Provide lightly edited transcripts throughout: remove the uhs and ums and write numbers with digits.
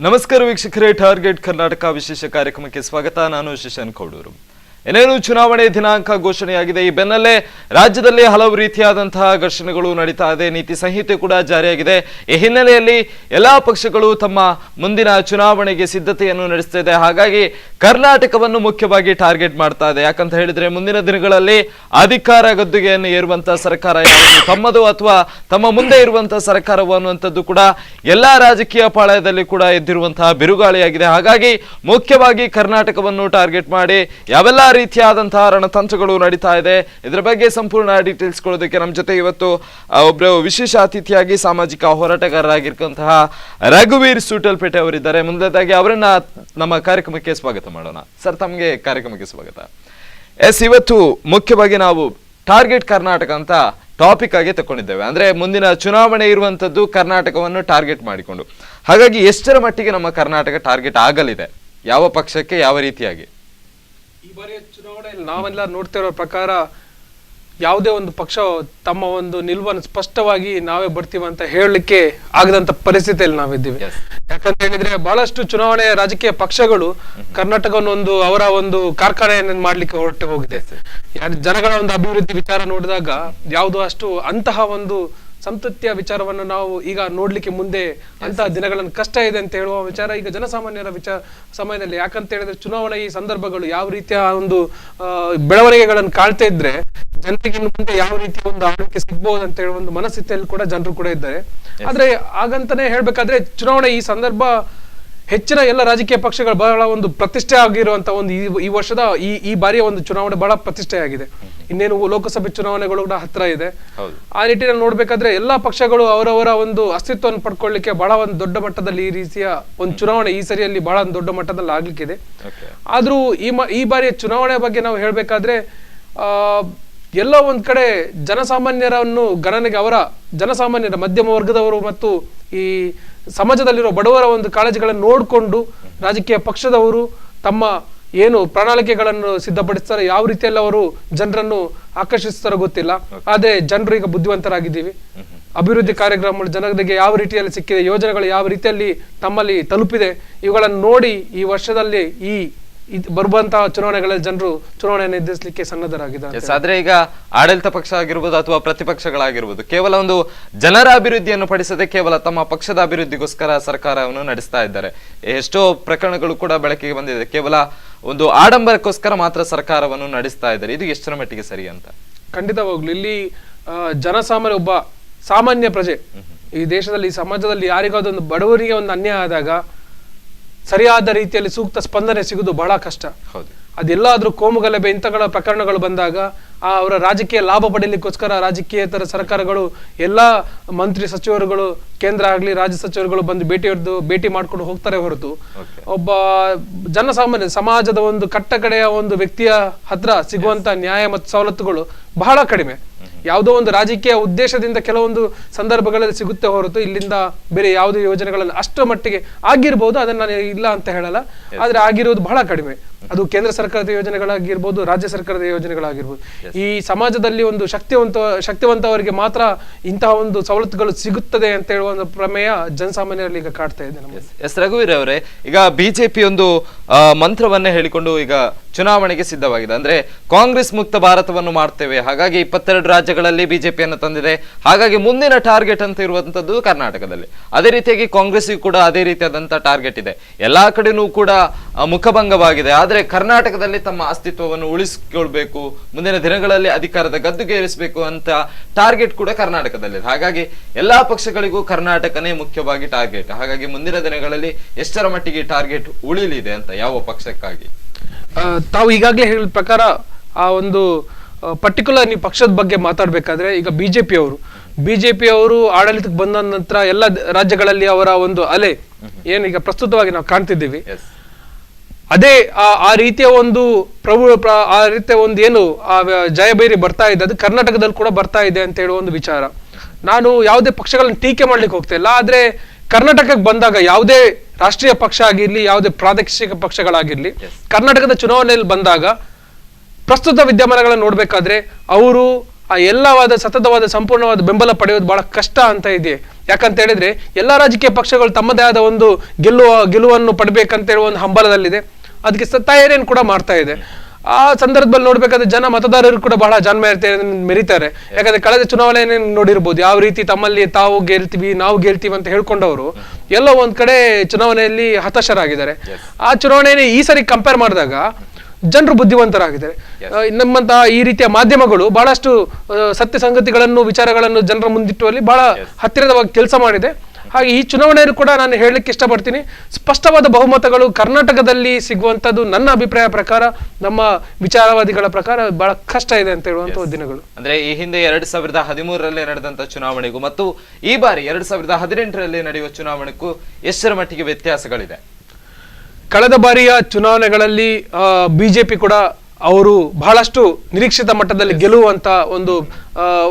ನಮಸ್ಕಾರ ವೀಕ್ಷಕರೇ, ಟಾರ್ಗೆಟ್ ಕರ್ನಾಟಕ ವಿಶೇಷ ಕಾರ್ಯಕ್ರಮಕ್ಕೆ ಸ್ವಾಗತ. ನಾನು ಶಶಾಂಕ್ ಕೌಡೂರು. ಏನೇನು ಚುನಾವಣೆ ದಿನಾಂಕ ಘೋಷಣೆಯಾಗಿದೆ. ಈ ಬೆನ್ನಲ್ಲೇ ರಾಜ್ಯದಲ್ಲಿ ಹಲವು ರೀತಿಯಾದಂತಹ ಘರ್ಷಣೆಗಳು ನಡೀತಾ ಇದೆ. ನೀತಿ ಸಂಹಿತೆ ಕೂಡ ಜಾರಿಯಾಗಿದೆ. ಈ ಹಿನ್ನೆಲೆಯಲ್ಲಿ ಎಲ್ಲಾ ಪಕ್ಷಗಳು ತಮ್ಮ ಮುಂದಿನ ಚುನಾವಣೆಗೆ ಸಿದ್ಧತೆಯನ್ನು ನಡೆಸ್ತಾ ಇದೆ. ಹಾಗಾಗಿ ಕರ್ನಾಟಕವನ್ನು ಮುಖ್ಯವಾಗಿ ಟಾರ್ಗೆಟ್ ಮಾಡ್ತಾ ಇದೆ. ಯಾಕಂತ ಹೇಳಿದ್ರೆ ಮುಂದಿನ ದಿನಗಳಲ್ಲಿ ಅಧಿಕಾರ ಗದ್ದುಗೆಯನ್ನು ಏರುವಂತಹ ಸರ್ಕಾರ ತಮ್ಮದು ಅಥವಾ ತಮ್ಮ ಮುಂದೆ ಇರುವಂತಹ ಸರ್ಕಾರವು ಅನ್ನುವಂಥದ್ದು ಕೂಡ ಎಲ್ಲಾ ರಾಜಕೀಯ ಪಾಳಯದಲ್ಲಿ ಕೂಡ ಎದ್ದಿರುವಂತಹ ಬಿರುಗಾಳಿಯಾಗಿದೆ. ಹಾಗಾಗಿ ಮುಖ್ಯವಾಗಿ ಕರ್ನಾಟಕವನ್ನು ಟಾರ್ಗೆಟ್ ಮಾಡಿ ಯಾವೆಲ್ಲ ರೀತಿಯಾದಂತಹ ರಣತಂತ್ರಗಳು ನಡೀತಾ ಇದೆ. ಇದರ ಬಗ್ಗೆ ಸಂಪೂರ್ಣ ಡೀಟೇಲ್ಸ್ ಕೊಡೋದಕ್ಕೆ ನಮ್ಮ ಜೊತೆ ಇವತ್ತು ಒಬ್ಬರು ವಿಶೇಷ ಅತಿಥಿಯಾಗಿ ಸಾಮಾಜಿಕ ಹೋರಾಟಗಾರರಾಗಿರ್ತಕ್ಕಂತಹ ರಘುವೀರ್ ಸೂಟಲ್ಪೇಟೆ ಅವರಿದ್ದಾರೆ. ಮುಂದೆದಾಗಿ ಅವರನ್ನ ನಮ್ಮ ಕಾರ್ಯಕ್ರಮಕ್ಕೆ ಸ್ವಾಗತ ಮಾಡೋಣ. ಸರ್, ತಮಗೆ ಕಾರ್ಯಕ್ರಮಕ್ಕೆ ಸ್ವಾಗತ. ಇವತ್ತು ಮುಖ್ಯವಾಗಿ ನಾವು ಟಾರ್ಗೆಟ್ ಕರ್ನಾಟಕ ಅಂತ ಟಾಪಿಕ್ ಆಗಿ ತಗೊಂಡಿದ್ದೇವೆ. ಅಂದ್ರೆ ಮುಂದಿನ ಚುನಾವಣೆ ಇರುವಂತದ್ದು ಕರ್ನಾಟಕವನ್ನು ಟಾರ್ಗೆಟ್ ಮಾಡಿಕೊಂಡು. ಹಾಗಾಗಿ ಎಷ್ಟರ ಮಟ್ಟಿಗೆ ನಮ್ಮ ಕರ್ನಾಟಕ ಟಾರ್ಗೆಟ್ ಆಗಲಿದೆ, ಯಾವ ಪಕ್ಷಕ್ಕೆ, ಯಾವ ರೀತಿಯಾಗಿ? ಈ ಬಾರಿಯ ಚುನಾವಣೆಯಲ್ಲಿ ನಾವೆಲ್ಲ ನೋಡ್ತಿರೋ ಪ್ರಕಾರ ಯಾವುದೇ ಒಂದು ಪಕ್ಷ ತಮ್ಮ ಒಂದು ನಿಲುವನ್ನು ಸ್ಪಷ್ಟವಾಗಿ ನಾವೇ ಬರ್ತೀವಿ ಅಂತ ಹೇಳಲಿಕ್ಕೆ ಆಗದಂತ ಪರಿಸ್ಥಿತಿಯಲ್ಲಿ ನಾವಿದ್ದೀವಿ. ಯಾಕಂತ ಹೇಳಿದ್ರೆ ಬಹಳಷ್ಟು ಚುನಾವಣೆ ರಾಜಕೀಯ ಪಕ್ಷಗಳು ಕರ್ನಾಟಕವನ್ನು ಅವರ ಒಂದು ಕಾರ್ಖಾನೆಯನ್ನು ಮಾಡ್ಲಿಕ್ಕೆ ಹೊರಟು ಹೋಗಿದೆ. ಜನಗಳ ಒಂದು ಅಭಿವೃದ್ಧಿ ವಿಚಾರ ನೋಡಿದಾಗ ಯಾವುದು ಅಷ್ಟು ಅಂತಹ ಒಂದು ಸಂತೃಪ್ತಿಯ ವಿಚಾರವನ್ನು ನಾವು ಈಗ ನೋಡ್ಲಿಕ್ಕೆ ಮುಂದೆ ಅಂತಹ ದಿನಗಳನ್ನು ಕಷ್ಟ ಇದೆ ಅಂತ ಹೇಳುವ ವಿಚಾರ ಈಗ ಜನಸಾಮಾನ್ಯರ ಸಮಯದಲ್ಲಿ. ಯಾಕಂತ ಹೇಳಿದ್ರೆ ಚುನಾವಣೆ ಈ ಸಂದರ್ಭಗಳು ಯಾವ ರೀತಿಯ ಒಂದು ಬೆಳವಣಿಗೆಗಳನ್ನು ಕಾಣ್ತಾ ಇದ್ರೆ ಜನರಿಗೆ ಇನ್ನು ಮುಂದೆ ಯಾವ ರೀತಿಯ ಒಂದು ಆಳ್ವಿಕೆ ಸಿಗ್ಬಹುದು ಅಂತ ಹೇಳುವ ಒಂದು ಮನಸ್ಥಿತಿಯಲ್ಲಿ ಕೂಡ ಜನರು ಕೂಡ ಇದ್ದಾರೆ. ಆದ್ರೆ ಹಾಗಂತಾನೆ ಹೇಳ್ಬೇಕಾದ್ರೆ ಚುನಾವಣೆ ಈ ಸಂದರ್ಭ ಹೆಚ್ಚಿನ ಎಲ್ಲ ರಾಜಕೀಯ ಪಕ್ಷಗಳು ಬಹಳ ಒಂದು ಪ್ರತಿಷ್ಠೆ ಆಗಿರುವಂತ ಒಂದು ಈ ವರ್ಷದ ಈ ಬಾರಿಯ ಒಂದು ಚುನಾವಣೆ ಬಹಳ ಪ್ರತಿಷ್ಠೆ ಆಗಿದೆ. ಇನ್ನೇನು ಲೋಕಸಭೆ ಚುನಾವಣೆಗಳು ಕೂಡ ಹತ್ರ ಇದೆ. ಆ ನಿಟ್ಟಿನಲ್ಲಿ ನೋಡ್ಬೇಕಾದ್ರೆ ಎಲ್ಲಾ ಪಕ್ಷಗಳು ಅವರವರ ಒಂದು ಅಸ್ತಿತ್ವವನ್ನು ಪಡ್ಕೊಳ್ಳಿಕ್ಕೆ ಬಹಳ ಒಂದು ದೊಡ್ಡ ಮಟ್ಟದಲ್ಲಿ ಈ ರೀತಿಯ ಒಂದು ಚುನಾವಣೆ ಈ ಸರಿಯಲ್ಲಿ ಬಹಳ ಒಂದು ದೊಡ್ಡ ಮಟ್ಟದಲ್ಲಿ ಆಗ್ಲಿಕ್ಕಿದೆ. ಆದ್ರೂ ಈ ಬಾರಿಯ ಚುನಾವಣೆ ಬಗ್ಗೆ ನಾವು ಹೇಳ್ಬೇಕಾದ್ರೆ ಎಲ್ಲೋ ಒಂದ್ ಕಡೆ ಜನಸಾಮಾನ್ಯರನ್ನು ಗಣನೆಗೆ ಅವರ ಜನಸಾಮಾನ್ಯರ ಮಧ್ಯಮ ವರ್ಗದವರು ಮತ್ತು ಈ ಸಮಾಜದಲ್ಲಿರೋ ಬಡವರ ಒಂದು ಕಾಳಜಿಗಳನ್ನು ನೋಡಿಕೊಂಡು ರಾಜಕೀಯ ಪಕ್ಷದವರು ತಮ್ಮ ಏನು ಪ್ರಣಾಳಿಕೆಗಳನ್ನು ಸಿದ್ಧಪಡಿಸ್ತಾರೆ, ಯಾವ ರೀತಿಯಲ್ಲಿ ಅವರು ಜನರನ್ನು ಆಕರ್ಷಿಸ್ತಾರೋ ಗೊತ್ತಿಲ್ಲ. ಆದ್ರೆ ಜನರು ಈಗ ಬುದ್ಧಿವಂತರಾಗಿದ್ದೀವಿ. ಅಭಿವೃದ್ಧಿ ಕಾರ್ಯಕ್ರಮಗಳು ಜನರಿಗೆ ಯಾವ ರೀತಿಯಲ್ಲಿ ಸಿಕ್ಕಿದೆ, ಯೋಜನೆಗಳು ಯಾವ ರೀತಿಯಲ್ಲಿ ತಮ್ಮಲ್ಲಿ ತಲುಪಿದೆ, ಇವುಗಳನ್ನು ನೋಡಿ ಈ ವರ್ಷದಲ್ಲಿ ಈ ಬರುವಂತಹ ಚುನಾವಣೆಗಳಲ್ಲಿ ಜನರು ಚುನಾವಣೆಯನ್ನು ಎದುರಿಸಲಿಕ್ಕೆ ಸನ್ನದ್ಧರಾಗಿದ್ದಾರೆ. ಆದ್ರೆ ಈಗ ಆಡಳಿತ ಪಕ್ಷ ಆಗಿರ್ಬೋದು ಅಥವಾ ಪ್ರತಿಪಕ್ಷಗಳಾಗಿರ್ಬೋದು ಕೇವಲ ಒಂದು ಜನರ ಅಭಿವೃದ್ಧಿಯನ್ನು ಪಡಿಸದೆ ಕೇವಲ ತಮ್ಮ ಪಕ್ಷದ ಅಭಿವೃದ್ಧಿಗೋಸ್ಕರ ಸರ್ಕಾರವನ್ನು ನಡೆಸ್ತಾ ಇದ್ದಾರೆ. ಎಷ್ಟೋ ಪ್ರಕರಣಗಳು ಕೂಡ ಬೆಳಕಿಗೆ ಬಂದಿದೆ. ಕೇವಲ ಒಂದು ಆಡಂಬರಕ್ಕೋಸ್ಕರ ಮಾತ್ರ ಸರ್ಕಾರವನ್ನು ನಡೆಸ್ತಾ ಇದ್ದಾರೆ. ಇದು ಎಷ್ಟರ ಮಟ್ಟಿಗೆ ಸರಿ ಅಂತ? ಖಂಡಿತವಾಗ್ಲು ಇಲ್ಲಿ ಜನಸಾಮಾನ್ಯ ಒಬ್ಬ ಸಾಮಾನ್ಯ ಪ್ರಜೆ ಈ ದೇಶದಲ್ಲಿ ಸಮಾಜದಲ್ಲಿ ಯಾರಿಗಾದೊಂದು ಬಡವರಿಗೆ ಒಂದು ಅನ್ಯಾಯ ಆದಾಗ ಸರಿಯಾದ ರೀತಿಯಲ್ಲಿ ಸೂಕ್ತ ಸ್ಪಂದನೆ ಸಿಗುವುದು ಬಹಳ ಕಷ್ಟ. ಅದೆಲ್ಲಾದ್ರೂ ಕೋಮುಗಲಭೆ ಇಂಥಗಳ ಪ್ರಕರಣಗಳು ಬಂದಾಗ ಅವರ ರಾಜಕೀಯ ಲಾಭ ಪಡೆಯಲಿಕ್ಕೋಸ್ಕರ ರಾಜಕೀಯೇತರ ಸರ್ಕಾರಗಳು ಎಲ್ಲಾ ಮಂತ್ರಿ ಸಚಿವರುಗಳು ಕೇಂದ್ರ ಆಗ್ಲಿ ರಾಜ್ಯ ಸಚಿವರುಗಳು ಬಂದು ಭೇಟಿ ಮಾಡ್ಕೊಂಡು ಹೋಗ್ತಾರೆ ಹೊರತು ಒಬ್ಬ ಜನಸಾಮಾನ್ಯ ಸಮಾಜದ ಒಂದು ಕಟ್ಟಕಡೆಯ ಒಂದು ವ್ಯಕ್ತಿಯ ಹತ್ರ ಸಿಗುವಂತ ನ್ಯಾಯ ಮತ್ತು ಸವಲತ್ತುಗಳು ಬಹಳ ಕಡಿಮೆ. ಯಾವುದೋ ಒಂದು ರಾಜಕೀಯ ಉದ್ದೇಶದಿಂದ ಕೆಲವೊಂದು ಸಂದರ್ಭಗಳಲ್ಲಿ ಸಿಗುತ್ತೆ ಹೊರತು ಇಲ್ಲಿಂದ ಬೇರೆ ಯಾವುದೇ ಯೋಜನೆಗಳಲ್ಲಿ ಅಷ್ಟು ಮಟ್ಟಿಗೆ ಆಗಿರ್ಬೋದು, ಅದನ್ನ ನಾನು ಇಲ್ಲ ಅಂತ ಹೇಳಲ್ಲ, ಆದ್ರೆ ಆಗಿರೋದು ಬಹಳ ಕಡಿಮೆ. ಅದು ಕೇಂದ್ರ ಸರ್ಕಾರದ ಯೋಜನೆಗಳಾಗಿರ್ಬೋದು, ರಾಜ್ಯ ಸರ್ಕಾರದ ಯೋಜನೆಗಳಾಗಿರ್ಬೋದು. ಈ ಸಮಾಜದಲ್ಲಿ ಒಂದು ಶಕ್ತಿವಂತವರಿಗೆ ಮಾತ್ರ ಇಂತಹ ಒಂದು ಸವಲತ್ತುಗಳು ಸಿಗುತ್ತದೆ ಅಂತ ಹೇಳುವ ಒಂದು ಪ್ರಮೇಯ ಜನಸಾಮಾನ್ಯರಲ್ಲಿ ಈಗ ಕಾಡ್ತಾ ಇದೆ. ಎಸ್ ರಘುವೀರ್ ಅವರೇ, ಈಗ ಬಿಜೆಪಿ ಒಂದು ಮಂತ್ರವನ್ನೇ ಹೇಳಿಕೊಂಡು ಈಗ ಚುನಾವಣೆಗೆ ಸಿದ್ಧವಾಗಿದೆ. ಅಂದ್ರೆ ಕಾಂಗ್ರೆಸ್ ಮುಕ್ತ ಭಾರತವನ್ನು ಮಾಡ್ತೇವೆ, ಹಾಗಾಗಿ 22 ರಾಜ್ಯಗಳಲ್ಲಿ ಬಿಜೆಪಿಯನ್ನು ತಂದಿದೆ. ಹಾಗಾಗಿ ಮುಂದಿನ ಟಾರ್ಗೆಟ್ ಅಂತ ಇರುವಂತದ್ದು ಕರ್ನಾಟಕದಲ್ಲಿ. ಅದೇ ರೀತಿಯಾಗಿ ಕಾಂಗ್ರೆಸ್ಗೂ ಕೂಡ ಅದೇ ರೀತಿಯಾದಂತಹ ಟಾರ್ಗೆಟ್ ಇದೆ. ಎಲ್ಲಾ ಕಡೆನೂ ಕೂಡ ಮುಖಭಂಗವಾಗಿದೆ. ಆದ್ರೆ ಕರ್ನಾಟಕದಲ್ಲಿ ತಮ್ಮ ಅಸ್ತಿತ್ವವನ್ನು ಉಳಿಸಿಕೊಳ್ಬೇಕು, ಮುಂದಿನ ದಿನಗಳಲ್ಲಿ ಅಧಿಕಾರದ ಗದ್ದುಗೆ ಏರಿಸಬೇಕು ಅಂತ ಟಾರ್ಗೆಟ್ ಕೂಡ ಕರ್ನಾಟಕದಲ್ಲಿದೆ. ಹಾಗಾಗಿ ಎಲ್ಲಾ ಪಕ್ಷಗಳಿಗೂ ಕರ್ನಾಟಕನೇ ಮುಖ್ಯವಾಗಿ ಟಾರ್ಗೆಟ್. ಹಾಗಾಗಿ ಮುಂದಿನ ದಿನಗಳಲ್ಲಿ ಎಷ್ಟರ ಮಟ್ಟಿಗೆ ಟಾರ್ಗೆಟ್ ಉಳಿಲಿದೆ ಅಂತ ಯಾವ ಪಕ್ಷಕ್ಕಾಗಿ? ತಾವು ಈಗಾಗಲೇ ಹೇಳಿದ ಪ್ರಕಾರ ಆ ಒಂದು ಪರ್ಟಿಕ್ಯುಲರ್ ನೀವು ಪಕ್ಷದ ಬಗ್ಗೆ ಮಾತಾಡ್ಬೇಕಾದ್ರೆ ಈಗ ಬಿಜೆಪಿ ಅವರು ಆಡಳಿತಕ್ಕೆ ಬಂದ ನಂತರ ಎಲ್ಲ ರಾಜ್ಯಗಳಲ್ಲಿ ಅವರ ಒಂದು ಅಲೆ ಏನು ಈಗ ಪ್ರಸ್ತುತವಾಗಿ ನಾವು ಕಾಣ್ತಿದ್ದೀವಿ, ಅದೇ ಆ ರೀತಿಯ ಒಂದು ಆ ರೀತಿಯ ಒಂದು ಏನು ಆ ಜಯಬೇರಿ ಬರ್ತಾ ಇದೆ, ಅದು ಕರ್ನಾಟಕದಲ್ಲಿ ಕೂಡ ಬರ್ತಾ ಇದೆ ಅಂತ ಹೇಳುವ ಒಂದು ವಿಚಾರ. ನಾನು ಯಾವುದೇ ಪಕ್ಷಗಳನ್ನು ಟೀಕೆ ಮಾಡ್ಲಿಕ್ಕೆ ಹೋಗ್ತಾ ಇಲ್ಲ, ಆದ್ರೆ ಕರ್ನಾಟಕಕ್ಕೆ ಬಂದಾಗ ಯಾವುದೇ ರಾಷ್ಟ್ರೀಯ ಪಕ್ಷ ಆಗಿರ್ಲಿ, ಯಾವುದೇ ಪ್ರಾದೇಶಿಕ ಪಕ್ಷಗಳಾಗಿರ್ಲಿ, ಕರ್ನಾಟಕದ ಚುನಾವಣೆಯಲ್ಲಿ ಬಂದಾಗ ಪ್ರಸ್ತುತ ವಿದ್ಯಮಾನಗಳನ್ನು ನೋಡ್ಬೇಕಾದ್ರೆ ಅವರು ಆ ಎಲ್ಲವಾದ ಸತತವಾದ ಸಂಪೂರ್ಣವಾದ ಬೆಂಬಲ ಪಡೆಯೋದು ಬಹಳ ಕಷ್ಟ ಅಂತ ಇದೆ. ಯಾಕಂತ ಹೇಳಿದ್ರೆ ಎಲ್ಲಾ ರಾಜಕೀಯ ಪಕ್ಷಗಳು ತಮ್ಮದೇ ಆದ ಒಂದು ಗೆಲುವನ್ನು ಪಡಬೇಕಂತ ಹೇಳುವ ಒಂದು ಹಂಬಲದಲ್ಲಿದೆ. ಅದಕ್ಕೆ ತಯಾರಿಯನ್ನು ಕೂಡ ಮಾಡ್ತಾ ಇದೆ. ಆ ಸಂದರ್ಭದಲ್ಲಿ ನೋಡ್ಬೇಕಾದ್ರೆ ಜನ ಮತದಾರರು ಕೂಡ ಬಹಳ ಮೆರಿತಾರೆ. ಯಾಕಂದ್ರೆ ಕಳೆದ ಚುನಾವಣೆ ನೋಡಿರ್ಬೋದು, ಯಾವ ರೀತಿ ತಮ್ಮಲ್ಲಿ ತಾವು ನಾವು ಗೆಲ್ತೀವಿ ಅಂತ ಹೇಳ್ಕೊಂಡವರು ಎಲ್ಲೋ ಒಂದ್ ಕಡೆ ಚುನಾವಣೆಯಲ್ಲಿ ಹತಾಶರಾಗಿದ್ದಾರೆ. ಆ ಚುನಾವಣೆಯನ್ನು ಈ ಸರಿ ಕಂಪೇರ್ ಮಾಡಿದಾಗ ಜನರು ಬುದ್ಧಿವಂತರಾಗಿದ್ದಾರೆ. ನಮ್ಮಂತಹ ಈ ರೀತಿಯ ಮಾಧ್ಯಮಗಳು ಬಹಳಷ್ಟು ಸತ್ಯ ಸಂಗತಿಗಳನ್ನು ವಿಚಾರಗಳನ್ನು ಜನರ ಮುಂದಿಟ್ಟುವಲ್ಲಿ ಬಹಳ ಹತ್ತಿರದವಾಗಿ ಕೆಲಸ ಮಾಡಿದೆ. ಹಾಗೆ ಈ ಚುನಾವಣೆಯನ್ನು ಕೂಡ ನಾನು ಹೇಳಲಿಕ್ಕೆ ಇಷ್ಟಪಡ್ತೀನಿ, ಸ್ಪಷ್ಟವಾದ ಬಹುಮತಗಳು ಕರ್ನಾಟಕದಲ್ಲಿ ಸಿಗುವಂತದ್ದು ನನ್ನ ಅಭಿಪ್ರಾಯ ಪ್ರಕಾರ, ನಮ್ಮ ವಿಚಾರವಾದಿಗಳ ಪ್ರಕಾರ ಬಹಳ ಕಷ್ಟ ಇದೆ ಅಂತ ಹೇಳುವಂತಹ ದಿನಗಳು. ಅಂದ್ರೆ ಈ ಹಿಂದೆ 2013ರಲ್ಲಿ ನಡೆದಂತ ಚುನಾವಣೆಗೂ ಮತ್ತು ಈ ಬಾರಿ 2018ರಲ್ಲಿ ನಡೆಯುವ ಚುನಾವಣೆಗೂ ಎಷ್ಟರ ಮಟ್ಟಿಗೆ ವ್ಯತ್ಯಾಸಗಳಿದೆ? ಕಳೆದ ಬಾರಿಯ ಚುನಾವಣೆಗಳಲ್ಲಿ ಬಿಜೆಪಿ ಕೂಡ ಅವರು ಬಹಳಷ್ಟು ನಿರೀಕ್ಷಿತ ಮಟ್ಟದಲ್ಲಿ ಗೆಲ್ಲುವಂತ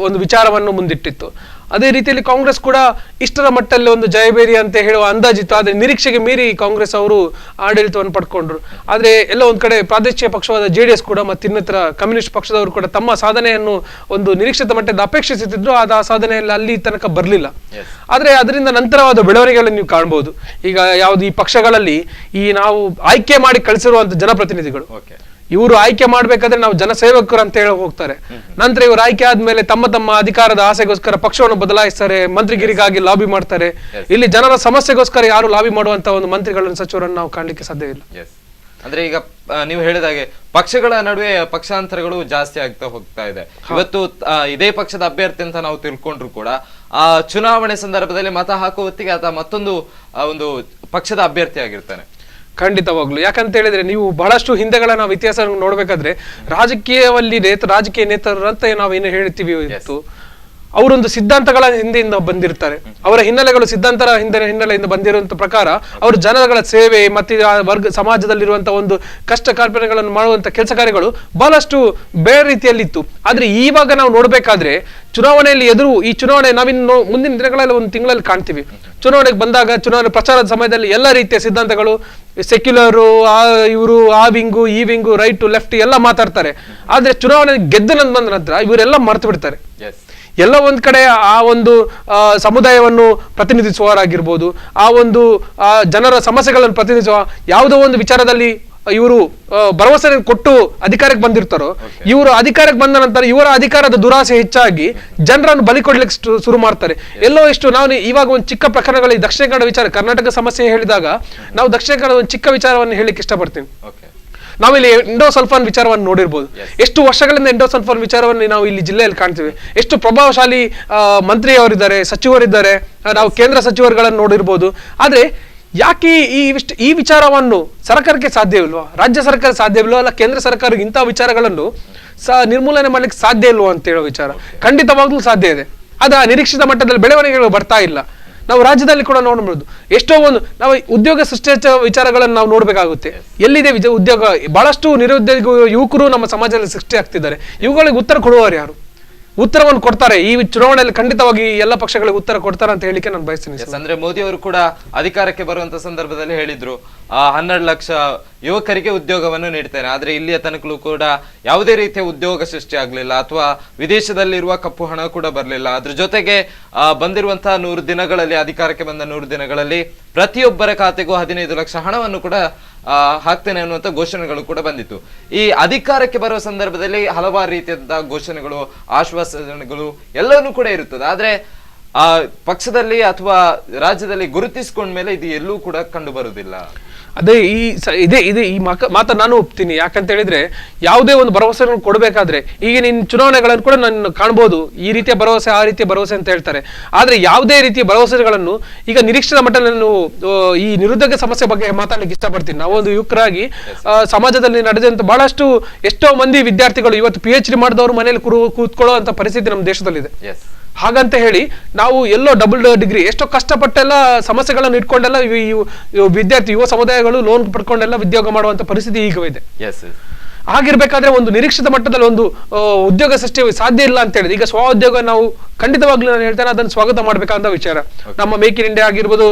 ಒಂದು ವಿಚಾರವನ್ನು ಮುಂದಿಟ್ಟಿತ್ತು. ಅದೇ ರೀತಿಯಲ್ಲಿ ಕಾಂಗ್ರೆಸ್ ಕೂಡ ಇಷ್ಟರ ಮಟ್ಟದಲ್ಲಿ ಒಂದು ಜಯಬೇರಿ ಅಂತ ಹೇಳುವ ಅಂದಾಜಿತ್ತು. ಆದ್ರೆ ನಿರೀಕ್ಷೆಗೆ ಮೀರಿ ಕಾಂಗ್ರೆಸ್ ಅವರು ಆಡಳಿತವನ್ನು ಪಡ್ಕೊಂಡ್ರು. ಆದ್ರೆ ಎಲ್ಲ ಒಂದ್ ಕಡೆ ಪ್ರಾದೇಶಿಕ ಪಕ್ಷವಾದ JDS ಕೂಡ ಮತ್ತು ಇನ್ನಿತರ ಕಮ್ಯುನಿಸ್ಟ್ ಪಕ್ಷದವರು ಕೂಡ ತಮ್ಮ ಸಾಧನೆಯನ್ನು ಒಂದು ನಿರೀಕ್ಷಿತ ಮಟ್ಟದ ಅಪೇಕ್ಷಿಸುತ್ತಿದ್ರು. ಆ ಸಾಧನೆಯಲ್ಲಿ ಅಲ್ಲಿ ತನಕ ಬರಲಿಲ್ಲ. ಆದ್ರೆ ಅದರಿಂದ ನಂತರವಾದ ಬೆಳವಣಿಗೆಗಳನ್ನು ನೀವು ಕಾಣಬಹುದು. ಈಗ ಯಾವ್ದು ಈ ಪಕ್ಷಗಳಲ್ಲಿ ಈ ನಾವು ಆಯ್ಕೆ ಮಾಡಿ ಕಳಿಸಿರುವಂತ ಜನಪ್ರತಿನಿಧಿಗಳು, ಇವರು ಆಯ್ಕೆ ಮಾಡ್ಬೇಕಾದ್ರೆ ನಾವು ಜನಸೇವಕರು ಅಂತ ಹೇಳಿ ಹೋಗ್ತಾರೆ. ನಂತರ ಇವರು ಆಯ್ಕೆ ಆದ್ಮೇಲೆ ತಮ್ಮ ಅಧಿಕಾರದ ಆಸೆಗೋಸ್ಕರ ಪಕ್ಷವನ್ನು ಬದಲಾಯಿಸ್ತಾರೆ, ಮಂತ್ರಿಗಿರಿಗಾಗಿ ಲಾಬಿ ಮಾಡ್ತಾರೆ. ಇಲ್ಲಿ ಜನರ ಸಮಸ್ಯೆಗೋಸ್ಕರ ಯಾರು ಲಾಬಿ ಮಾಡುವಂತ ಒಂದು ಮಂತ್ರಿಗಳನ್ನು ಸಚಿವರನ್ನು ನಾವು ಕಾಣಲಿಕ್ಕೆ ಸಾಧ್ಯವಿಲ್ಲ. ಅಂದ್ರೆ ಈಗ ನೀವು ಹೇಳಿದಾಗೆ ಪಕ್ಷಗಳ ನಡುವೆ ಪಕ್ಷಾಂತರಗಳು ಜಾಸ್ತಿ ಆಗ್ತಾ ಹೋಗ್ತಾ ಇದೆ. ಇವತ್ತು ಇದೇ ಪಕ್ಷದ ಅಭ್ಯರ್ಥಿ ಅಂತ ನಾವು ತಿಳ್ಕೊಂಡ್ರು ಕೂಡ ಆ ಚುನಾವಣೆ ಸಂದರ್ಭದಲ್ಲಿ ಮತ ಹಾಕುವ ಹೊತ್ತಿಗೆ ಆತ ಮತ್ತೊಂದು ಒಂದು ಪಕ್ಷದ ಅಭ್ಯರ್ಥಿ ಆಗಿರ್ತಾನೆ. ಖಂಡಿತವಾಗ್ಲು. ಯಾಕಂತ ಹೇಳಿದ್ರೆ ನೀವು ಬಹಳಷ್ಟು ಹಿಂದೆಗಳ ನಾವು ಇತಿಹಾಸ ನೋಡ್ಬೇಕಾದ್ರೆ ರಾಜಕೀಯ ನೇತರರು ಅಂತ ನಾವೇನು ಹೇಳ್ತೀವಿ ಇವತ್ತು, ಅವರೊಂದು ಸಿದ್ಧಾಂತಗಳ ಹಿಂದೆಯಿಂದ ಬಂದಿರ್ತಾರೆ. ಅವರ ಹಿನ್ನೆಲೆಗಳು ಸಿದ್ಧಾಂತರ ಹಿನ್ನೆಲೆಯಿಂದ ಬಂದಿರುವಂತ ಪ್ರಕಾರ ಅವರು ಜನಗಳ ಸೇವೆ ಮತ್ತು ಸಮಾಜದಲ್ಲಿರುವಂತಹ ಒಂದು ಕಷ್ಟ ಕಾರ್ಪಣ್ಯಗಳನ್ನು ಮಾಡುವಂತ ಕೆಲಸ ಕಾರ್ಯಗಳು ಬಹಳಷ್ಟು ಬೇರೆ ರೀತಿಯಲ್ಲಿತ್ತು. ಆದ್ರೆ ಇವಾಗ ನಾವು ನೋಡ್ಬೇಕಾದ್ರೆ ಚುನಾವಣೆಯಲ್ಲಿ ಈ ಚುನಾವಣೆ ನಾವಿನ್ನು ಮುಂದಿನ ದಿನಗಳಲ್ಲಿ ಒಂದು ತಿಂಗಳಲ್ಲಿ ಕಾಣ್ತೀವಿ. ಚುನಾವಣೆಗೆ ಬಂದಾಗ ಚುನಾವಣೆ ಪ್ರಚಾರದ ಸಮಯದಲ್ಲಿ ಎಲ್ಲ ರೀತಿಯ ಸಿದ್ಧಾಂತಗಳು, ಸೆಕ್ಯುಲರು, ಇವರು ಆ ವಿಂಗು ಈ ವಿಂಗು, ರೈಟ್ ಲೆಫ್ಟ್ ಎಲ್ಲ ಮಾತಾಡ್ತಾರೆ. ಆದ್ರೆ ಚುನಾವಣೆ ಬಂದ ನಂತರ ಇವರೆಲ್ಲ ಮರೆತು ಬಿಡ್ತಾರೆ. ಎಲ್ಲ ಒಂದ್ ಕಡೆ ಆ ಒಂದು ಸಮುದಾಯವನ್ನು ಪ್ರತಿನಿಧಿಸುವವರಾಗಿರ್ಬೋದು, ಆ ಒಂದು ಜನರ ಸಮಸ್ಯೆಗಳನ್ನು ಪ್ರತಿನಿಧಿಸುವ ಯಾವುದೋ ಒಂದು ವಿಚಾರದಲ್ಲಿ ಇವರು ಭರವಸೆ ಕೊಟ್ಟು ಅಧಿಕಾರಕ್ಕೆ ಬಂದಿರ್ತಾರೋ, ಇವರು ಅಧಿಕಾರಕ್ಕೆ ಬಂದ ನಂತರ ಇವರ ಅಧಿಕಾರದ ದುರಾಸೆ ಹೆಚ್ಚಾಗಿ ಜನರನ್ನು ಬಲಿ ಕೊಡ್ಲಿಕ್ಕೆ ಶುರು ಮಾಡ್ತಾರೆ. ಎಲ್ಲೋ ಇಷ್ಟು ನಾವು ಇವಾಗ ಒಂದು ಚಿಕ್ಕ ಪ್ರಕರಣಗಳಲ್ಲಿ ದಕ್ಷಿಣ ಕನ್ನಡ ವಿಚಾರ, ಕರ್ನಾಟಕ ಸಮಸ್ಯೆ ಹೇಳಿದಾಗ ನಾವು ದಕ್ಷಿಣ ಕನ್ನಡ ಒಂದು ಚಿಕ್ಕ ವಿಚಾರವನ್ನು ಹೇಳಿಕ್ಕೆ ಇಷ್ಟಪಡ್ತೀನಿ. ನಾವಿಲ್ಲಿ ಎಂಡೋಸಲ್ಫಾನ್ ವಿಚಾರವನ್ನು ನೋಡಿರ್ಬೋದು. ಎಷ್ಟು ವರ್ಷಗಳಿಂದ ಎಂಡೋಸಲ್ಫಾನ್ ವಿಚಾರವನ್ನು ನಾವು ಇಲ್ಲಿ ಜಿಲ್ಲೆಯಲ್ಲಿ ಕಾಣ್ತೀವಿ. ಎಷ್ಟು ಪ್ರಭಾವಶಾಲಿ ಮಂತ್ರಿಯವರಿದ್ದಾರೆ, ಸಚಿವರಿದ್ದಾರೆ, ನಾವು ಕೇಂದ್ರ ಸಚಿವರುಗಳನ್ನು ನೋಡಿರ್ಬೋದು. ಆದ್ರೆ ಯಾಕೆ ಈ ವಿಚಾರವನ್ನು ಸರ್ಕಾರಕ್ಕೆ ಸಾಧ್ಯವಿಲ್ವಾ, ರಾಜ್ಯ ಸರ್ಕಾರ ಸಾಧ್ಯವಿಲ್ವಾ, ಅಲ್ಲ ಕೇಂದ್ರ ಸರ್ಕಾರಕ್ಕೆ ಇಂತಹ ವಿಚಾರಗಳನ್ನು ನಿರ್ಮೂಲನೆ ಮಾಡ್ಲಿಕ್ಕೆ ಸಾಧ್ಯ ಇಲ್ವೋ ಅಂತ ಹೇಳೋ ವಿಚಾರ ಖಂಡಿತವಾಗ್ಲೂ ಸಾಧ್ಯ ಇದೆ. ಅದ ನಿರೀಕ್ಷಿತ ಮಟ್ಟದಲ್ಲಿ ಬೆಳವಣಿಗೆಗಳು ಬರ್ತಾ ಇಲ್ಲ. ನಾವು ರಾಜ್ಯದಲ್ಲಿ ಕೂಡ ನೋಡಬಹುದು. ಎಷ್ಟೋ ಒಂದು ನಾವು ಉದ್ಯೋಗ ಸೃಷ್ಟಿ ವಿಚಾರಗಳನ್ನು ನಾವು ನೋಡ್ಬೇಕಾಗುತ್ತೆ. ಎಲ್ಲಿದೆ ಉದ್ಯೋಗ? ಬಹಳಷ್ಟು ನಿರುದ್ಯೋಗ ಯುವಕರು ನಮ್ಮ ಸಮಾಜದಲ್ಲಿ ಸೃಷ್ಟಿ ಆಗ್ತಿದ್ದಾರೆ. ಇವುಗಳಿಗೆ ಉತ್ತರ ಕೊಡುವವರು ಯಾರು? ಉತ್ತರವನ್ನು ಕೊಡ್ತಾರೆ ಈ ಚುನಾವಣೆಯಲ್ಲಿ. ಖಂಡಿತವಾಗಿ ಎಲ್ಲ ಪಕ್ಷಗಳಿಗೆ ಉತ್ತರ ಕೊಡ್ತಾರೆ ಅಂತ ಹೇಳಿಕೆ ನಾನು ಬಯಸ್ತೀನಿ. ಅಂದ್ರೆ ಮೋದಿ ಅವರು ಕೂಡ ಅಧಿಕಾರಕ್ಕೆ ಬರುವಂತ ಸಂದರ್ಭದಲ್ಲಿ ಹೇಳಿದ್ರು 12 ಲಕ್ಷ ಯುವಕರಿಗೆ ಉದ್ಯೋಗವನ್ನು ನೀಡ್ತೇನೆ. ಆದ್ರೆ ಇಲ್ಲಿಯ ತನಕಲೂ ಕೂಡ ಯಾವುದೇ ರೀತಿಯ ಉದ್ಯೋಗ ಸೃಷ್ಟಿ ಆಗ್ಲಿಲ್ಲ, ಅಥವಾ ವಿದೇಶದಲ್ಲಿರುವ ಕಪ್ಪು ಹಣ ಕೂಡ ಬರ್ಲಿಲ್ಲ. ಅದ್ರ ಜೊತೆಗೆ ಬಂದಿರುವಂತಹ 100 ದಿನಗಳಲ್ಲಿ, ಅಧಿಕಾರಕ್ಕೆ ಬಂದ 100 ದಿನಗಳಲ್ಲಿ ಪ್ರತಿಯೊಬ್ಬರ ಖಾತೆಗೂ 15 ಲಕ್ಷ ಹಣವನ್ನು ಕೂಡ ಹಾಕ್ತೇನೆ ಅನ್ನುವಂತ ಘೋಷಣೆಗಳು ಕೂಡ ಬಂದಿತ್ತು. ಈ ಅಧಿಕಾರಕ್ಕೆ ಬರುವ ಸಂದರ್ಭದಲ್ಲಿ ಹಲವಾರು ರೀತಿಯಾದ ಘೋಷಣೆಗಳು, ಆಶ್ವಾಸನೆಗಳು ಎಲ್ಲವನ್ನೂ ಕೂಡ ಇರುತ್ತದೆ. ಆದ್ರೆ ಪಕ್ಷದಲ್ಲಿ ಅಥವಾ ರಾಜ್ಯದಲ್ಲಿ ಗುರುತಿಸಿಕೊಂಡ ಮೇಲೆ ಇದು ಎಲ್ಲೂ ಕೂಡ ಕಂಡು ಬರುವುದಿಲ್ಲ. ಅದೇ ಈ ಮಾತ ನಾನು ಒಪ್ತೀನಿ. ಯಾಕಂತ ಹೇಳಿದ್ರೆ ಯಾವುದೇ ಒಂದು ಭರವಸೆಗಳನ್ನು ಕೊಡಬೇಕಾದ್ರೆ ಈಗ ನಿನ್ನ ಚುನಾವಣೆಗಳನ್ನು ಕೂಡ ನಾನು ಕಾಣ್ಬೋದು, ಈ ರೀತಿಯ ಭರವಸೆ ಆ ರೀತಿಯ ಭರವಸೆ ಅಂತ ಹೇಳ್ತಾರೆ. ಆದ್ರೆ ಯಾವುದೇ ರೀತಿಯ ಭರವಸೆಗಳನ್ನು ಈಗ ನಿರೀಕ್ಷಿತ ಮಟ್ಟ ನಾನು ಈ ನಿರುದ್ಯೋಗ ಸಮಸ್ಯೆ ಬಗ್ಗೆ ಮಾತಾಡ್ಲಿಕ್ಕೆ ಇಷ್ಟಪಡ್ತೀನಿ. ನಾವೊಂದು ಯುವಕರಾಗಿ ಸಮಾಜದಲ್ಲಿ ನಡೆದಂತ ಬಹಳಷ್ಟು ಎಷ್ಟೋ ಮಂದಿ ವಿದ್ಯಾರ್ಥಿಗಳು ಇವತ್ತು PhD ಮಾಡಿದವರು ಮನೆಯಲ್ಲಿ ಕೂತ್ಕೊಳ್ಳೋ ಅಂತ ಪರಿಸ್ಥಿತಿ ನಮ್ಮ ದೇಶದಲ್ಲಿದೆ. ಹಾಗಂತ ಹೇಳಿ ನಾವು ಎಲ್ಲೋ ಡಬಲ್ ಡಿಗ್ರಿ ಎಷ್ಟೋ ಕಷ್ಟಪಟ್ಟೆಲ್ಲ ಸಮಸ್ಯೆಗಳನ್ನು ಇಟ್ಕೊಂಡೆಲ್ಲ ಯುವ ಸಮುದಾಯಗಳು ಲೋನ್ ಪಡ್ಕೊಂಡೆಲ್ಲ ಉದ್ಯೋಗ ಮಾಡುವಂತ ಪರಿಸ್ಥಿತಿ ಈಗ ಇದೆ. ಆಗಿರ್ಬೇಕಾದ್ರೆ ಒಂದು ನಿರೀಕ್ಷಿತ ಮಟ್ಟದಲ್ಲಿ ಒಂದು ಉದ್ಯೋಗ ಸೃಷ್ಟಿ ಸಾಧ್ಯ ಇಲ್ಲ ಅಂತ ಹೇಳಿದ್ರೆ ಈಗ ಸ್ವಉದ್ಯೋಗ ನಾವು ಖಂಡಿತವಾಗ್ಲೂ ನಾನು ಹೇಳ್ತೇನೆ ಅದನ್ನು ಸ್ವಾಗತ ಮಾಡಬೇಕಾದ ವಿಚಾರ. ನಮ್ಮ ಮೇಕ್ ಇನ್ ಇಂಡಿಯಾ ಆಗಿರ್ಬೋದು,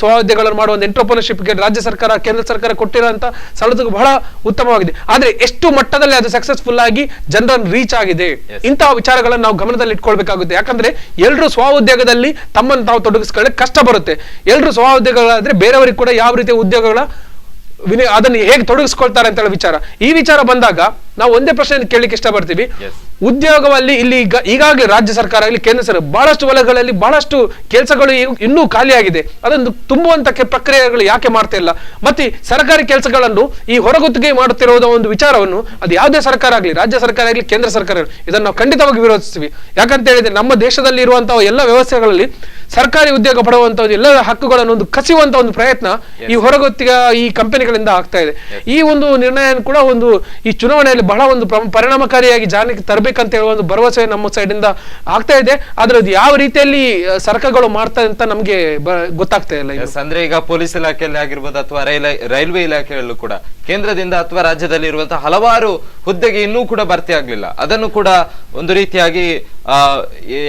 ಸ್ವಉದ್ಯೋಗಗಳನ್ನು ಮಾಡುವ ಒಂದು ಎಂಟರ್ಪ್ರಿನರ್ಶಿಪ್ಗೆ ರಾಜ್ಯ ಸರ್ಕಾರ ಕೇಂದ್ರ ಸರ್ಕಾರ ಕೊಟ್ಟಿರುವಂತ ಸವಲತ್ತು ಬಹಳ ಉತ್ತಮವಾಗಿದೆ. ಆದ್ರೆ ಎಷ್ಟು ಮಟ್ಟದಲ್ಲಿ ಅದು ಸಕ್ಸಸ್ಫುಲ್ ಆಗಿ ಜನರನ್ನು ರೀಚ್ ಆಗಿದೆ, ಇಂತಹ ವಿಚಾರಗಳನ್ನು ನಾವು ಗಮನದಲ್ಲಿ ಇಟ್ಕೊಳ್ಬೇಕಾಗುತ್ತೆ. ಯಾಕಂದ್ರೆ ಎಲ್ಲರೂ ಸ್ವಉದ್ಯೋಗದಲ್ಲಿ ತಮ್ಮನ್ನು ತಾವು ತೊಡಗಿಸ್ಕೊಳ್ಳಿ ಕಷ್ಟ ಬರುತ್ತೆ. ಎಲ್ಲರೂ ಸ್ವಉದ್ಯೋಗಗಳಾದ್ರೆ ಬೇರೆಯವರಿಗೆ ಕೂಡ ಯಾವ ರೀತಿಯ ಉದ್ಯೋಗಗಳ ಅದನ್ನು ಹೇಗೆ ತೊಡಗಿಸ್ಕೊಳ್ತಾರೆ ಅಂತ ಹೇಳೋ ವಿಚಾರ. ಈ ವಿಚಾರ ಬಂದಾಗ ನಾವು ಒಂದೇ ಪ್ರಶ್ನೆ ಕೇಳಲಿಕ್ಕೆ ಇಷ್ಟಪಡ್ತೀವಿ. ಉದ್ಯೋಗದಲ್ಲಿ ಇಲ್ಲಿ ಈಗಾಗಲೇ ರಾಜ್ಯ ಸರ್ಕಾರ ಆಗಲಿ ಕೇಂದ್ರ ಸರ್ಕಾರ ಬಹಳಷ್ಟು ವಲಯಗಳಲ್ಲಿ ಬಹಳಷ್ಟು ಕೆಲಸಗಳು ಇನ್ನೂ ಖಾಲಿಯಾಗಿದೆ. ಅದನ್ನು ತುಂಬುವಂತ ಪ್ರಕ್ರಿಯೆಗಳು ಯಾಕೆ ಮಾಡ್ತಾ ಇಲ್ಲ? ಮತ್ತೆ ಸರ್ಕಾರಿ ಕೆಲಸಗಳನ್ನು ಈ ಹೊರಗುತ್ತಿಗೆ ಮಾಡುತ್ತಿರುವುದ ಒಂದು ವಿಚಾರವನ್ನು ಅದು ಯಾವುದೇ ಸರ್ಕಾರ ಆಗಲಿ, ರಾಜ್ಯ ಸರ್ಕಾರ ಆಗಲಿ, ಕೇಂದ್ರ ಸರ್ಕಾರ ಆಗಲಿ, ಇದನ್ನು ನಾವು ಖಂಡಿತವಾಗಿ ವಿರೋಧಿಸ್ತೀವಿ. ಯಾಕಂತ ಹೇಳಿದ್ರೆ ನಮ್ಮ ದೇಶದಲ್ಲಿ ಇರುವಂತಹ ಎಲ್ಲ ವ್ಯವಸ್ಥೆಗಳಲ್ಲಿ ಸರ್ಕಾರಿ ಉದ್ಯೋಗ ಪಡೆಯುವಂತಹ ಎಲ್ಲ ಹಕ್ಕುಗಳನ್ನು ಒಂದು ಕಸಿಯುವಂತ ಒಂದು ಪ್ರಯತ್ನ ಈ ಹೊರಗುತ್ತಿಗೆ ಈ ಕಂಪನಿಗಳಿಂದ ಆಗ್ತಾ ಇದೆ. ಈ ಒಂದು ನಿರ್ಣಯ ಕೂಡ ಒಂದು ಈ ಚುನಾವಣೆಯಲ್ಲಿ ಬಹಳ ಒಂದು ಪರಿಣಾಮಕಾರಿಯಾಗಿ ಜಾರಿಗೆ ತರಬೇಕಂತ ಹೇಳುವ ಒಂದು ಭರವಸೆ ನಮ್ಮ ಸೈಡ್ ಇಂದ ಆಗ್ತಾ ಇದೆ. ಆದ್ರೆ ಅದು ಯಾವ ರೀತಿಯಲ್ಲಿ ಸರ್ಕಾರಗಳು ಮಾಡ್ತಾ ಅಂತ ನಮ್ಗೆ ಗೊತ್ತಾಗ್ತಾ ಇಲ್ಲ. ಅಂದ್ರೆ ಈಗ ಪೊಲೀಸ್ ಇಲಾಖೆಯಲ್ಲಿ ಆಗಿರ್ಬೋದು ಅಥವಾ ರೈಲ್ವೆ ಇಲಾಖೆಯಲ್ಲೂ ಕೂಡ ಕೇಂದ್ರದಿಂದ ಅಥವಾ ರಾಜ್ಯದಲ್ಲಿ ಇರುವಂತಹ ಹಲವಾರು ಹುದ್ದೆಗೆ ಇನ್ನೂ ಕೂಡ ಭರ್ತಿ ಆಗ್ಲಿಲ್ಲ. ಅದನ್ನು ಕೂಡ ಒಂದು ರೀತಿಯಾಗಿ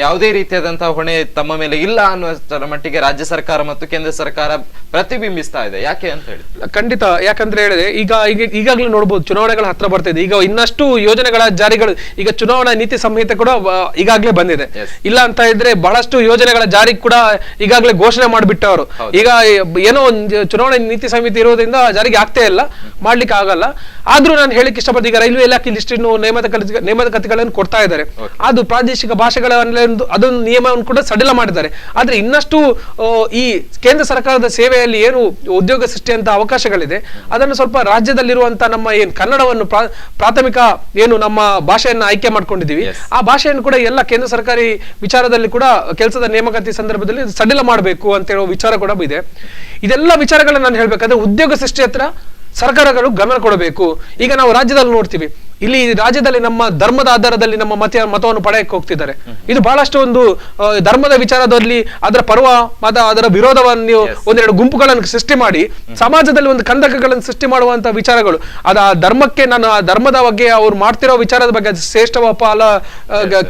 ಯಾವುದೇ ರೀತಿಯಾದಂತಹ ಹೊಣೆ ತಮ್ಮ ಮೇಲೆ ಇಲ್ಲ ಅನ್ನುವಷ್ಟರ ಮಟ್ಟಿಗೆ ರಾಜ್ಯ ಸರ್ಕಾರ ಮತ್ತು ಕೇಂದ್ರ ಸರ್ಕಾರ ಪ್ರತಿಬಿಂಬಿಸ್ತಾ ಇದೆ. ಯಾಕೆ ಅಂತ ಹೇಳಿ ಖಂಡಿತ ಯಾಕಂದ್ರೆ ಹೇಳಿದ್ರೆ ಈಗಾಗಲೇ ನೋಡ್ಬೋದು ಚುನಾವಣೆಗಳ ಹತ್ರ ಬರ್ತಾ ಇದೆ. ಈಗ ಇನ್ನಷ್ಟು ಯೋಜನೆಗಳ ಜಾರಿಗಳು, ಈಗ ಚುನಾವಣಾ ನೀತಿ ಸಂಹಿತೆ ಕೂಡ ಈಗಾಗಲೇ ಬಂದಿದೆ. ಇಲ್ಲ ಅಂತ ಇದ್ರೆ ಬಹಳಷ್ಟು ಯೋಜನೆಗಳ ಜಾರಿ ಕೂಡ ಈಗಾಗಲೇ ಘೋಷಣೆ ಮಾಡಿಬಿಟ್ಟವರು. ಈಗ ಏನೋ ಚುನಾವಣಾ ನೀತಿ ಸಂಹಿತೆ ಇರೋದ್ರಿಂದ ಜಾರಿಗೆ ಆಗ್ತಾ ಇಲ್ಲ, ಮಾಡ್ಲಿಕ್ಕೆ ಆಗಲ್ಲ. ಆದ್ರೂ ನಾನು ಹೇಳಿಕ್ಕೆ ಇಷ್ಟಪಡ್ತೀನಿ, ಈಗ ರೈಲ್ವೆ ಇಲಾಖೆ ಲಿಸ್ಟ್ ನೇಮಕಾತಿಗಳನ್ನು ಕೊಡ್ತಾ ಇದ್ದಾರೆ. ಅದು ಪ್ರಾದೇಶಿಕ ಭಾಷೆಗಳನ್ನ ಅದೊಂದು ನಿಯಮವನ್ನು ಕೂಡ ಸಡಿಲ ಮಾಡಿದ್ದಾರೆ. ಆದ್ರೆ ಇನ್ನಷ್ಟು ಈ ಕೇಂದ್ರ ಸರ್ಕಾರದ ಸೇವೆಯಲ್ಲಿ ಏನು ಉದ್ಯೋಗ ಸೃಷ್ಟಿಯಂತ ಅವಕಾಶಗಳಿದೆ ಅದನ್ನು ಸ್ವಲ್ಪ ರಾಜ್ಯದಲ್ಲಿರುವಂತ ನಮ್ಮ ಏನು ಕನ್ನಡವನ್ನು ಪ್ರಾಥಮಿಕ ಏನು ನಮ್ಮ ಭಾಷೆಯನ್ನು ಆಯ್ಕೆ ಮಾಡ್ಕೊಂಡಿದೀವಿ, ಆ ಭಾಷೆಯನ್ನು ಕೂಡ ಎಲ್ಲ ಕೇಂದ್ರ ಸರ್ಕಾರಿ ವಿಚಾರದಲ್ಲಿ ಕೂಡ ಕೆಲಸದ ನೇಮಕಾತಿ ಸಂದರ್ಭದಲ್ಲಿ ಸಡಿಲ ಮಾಡಬೇಕು ಅಂತ ಹೇಳೋ ವಿಚಾರ ಕೂಡ ಇದೆ. ಇದೆಲ್ಲ ವಿಚಾರಗಳನ್ನ ನಾನು ಹೇಳ್ಬೇಕಾದ್ರೆ ಉದ್ಯೋಗ ಸೃಷ್ಟಿ ಹತ್ರ ಸರ್ಕಾರಗಳು ಗಮನ ಕೊಡಬೇಕು. ಈಗ ನಾವು ರಾಜ್ಯದಲ್ಲಿ ನೋಡ್ತೀವಿ, ಇಲ್ಲಿ ರಾಜ್ಯದಲ್ಲಿ ನಮ್ಮ ಧರ್ಮದ ಆಧಾರದಲ್ಲಿ ನಮ್ಮ ಮತವನ್ನು ಪಡೆಯಕ್ಕೆ ಹೋಗ್ತಿದ್ದಾರೆ. ಇದು ಬಹಳಷ್ಟು ಒಂದು ಧರ್ಮದ ವಿಚಾರದಲ್ಲಿ ಅದರ ಪರ್ವ ಮತ ಅದರ ವಿರೋಧವನ್ನು ಒಂದೆರಡು ಗುಂಪುಗಳನ್ನು ಸೃಷ್ಟಿ ಮಾಡಿ ಸಮಾಜದಲ್ಲಿ ಒಂದು ಕಂದಕಗಳನ್ನು ಸೃಷ್ಟಿ ಮಾಡುವಂತ ವಿಚಾರಗಳು. ಅದ ಧರ್ಮಕ್ಕೆ ನಾನು ಆ ಧರ್ಮದ ಬಗ್ಗೆ ಅವ್ರು ಮಾಡ್ತಿರೋ ವಿಚಾರದ ಬಗ್ಗೆ ಶ್ರೇಷ್ಠವಪ್ಪ ಅಲ್ಲ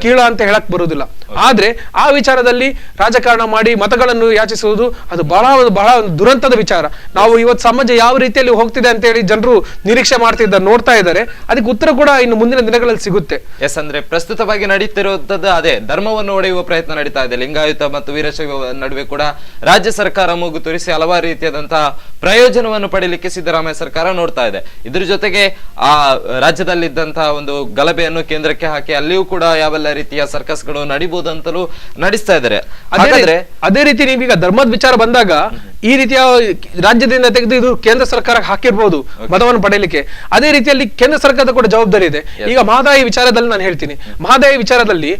ಕೀಳ ಅಂತ ಹೇಳಕ್ ಬರುವುದಿಲ್ಲ. ಆದ್ರೆ ಆ ವಿಚಾರದಲ್ಲಿ ರಾಜಕಾರಣ ಮಾಡಿ ಮತಗಳನ್ನು ಯಾಚಿಸುವುದು ಅದು ಬಹಳ ದುರಂತದ ವಿಚಾರ. ನಾವು ಇವತ್ತು ಸಮಾಜ ಯಾವ ರೀತಿಯಲ್ಲಿ ಹೋಗ್ತಿದೆ ಅಂತ ಹೇಳಿ ಜನರು ನಿರೀಕ್ಷೆ ಮಾಡ್ತಿದ್ದಾರೆ, ನೋಡ್ತಾ ಇದ್ದಾರೆ. ಅದಕ್ಕೆ ಉತ್ತರ ಕೂಡ ಇನ್ನು ಮುಂದಿನ ದಿನಗಳಲ್ಲಿ ಸಿಗುತ್ತೆ. ಎಸ್, ಅಂದ್ರೆ ಪ್ರಸ್ತುತವಾಗಿ ನಡೀತಿರುವಂತದ್ದು ಅದೇ ಧರ್ಮವನ್ನು ಒಡೆಯುವ ಪ್ರಯತ್ನ ನಡೀತಾ ಇದೆ. ಲಿಂಗಾಯತ ಮತ್ತು ವೀರಶೈವ ನಡುವೆ ಕೂಡ ರಾಜ್ಯ ಸರ್ಕಾರ ಮೂಗು ತೋರಿಸಿ ಹಲವಾರು ರೀತಿಯಾದಂತಹ ಪ್ರಯೋಜನವನ್ನು ಪಡೆಯಲಿಕ್ಕೆ ಸಿದ್ದರಾಮಯ್ಯ ಸರ್ಕಾರ ನೋಡ್ತಾ ಇದೆ. ಇದ್ರ ಜೊತೆಗೆ ಆ ರಾಜ್ಯದಲ್ಲಿದ್ದಂತಹ ಒಂದು ಗಲಭೆಯನ್ನು ಕೇಂದ್ರಕ್ಕೆ ಹಾಕಿ ಅಲ್ಲಿಯೂ ಕೂಡ ಯಾವೆಲ್ಲ ರೀತಿಯ ಸರ್ಕಸ್ಗಳು ನಡಿಬಹುದಂತಲೂ ನಡೆಸ್ತಾ ಇದ್ದಾರೆ. ಅದೇ ರೀತಿ ನೀವೀಗ ಧರ್ಮದ ವಿಚಾರ ಬಂದಾಗ ಈ ರೀತಿಯ ರಾಜ್ಯದಿಂದ ತೆಗೆದು ಇದು ಕೇಂದ್ರ ಸರ್ಕಾರಕ್ಕೆ ಹಾಕಿರ್ಬೋದು ಮತವನ್ನು ಪಡೆಯಲಿಕ್ಕೆ. ಅದೇ ರೀತಿಯಲ್ಲಿ ಕೇಂದ್ರ ಸರ್ಕಾರದ ಕೂಡ ಜವಾಬ್ದಾರಿ ಇದೆ. ಈಗ ಮಹದಾಯಿ ವಿಚಾರದಲ್ಲಿ ನಾನು ಹೇಳ್ತೀನಿ, ಮಹದಾಯಿ ವಿಚಾರದಲ್ಲಿ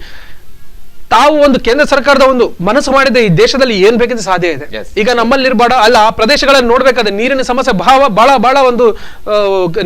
ತಾವು ಒಂದು ಕೇಂದ್ರ ಸರ್ಕಾರದ ಒಂದು ಮನಸ್ಸು ಮಾಡಿದ ಈ ದೇಶದಲ್ಲಿ ಏನ್ ಬೇಕಿದ್ರೆ ಸಾಧ್ಯ ಇದೆ. ಈಗ ನಮ್ಮಲ್ಲಿರ್ಬೇಡ ಅಲ್ಲ ಆ ಪ್ರದೇಶಗಳನ್ನು ನೋಡ್ಬೇಕಾದ್ರೆ ನೀರಿನ ಸಮಸ್ಯೆ ಬಹಳ ಒಂದು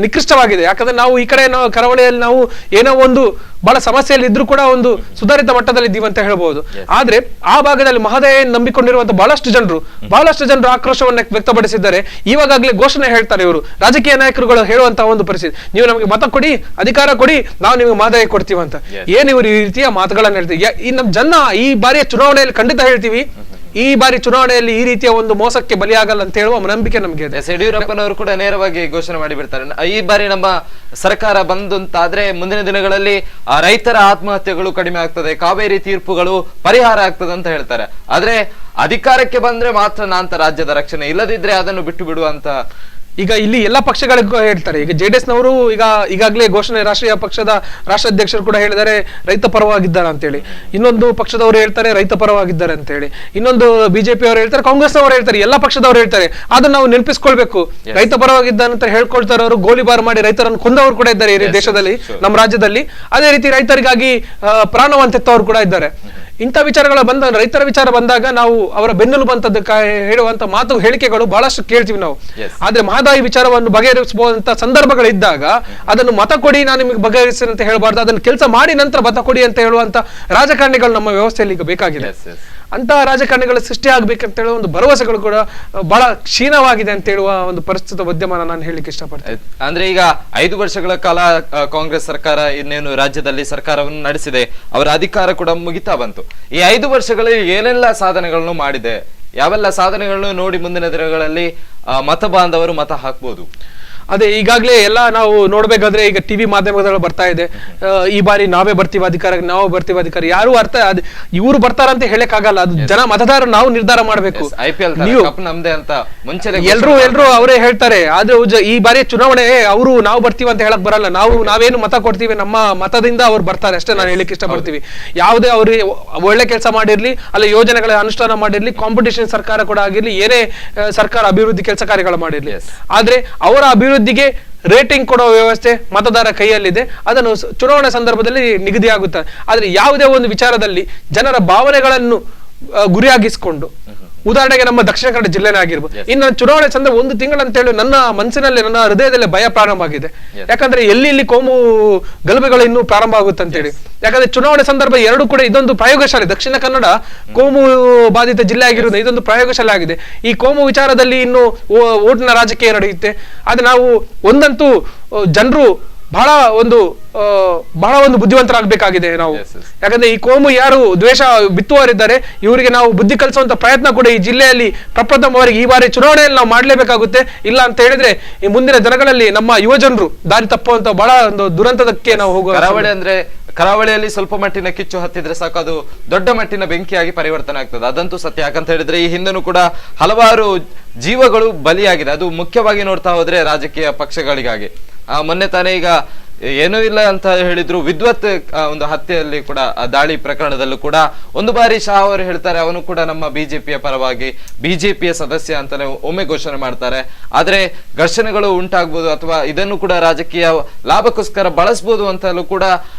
ನಿಕೃಷ್ಟವಾಗಿದೆ. ಯಾಕಂದ್ರೆ ನಾವು ಈ ಕಡೆ ನಾವು ಕರಾವಳಿಯಲ್ಲಿ ನಾವು ಏನೋ ಒಂದು ಬಹಳ ಸಮಸ್ಯೆಯಲ್ಲಿ ಇದ್ರೂ ಕೂಡ ಒಂದು ಸುಧಾರಿತ ಮಟ್ಟದಲ್ಲಿ ಇದ್ದೀವಿ ಅಂತ ಹೇಳ್ಬಹುದು. ಆದ್ರೆ ಆ ಭಾಗದಲ್ಲಿ ಮಹದಾಯಿಯನ್ನು ನಂಬಿಕೊಂಡಿರುವಂತಹ ಬಹಳಷ್ಟು ಜನರು ಆಕ್ರೋಶವನ್ನು ವ್ಯಕ್ತಪಡಿಸಿದ್ದಾರೆ. ಇವಾಗಲೇ ಘೋಷಣೆ ಹೇಳ್ತಾರೆ ಇವರು ರಾಜಕೀಯ ನಾಯಕರುಗಳು ಹೇಳುವಂತಹ ಒಂದು ಪರಿಸ್ಥಿತಿ, ನೀವು ನಮಗೆ ಮತ ಕೊಡಿ, ಅಧಿಕಾರ ಕೊಡಿ, ನಾವು ನಿಮಗೆ ಮಹದಾಯಿ ಕೊಡ್ತೀವಿ ಅಂತ. ಏನ್ ಇವರು ಈ ರೀತಿಯ ಮಾತುಗಳನ್ನ ಹೇಳ್ತೀವಿ? ಈ ನಮ್ಮ ಜನ ಈ ಬಾರಿಯ ಚುನಾವಣೆಯಲ್ಲಿ ಖಂಡಿತ ಹೇಳ್ತೀವಿ, ಈ ಬಾರಿ ಚುನಾವಣೆಯಲ್ಲಿ ಈ ರೀತಿಯ ಒಂದು ಮೋಸಕ್ಕೆ ಬಲಿಯಾಗಲ್ಲ ಅಂತ ಹೇಳುವ ನಂಬಿಕೆ ನಮಗೆ ಇದೆ. ಯಡಿಯೂರಪ್ಪನವರು ಕೂಡ ನೇರವಾಗಿ ಘೋಷಣೆ ಮಾಡಿ ಬಿಡ್ತಾರೆ, ಈ ಬಾರಿ ನಮ್ಮ ಸರ್ಕಾರ ಬಂದಂತಾದ್ರೆ ಮುಂದಿನ ದಿನಗಳಲ್ಲಿ ರೈತರ ಆತ್ಮಹತ್ಯೆಗಳು ಕಡಿಮೆ ಆಗ್ತದೆ, ಕಾವೇರಿ ತೀರ್ಪುಗಳು ಪರಿಹಾರ ಆಗ್ತದೆ ಅಂತ ಹೇಳ್ತಾರೆ. ಆದ್ರೆ ಅಧಿಕಾರಕ್ಕೆ ಬಂದ್ರೆ ಮಾತ್ರ ನಾಂತ ರಾಜ್ಯದ ರಕ್ಷಣೆ, ಇಲ್ಲದಿದ್ರೆ ಅದನ್ನು ಬಿಟ್ಟು ಬಿಡುವಂತ ಈಗ ಇಲ್ಲಿ ಎಲ್ಲಾ ಪಕ್ಷಗಳಿಗೂ ಹೇಳ್ತಾರೆ. ಈಗ ಜೆಡಿಎಸ್ ನವರು ಈಗಾಗಲೇ ಘೋಷಣೆ, ರಾಷ್ಟ್ರೀಯ ಪಕ್ಷದ ರಾಷ್ಟ್ರಾಧ್ಯಕ್ಷರು ಕೂಡ ಹೇಳಿದ್ದಾರೆ ರೈತ ಪರವಾಗಿದ್ದಾರೆ ಅಂತ ಹೇಳಿ. ಇನ್ನೊಂದು ಪಕ್ಷದವರು ಹೇಳ್ತಾರೆ ರೈತ ಪರವಾಗಿದ್ದಾರೆ ಅಂತ ಹೇಳಿ. ಇನ್ನೊಂದು ಬಿಜೆಪಿ ಅವರು ಹೇಳ್ತಾರೆ, ಕಾಂಗ್ರೆಸ್ ಅವರು ಹೇಳ್ತಾರೆ, ಎಲ್ಲಾ ಪಕ್ಷದವರು ಹೇಳ್ತಾರೆ. ಅದನ್ನ ನಾವು ನೆನಪಿಸ್ಕೊಳ್ಬೇಕು. ರೈತ ಪರವಾಗಿದ್ದಾರೆ ಅಂತ ಹೇಳ್ಕೊಳ್ತಾರೆ ಅವರು. ಗೋಲಿಬಾರ್ ಮಾಡಿ ರೈತರನ್ನು ಕೊಂದವರು ಕೂಡ ಇದ್ದಾರೆ ಈ ದೇಶದಲ್ಲಿ, ನಮ್ಮ ರಾಜ್ಯದಲ್ಲಿ. ಅದೇ ರೀತಿ ರೈತರಿಗಾಗಿ ಪ್ರಾಣವಂತೆತ್ತವರು ಕೂಡ ಇದ್ದಾರೆ. ಇಂಥ ವಿಚಾರಗಳ ರೈತರ ವಿಚಾರ ಬಂದಾಗ ನಾವು ಅವರ ಬೆನ್ನೆಲುಬು ಅಂತದ್ದು ಹೇಳುವಂತ ಹೇಳಿಕೆಗಳು ಬಹಳಷ್ಟು ಕೇಳ್ತೀವಿ ನಾವು. ಆದ್ರೆ ಮಹದಾಯಿ ವಿಚಾರವನ್ನು ಬಗೆಹರಿಸಬಹುದಂತ ಸಂದರ್ಭಗಳಿದ್ದಾಗ ಅದನ್ನು ಮತ ಕೊಡಿ, ನಾನು ನಿಮಗೆ ಬಗೆಹರಿಸಿ ಅಂತ ಹೇಳಬಾರ್ದು. ಅದನ್ನು ಕೆಲಸ ಮಾಡಿ ನಂತರ ಮತ ಕೊಡಿ ಅಂತ ಹೇಳುವಂತ ರಾಜಕಾರಣಿಗಳು ನಮ್ಮ ವ್ಯವಸ್ಥೆಯಲ್ಲಿ ಈಗ ಬೇಕಾಗಿದೆ. ಅಂತಹ ರಾಜಕಾರಣಿಗಳ ಸೃಷ್ಟಿ ಆಗ್ಬೇಕಂತ ಹೇಳುವ ಒಂದು ಭರವಸೆಗಳು ಕೂಡ ಬಹಳ ಕ್ಷೀಣವಾಗಿದೆ ಅಂತ ಹೇಳುವ ಒಂದು ಪರಿಸ್ಥಿತಿ ಉದ್ಯಮನ ನಾನು ಹೇಳಲಿಕ್ಕೆ ಇಷ್ಟಪಡ್ತೇನೆ. ಅಂದ್ರೆ ಈಗ 5 ವರ್ಷಗಳ ಕಾಲ ಕಾಂಗ್ರೆಸ್ ಸರ್ಕಾರ ಇನ್ನೇನು ರಾಜ್ಯದಲ್ಲಿ ಸರ್ಕಾರವನ್ನು ನಡೆಸಿದೆ, ಅವರ ಅಧಿಕಾರ ಕೂಡ ಮುಗಿತಾ ಬಂತು. ಈ 5 ವರ್ಷಗಳಲ್ಲಿ ಏನೆಲ್ಲ ಸಾಧನೆಗಳನ್ನು ಮಾಡಿದೆ, ಯಾವೆಲ್ಲ ಸಾಧನೆಗಳನ್ನು ನೋಡಿ ಮುಂದಿನ ದಿನಗಳಲ್ಲಿ ಮತ ಬಾಂಧವರು ಮತ ಹಾಕ್ಬೋದು? ಅದೇ ಈಗಾಗಲೇ ಎಲ್ಲ ನಾವು ನೋಡ್ಬೇಕಾದ್ರೆ ಈಗ ಟಿವಿ ಮಾಧ್ಯಮಗಳು ಬರ್ತಾ ಇದೆ, ಈ ಬಾರಿ ನಾವೇ ಬರ್ತೀವಿ ಅಧಿಕಾರ, ಯಾರು ಅರ್ಥ ಇವರು ಬರ್ತಾರಂತ ಹೇಳಕ್ ಆಗಲ್ಲ, ಅದು ಜನ ಮತದಾರರು ನಾವು ನಿರ್ಧಾರ ಮಾಡ್ಬೇಕು. ನೀವು ನಮ್ದೇ ಅಂತ ಮುಂಚೆ ಎಲ್ರು ಅವರೇ ಹೇಳ್ತಾರೆ, ಆದ್ರೆ ಈ ಬಾರಿ ಚುನಾವಣೆ ನಾವು ಬರ್ತೀವಿ ಅಂತ ಹೇಳಕ್ ಬರಲ್ಲ, ನಾವೇನು ಮತ ಕೊಡ್ತೀವಿ ನಮ್ಮ ಮತದಿಂದ ಅವ್ರು ಬರ್ತಾರೆ ಅಷ್ಟೇ ನಾನು ಹೇಳಕ್ ಇಷ್ಟಪಡ್ತೀವಿ. ಯಾವುದೇ ಅವ್ರಿಗೆ ಒಳ್ಳೆ ಕೆಲಸ ಮಾಡಿರ್ಲಿ, ಅಲ್ಲ ಯೋಜನೆಗಳ ಅನುಷ್ಠಾನ ಮಾಡಿರ್ಲಿ, ಕಾಂಪಿಟೇಷನ್ ಸರ್ಕಾರ ಕೂಡ ಆಗಿರ್ಲಿ, ಏನೇ ಸರ್ಕಾರ ಅಭಿವೃದ್ಧಿ ಕೆಲಸ ಕಾರ್ಯಗಳು ಮಾಡಿರ್ಲಿ, ಆದ್ರೆ ಅವರ ಅಭಿವೃದ್ಧಿಗೆ ರೇಟಿಂಗ್ ಕೊಡೋ ವ್ಯವಸ್ಥೆ ಮತದಾರ ಕೈಯಲ್ಲಿದೆ. ಅದನ್ನು ಚುನಾವಣೆ ಸಂದರ್ಭದಲ್ಲಿ ನಿಗದಿ ಆಗುತ್ತೆ. ಆದ್ರೆ ಯಾವುದೇ ಒಂದು ವಿಚಾರದಲ್ಲಿ ಜನರ ಭಾವನೆಗಳನ್ನು ಗುರಿಯಾಗಿಸಿಕೊಂಡು, ಉದಾಹರಣೆಗೆ ನಮ್ಮ ದಕ್ಷಿಣ ಕನ್ನಡ ಜಿಲ್ಲೆನೇ ಆಗಿರ್ಬೋದು, ಇನ್ನು ಚುನಾವಣೆ ಸಂದರ್ಭ 1 ತಿಂಗಳು ಅಂತ ಹೇಳಿ ನನ್ನ ಮನಸ್ಸಿನಲ್ಲಿ ನನ್ನ ಹೃದಯದಲ್ಲಿ ಭಯ ಪ್ರಾರಂಭ ಆಗಿದೆ. ಯಾಕಂದ್ರೆ ಎಲ್ಲಿ ಕೋಮು ಗಲಭೆಗಳು ಇನ್ನೂ ಪ್ರಾರಂಭ ಆಗುತ್ತೆ ಅಂತ ಹೇಳಿ. ಯಾಕಂದ್ರೆ ಚುನಾವಣೆ ಸಂದರ್ಭ ಎರಡು ಕೂಡ ಇದೊಂದು ಪ್ರಯೋಗಶಾಲೆ, ದಕ್ಷಿಣ ಕನ್ನಡ ಕೋಮು ಬಾಧಿತ ಜಿಲ್ಲೆ ಆಗಿರೋದು ಇದೊಂದು ಪ್ರಯೋಗಶಾಲೆ ಆಗಿದೆ. ಈ ಕೋಮು ವಿಚಾರದಲ್ಲಿ ಇನ್ನು ಓಟಿನ ರಾಜಕೀಯ ನಡೆಯುತ್ತೆ. ಆದ್ರೆ ನಾವು ಒಂದಂತೂ ಜನರು ಬಹಳ ಒಂದು ಬುದ್ಧಿವಂತರಾಗಬೇಕಾಗಿದೆ ನಾವು. ಯಾಕಂದ್ರೆ ಈ ಕೋಮು ಯಾರು ದ್ವೇಷ ಬಿತ್ತುವವರಿದ್ದಾರೆ ಇವರಿಗೆ ನಾವು ಬುದ್ಧಿ ಕಲಿಸುವಂತ ಪ್ರಯತ್ನ ಕೂಡ ಈ ಜಿಲ್ಲೆಯಲ್ಲಿ ಪ್ರಪ್ರಥಮವರೆಗೆ ಈ ಬಾರಿ ಚುನಾವಣೆಯಲ್ಲಿ ನಾವು ಮಾಡಲೇಬೇಕಾಗುತ್ತೆ. ಇಲ್ಲ ಅಂತ ಹೇಳಿದ್ರೆ ಈ ಮುಂದಿನ ದಿನಗಳಲ್ಲಿ ನಮ್ಮ ಯುವಜನರು ದಾರಿ ತಪ್ಪುವಂತ ಬಹಳ ಒಂದು ದುರಂತದಕ್ಕೆ ನಾವು ಹೋಗುವ. ಕರಾವಳಿಯಲ್ಲಿ ಸ್ವಲ್ಪ ಮಟ್ಟಿನ ಕಿಚ್ಚು ಹತ್ತಿದ್ರೆ ಸಾಕು, ಅದು ದೊಡ್ಡ ಮಟ್ಟಿನ ಬೆಂಕಿಯಾಗಿ ಪರಿವರ್ತನೆ ಆಗ್ತದೆ. ಅದಂತೂ ಸತ್ಯ. ಯಾಕಂತ ಹೇಳಿದ್ರೆ ಈ ಹಿಂದೆನೂ ಕೂಡ ಹಲವಾರು ಜೀವಗಳು ಬಲಿಯಾಗಿದೆ. ಅದು ಮುಖ್ಯವಾಗಿ ನೋಡ್ತಾ ಹೋದ್ರೆ ರಾಜಕೀಯ ಪಕ್ಷಗಳಿಗಾಗಿ. ಮೊನ್ನೆ ತಾನೇ ಈಗ ಏನೂ ಇಲ್ಲ ಅಂತ ಹೇಳಿದ್ರು, ವಿದ್ವತ್ ಒಂದು ಹತ್ಯೆಯಲ್ಲಿ ಕೂಡ ದಾಳಿ ಪ್ರಕರಣದಲ್ಲೂ ಕೂಡ ಒಂದು ಬಾರಿ ಶಾ ಅವರು ಹೇಳ್ತಾರೆ, ಅವನು ಕೂಡ ನಮ್ಮ ಬಿಜೆಪಿಯ ಪರವಾಗಿ ಬಿಜೆಪಿಯ ಸದಸ್ಯ ಅಂತಾನೆ ಒಮ್ಮೆ ಘೋಷಣೆ ಮಾಡ್ತಾರೆ. ಆದ್ರೆ ಘರ್ಷಣೆಗಳು ಉಂಟಾಗ್ಬೋದು ಅಥವಾ ಇದನ್ನು ಕೂಡ ರಾಜಕೀಯ ಲಾಭಕ್ಕೋಸ್ಕರ ಬಳಸಬಹುದು ಅಂತಲೂ ಕೂಡ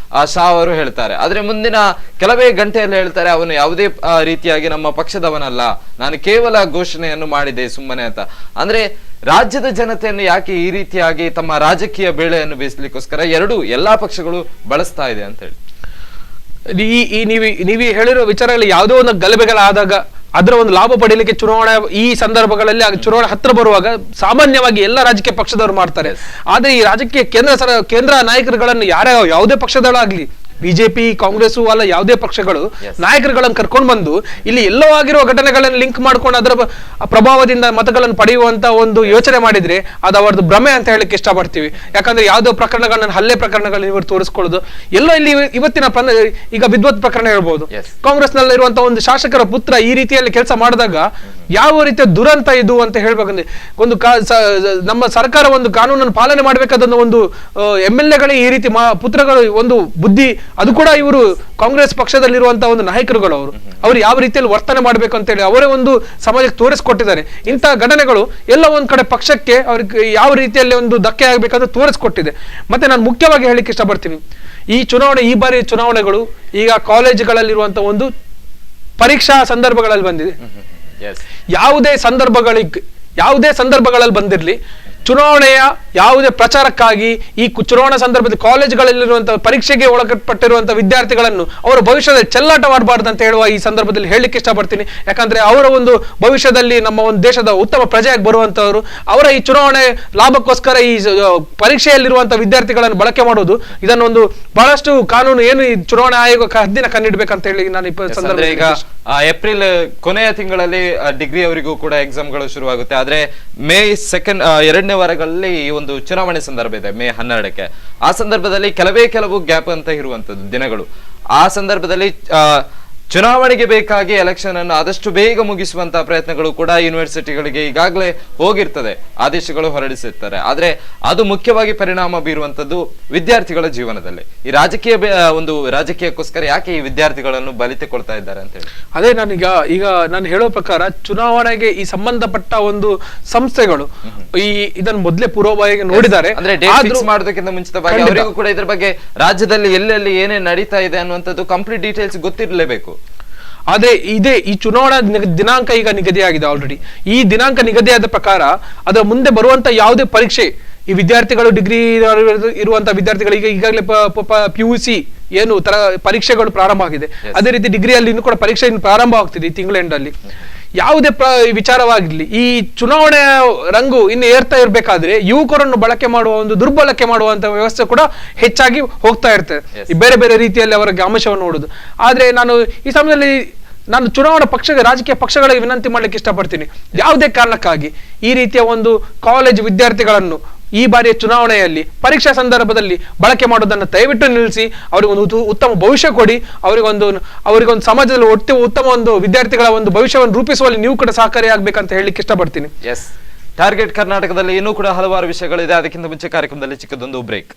ಶಾ ಅವರು ಹೇಳ್ತಾರೆ. ಆದ್ರೆ ಮುಂದಿನ ಕೆಲವೇ ಗಂಟೆಯಲ್ಲಿ ಹೇಳ್ತಾರೆ, ಅವನು ಯಾವುದೇ ರೀತಿಯಾಗಿ ನಮ್ಮ ಪಕ್ಷದವನಲ್ಲ, ನಾನು ಕೇವಲ ಘೋಷಣೆಯನ್ನು ಮಾಡಿದೆ ಸುಮ್ಮನೆ ಅಂತ. ಅಂದ್ರೆ ರಾಜ್ಯದ ಜನತೆಯನ್ನು ಯಾಕೆ ಈ ರೀತಿಯಾಗಿ ತಮ್ಮ ರಾಜಕೀಯ ಬೇಳೆಯನ್ನು ಬೇಯಿಸ್ಲಿಕ್ಕೋಸ್ಕರ ಎಲ್ಲಾ ಪಕ್ಷಗಳು ಬಳಸ್ತಾ ಇದೆ ಅಂತ ಹೇಳಿ ನೀವು ಹೇಳಿರೋ ವಿಚಾರಗಳಲ್ಲಿ ಯಾವುದೋ ಒಂದು ಗಲಭೆಗಳಾದಾಗ ಅದರ ಒಂದು ಲಾಭ ಪಡೆಯಲಿಕ್ಕೆ ಚುನಾವಣೆ ಈ ಸಂದರ್ಭಗಳಲ್ಲಿ ಚುನಾವಣೆ ಹತ್ರ ಬರುವಾಗ ಸಾಮಾನ್ಯವಾಗಿ ಎಲ್ಲ ರಾಜಕೀಯ ಪಕ್ಷದವರು ಮಾಡ್ತಾರೆ. ಆದ್ರೆ ಈ ರಾಜಕೀಯ ಕೇಂದ್ರ ನಾಯಕರುಗಳನ್ನು ಯಾವುದೇ ಪಕ್ಷದವರಾಗ್ಲಿ, ಬಿಜೆಪಿ ಕಾಂಗ್ರೆಸ್ ಅಲ್ಲ ಯಾವುದೇ ಪಕ್ಷಗಳು ನಾಯಕರುಗಳನ್ನು ಕರ್ಕೊಂಡು ಬಂದು ಇಲ್ಲಿ ಎಲ್ಲೋ ಆಗಿರುವ ಘಟನೆಗಳನ್ನು ಲಿಂಕ್ ಮಾಡ್ಕೊಂಡು ಅದರ ಪ್ರಭಾವದಿಂದ ಮತಗಳನ್ನು ಪಡೆಯುವಂತ ಒಂದು ಯೋಚನೆ ಮಾಡಿದ್ರೆ ಅದು ಅವರದ್ದು ಭ್ರಮೆ ಅಂತ ಹೇಳಲಿಕ್ಕೆ ಇಷ್ಟಪಡ್ತೀವಿ. ಯಾಕಂದ್ರೆ ಯಾವುದೋ ಪ್ರಕರಣಗಳನ್ನ ಹಲ್ಲೆ ಪ್ರಕರಣಗಳನ್ನ ಇವರು ತೋರಿಸ್ಕೊಳ್ಳೋದು ಎಲ್ಲೋ ಇಲ್ಲಿ ಇವತ್ತಿನ ಈಗ ವಿದ್ವತ್ ಪ್ರಕರಣ ಹೇಳ್ಬೋದು. ಕಾಂಗ್ರೆಸ್ ನಲ್ಲಿ ಇರುವಂತಹ ಒಂದು ಶಾಸಕರ ಪುತ್ರ ಈ ರೀತಿಯಲ್ಲಿ ಕೆಲಸ ಮಾಡಿದಾಗ ಯಾವ ರೀತಿಯ ದುರಂತ ಇದು ಅಂತ ಹೇಳ್ಬೇಕಂದ್ರೆ, ಒಂದು ನಮ್ಮ ಸರ್ಕಾರ ಒಂದು ಕಾನೂನನ್ನು ಪಾಲನೆ ಮಾಡಬೇಕಾದ ಒಂದು MLA ಈ ರೀತಿ ಪುತ್ರಗಳು ಒಂದು ಬುದ್ಧಿ, ಅದು ಕೂಡ ಇವರು ಕಾಂಗ್ರೆಸ್ ಪಕ್ಷದಲ್ಲಿರುವಂತಹ ಒಂದು ನಾಯಕರುಗಳು ಅವರು ಯಾವ ರೀತಿಯಲ್ಲಿ ವರ್ತನೆ ಮಾಡಬೇಕು ಅಂತ ಹೇಳಿ ಅವರೇ ಒಂದು ಸಮಾಜಕ್ಕೆ ತೋರಿಸ್ಕೊಟ್ಟಿದ್ದಾರೆ. ಇಂತಹ ಘಟನೆಗಳು ಎಲ್ಲ ಒಂದ್ ಕಡೆ ಪಕ್ಷಕ್ಕೆ ಅವ್ರಿಗೆ ಯಾವ ರೀತಿಯಲ್ಲಿ ಒಂದು ಧಕ್ಕೆ ಆಗ್ಬೇಕಂತ ತೋರಿಸ್ಕೊಟ್ಟಿದೆ. ಮತ್ತೆ ನಾನು ಮುಖ್ಯವಾಗಿ ಹೇಳಿಕ್ಕೆ ಇಷ್ಟಪಡ್ತೀನಿ, ಈ ಬಾರಿ ಚುನಾವಣೆಗಳು ಈಗ ಕಾಲೇಜುಗಳಲ್ಲಿರುವಂತಹ ಒಂದು ಪರೀಕ್ಷಾ ಸಂದರ್ಭಗಳಲ್ಲಿ ಬಂದಿದೆ. ಯಾವುದೇ ಸಂದರ್ಭಗಳಲ್ಲಿ ಬಂದಿರಲಿ, ಚುನಾವಣೆಯ ಯಾವುದೇ ಪ್ರಚಾರಕ್ಕಾಗಿ ಈ ಚುನಾವಣಾ ಸಂದರ್ಭದಲ್ಲಿ ಕಾಲೇಜುಗಳಲ್ಲಿರುವಂತಹ ಪರೀಕ್ಷೆಗೆ ಒಳಪಟ್ಟಿರುವಂತಹ ವಿದ್ಯಾರ್ಥಿಗಳನ್ನು ಅವರ ಭವಿಷ್ಯದಲ್ಲಿ ಚೆಲ್ಲಾಟವಾಡಬಾರ್ದು ಅಂತ ಹೇಳುವ ಈ ಸಂದರ್ಭದಲ್ಲಿ ಹೇಳಲಿಕ್ಕೆ ಇಷ್ಟಪಡ್ತೀನಿ. ಯಾಕಂದ್ರೆ ಅವರ ಒಂದು ಭವಿಷ್ಯದಲ್ಲಿ ನಮ್ಮ ಒಂದು ದೇಶದ ಉತ್ತಮ ಪ್ರಜೆಯಾಗಿ ಬರುವಂತವರು ಅವರ ಈ ಚುನಾವಣೆ ಲಾಭಕ್ಕೋಸ್ಕರ ಈ ಪರೀಕ್ಷೆಯಲ್ಲಿರುವಂತಹ ವಿದ್ಯಾರ್ಥಿಗಳನ್ನು ಬಳಕೆ ಮಾಡುವುದು, ಇದನ್ನೊಂದು ಬಹಳಷ್ಟು ಕಾನೂನು ಏನು ಈ ಚುನಾವಣಾ ಆಯೋಗ ಹದ್ದಿನ ಕಣ್ಣಿಡ್ಬೇಕಂತ ಹೇಳಿ ನಾನು ಈಗ ಏಪ್ರಿಲ್ ಕೊನೆಯ ತಿಂಗಳಲ್ಲಿ ಡಿಗ್ರಿ ಅವರಿಗೂ ಕೂಡ ಎಕ್ಸಾಮ್ಗಳು ಶುರುವಾಗುತ್ತೆ. ಆದ್ರೆ ಮೇ 2ನೇ ವಾರಗಳಲ್ಲಿ ಈ ಒಂದು ಚುನಾವಣೆ ಸಂದರ್ಭ ಇದೆ, ಮೇ 12ಕ್ಕೆ. ಆ ಸಂದರ್ಭದಲ್ಲಿ ಕೆಲವು ಗ್ಯಾಪ್ ಅಂತ ಇರುವಂತದ್ದು ದಿನಗಳು. ಆ ಸಂದರ್ಭದಲ್ಲಿ ಚುನಾವಣೆಗೆ ಬೇಕಾಗಿ ಎಲೆಕ್ಷನ್ ಅನ್ನು ಆದಷ್ಟು ಬೇಗ ಮುಗಿಸುವಂತಹ ಪ್ರಯತ್ನಗಳು ಕೂಡ ಯೂನಿವರ್ಸಿಟಿಗಳಿಗೆ ಈಗಾಗಲೇ ಹೋಗಿರ್ತದೆ, ಆದೇಶಗಳು ಹೊರಡಿಸಿರ್ತಾರೆ. ಆದ್ರೆ ಅದು ಮುಖ್ಯವಾಗಿ ಪರಿಣಾಮ ಬೀರುವಂತದ್ದು ವಿದ್ಯಾರ್ಥಿಗಳ ಜೀವನದಲ್ಲಿ. ಈ ರಾಜಕೀಯಕ್ಕೋಸ್ಕರ ಯಾಕೆ ಈ ವಿದ್ಯಾರ್ಥಿಗಳನ್ನು ಬಲಿತುಕೊಳ್ತಾ ಇದ್ದಾರೆ ಅಂತ ಹೇಳಿ ಅದೇ ಈಗ ನಾನು ಹೇಳೋ ಪ್ರಕಾರ ಚುನಾವಣೆಗೆ ಈ ಸಂಬಂಧಪಟ್ಟ ಒಂದು ಸಂಸ್ಥೆಗಳು ಇದನ್ನು ಮೊದಲೇ ಪೂರ್ವಭಾವಿಯಾಗಿ ನೋಡಿದ್ದಾರೆ. ಅಂದ್ರೆ ಡೇಟ್ ಫಿಕ್ಸ್ ಮಾಡೋದಕ್ಕಿಂತ ಮುಂಚಿತವಾಗಿ ಅವರಿಗೂ ಕೂಡ ಇದ್ರ ಬಗ್ಗೆ ರಾಜ್ಯದಲ್ಲಿ ಎಲ್ಲೆಲ್ಲಿ ಏನೇನ್ ನಡೀತಾ ಇದೆ ಅನ್ನುವಂಥದ್ದು ಕಂಪ್ಲೀಟ್ ಡೀಟೇಲ್ಸ್ ಗೊತ್ತಿರಲೇಬೇಕು. ಅದೇ ಈ ಚುನಾವಣಾ ದಿನಾಂಕ ಈಗ ನಿಗದಿಯಾಗಿದೆ ಆಲ್ರೆಡಿ. ಈ ದಿನಾಂಕ ನಿಗದಿಯಾದ ಪ್ರಕಾರ ಅದರ ಮುಂದೆ ಬರುವಂತ ಯಾವುದೇ ಪರೀಕ್ಷೆ ಈ ವಿದ್ಯಾರ್ಥಿಗಳು ಡಿಗ್ರಿ ಇರುವಂತಹ ವಿದ್ಯಾರ್ಥಿಗಳಿಗೆ ಈಗಾಗಲೇ PUC ಏನು ಪರೀಕ್ಷೆಗಳು ಪ್ರಾರಂಭ ಆಗಿದೆ. ಅದೇ ರೀತಿ ಡಿಗ್ರಿಯಲ್ಲಿ ಇನ್ನೂ ಕೂಡ ಪರೀಕ್ಷೆ ಇನ್ನು ಪ್ರಾರಂಭ ಆಗ್ತಿದೆ ಈ ತಿಂಗಳ ಎಂಡಲ್ಲಿ. ಯಾವುದೇ ವಿಚಾರವಾಗಿರ್ಲಿ, ಈ ಚುನಾವಣೆಯ ರಂಗು ಇನ್ನು ಏರ್ತಾ ಇರ್ಬೇಕಾದ್ರೆ ಯುವಕರನ್ನು ಬಳಕೆ ಮಾಡುವ ಒಂದು ದುರ್ಬಳಕೆ ಮಾಡುವಂತ ವ್ಯವಸ್ಥೆ ಕೂಡ ಹೆಚ್ಚಾಗಿ ಹೋಗ್ತಾ ಇರ್ತದೆ. ಈ ಬೇರೆ ಬೇರೆ ರೀತಿಯಲ್ಲಿ ಅವರಿಗೆ ಆಮಿಷವನ್ನು ನೋಡುದು. ಆದ್ರೆ ನಾನು ಈ ಸಮಯದಲ್ಲಿ ಚುನಾವಣಾ ರಾಜಕೀಯ ಪಕ್ಷಗಳಿಗೆ ವಿನಂತಿ ಮಾಡ್ಲಿಕ್ಕೆ ಇಷ್ಟಪಡ್ತೀನಿ, ಯಾವುದೇ ಕಾರಣಕ್ಕಾಗಿ ಈ ರೀತಿಯ ಒಂದು ಕಾಲೇಜ್ ವಿದ್ಯಾರ್ಥಿಗಳನ್ನು ಈ ಬಾರಿಯ ಚುನಾವಣೆಯಲ್ಲಿ ಪರೀಕ್ಷಾ ಸಂದರ್ಭದಲ್ಲಿ ಬಳಕೆ ಮಾಡೋದನ್ನು ದಯವಿಟ್ಟು ನಿಲ್ಲಿಸಿ, ಅವರಿಗೊಂದು ಉತ್ತಮ ಭವಿಷ್ಯ ಕೊಡಿ. ಅವರಿಗೊಂದು ಸಮಾಜದಲ್ಲಿ ಉತ್ತಮ ಒಂದು ವಿದ್ಯಾರ್ಥಿಗಳ ಒಂದು ಭವಿಷ್ಯವನ್ನು ರೂಪಿಸುವಲ್ಲಿ ನೀವು ಕೂಡ ಸಹಕಾರಿಯಾಗಬೇಕಂತ ಹೇಳಲಿಕ್ಕೆ ಇಷ್ಟಪಡ್ತೀನಿ. ಎಸ್, ಟಾರ್ಗೆಟ್ ಕರ್ನಾಟಕದಲ್ಲಿ ಇನ್ನೂ ಕೂಡ ಹಲವಾರು ವಿಷಯಗಳಿದೆ. ಅದಕ್ಕಿಂತ ಮುಂಚೆ ಕಾರ್ಯಕ್ರಮದಲ್ಲಿ ಚಿಕ್ಕದೊಂದು ಬ್ರೇಕ್.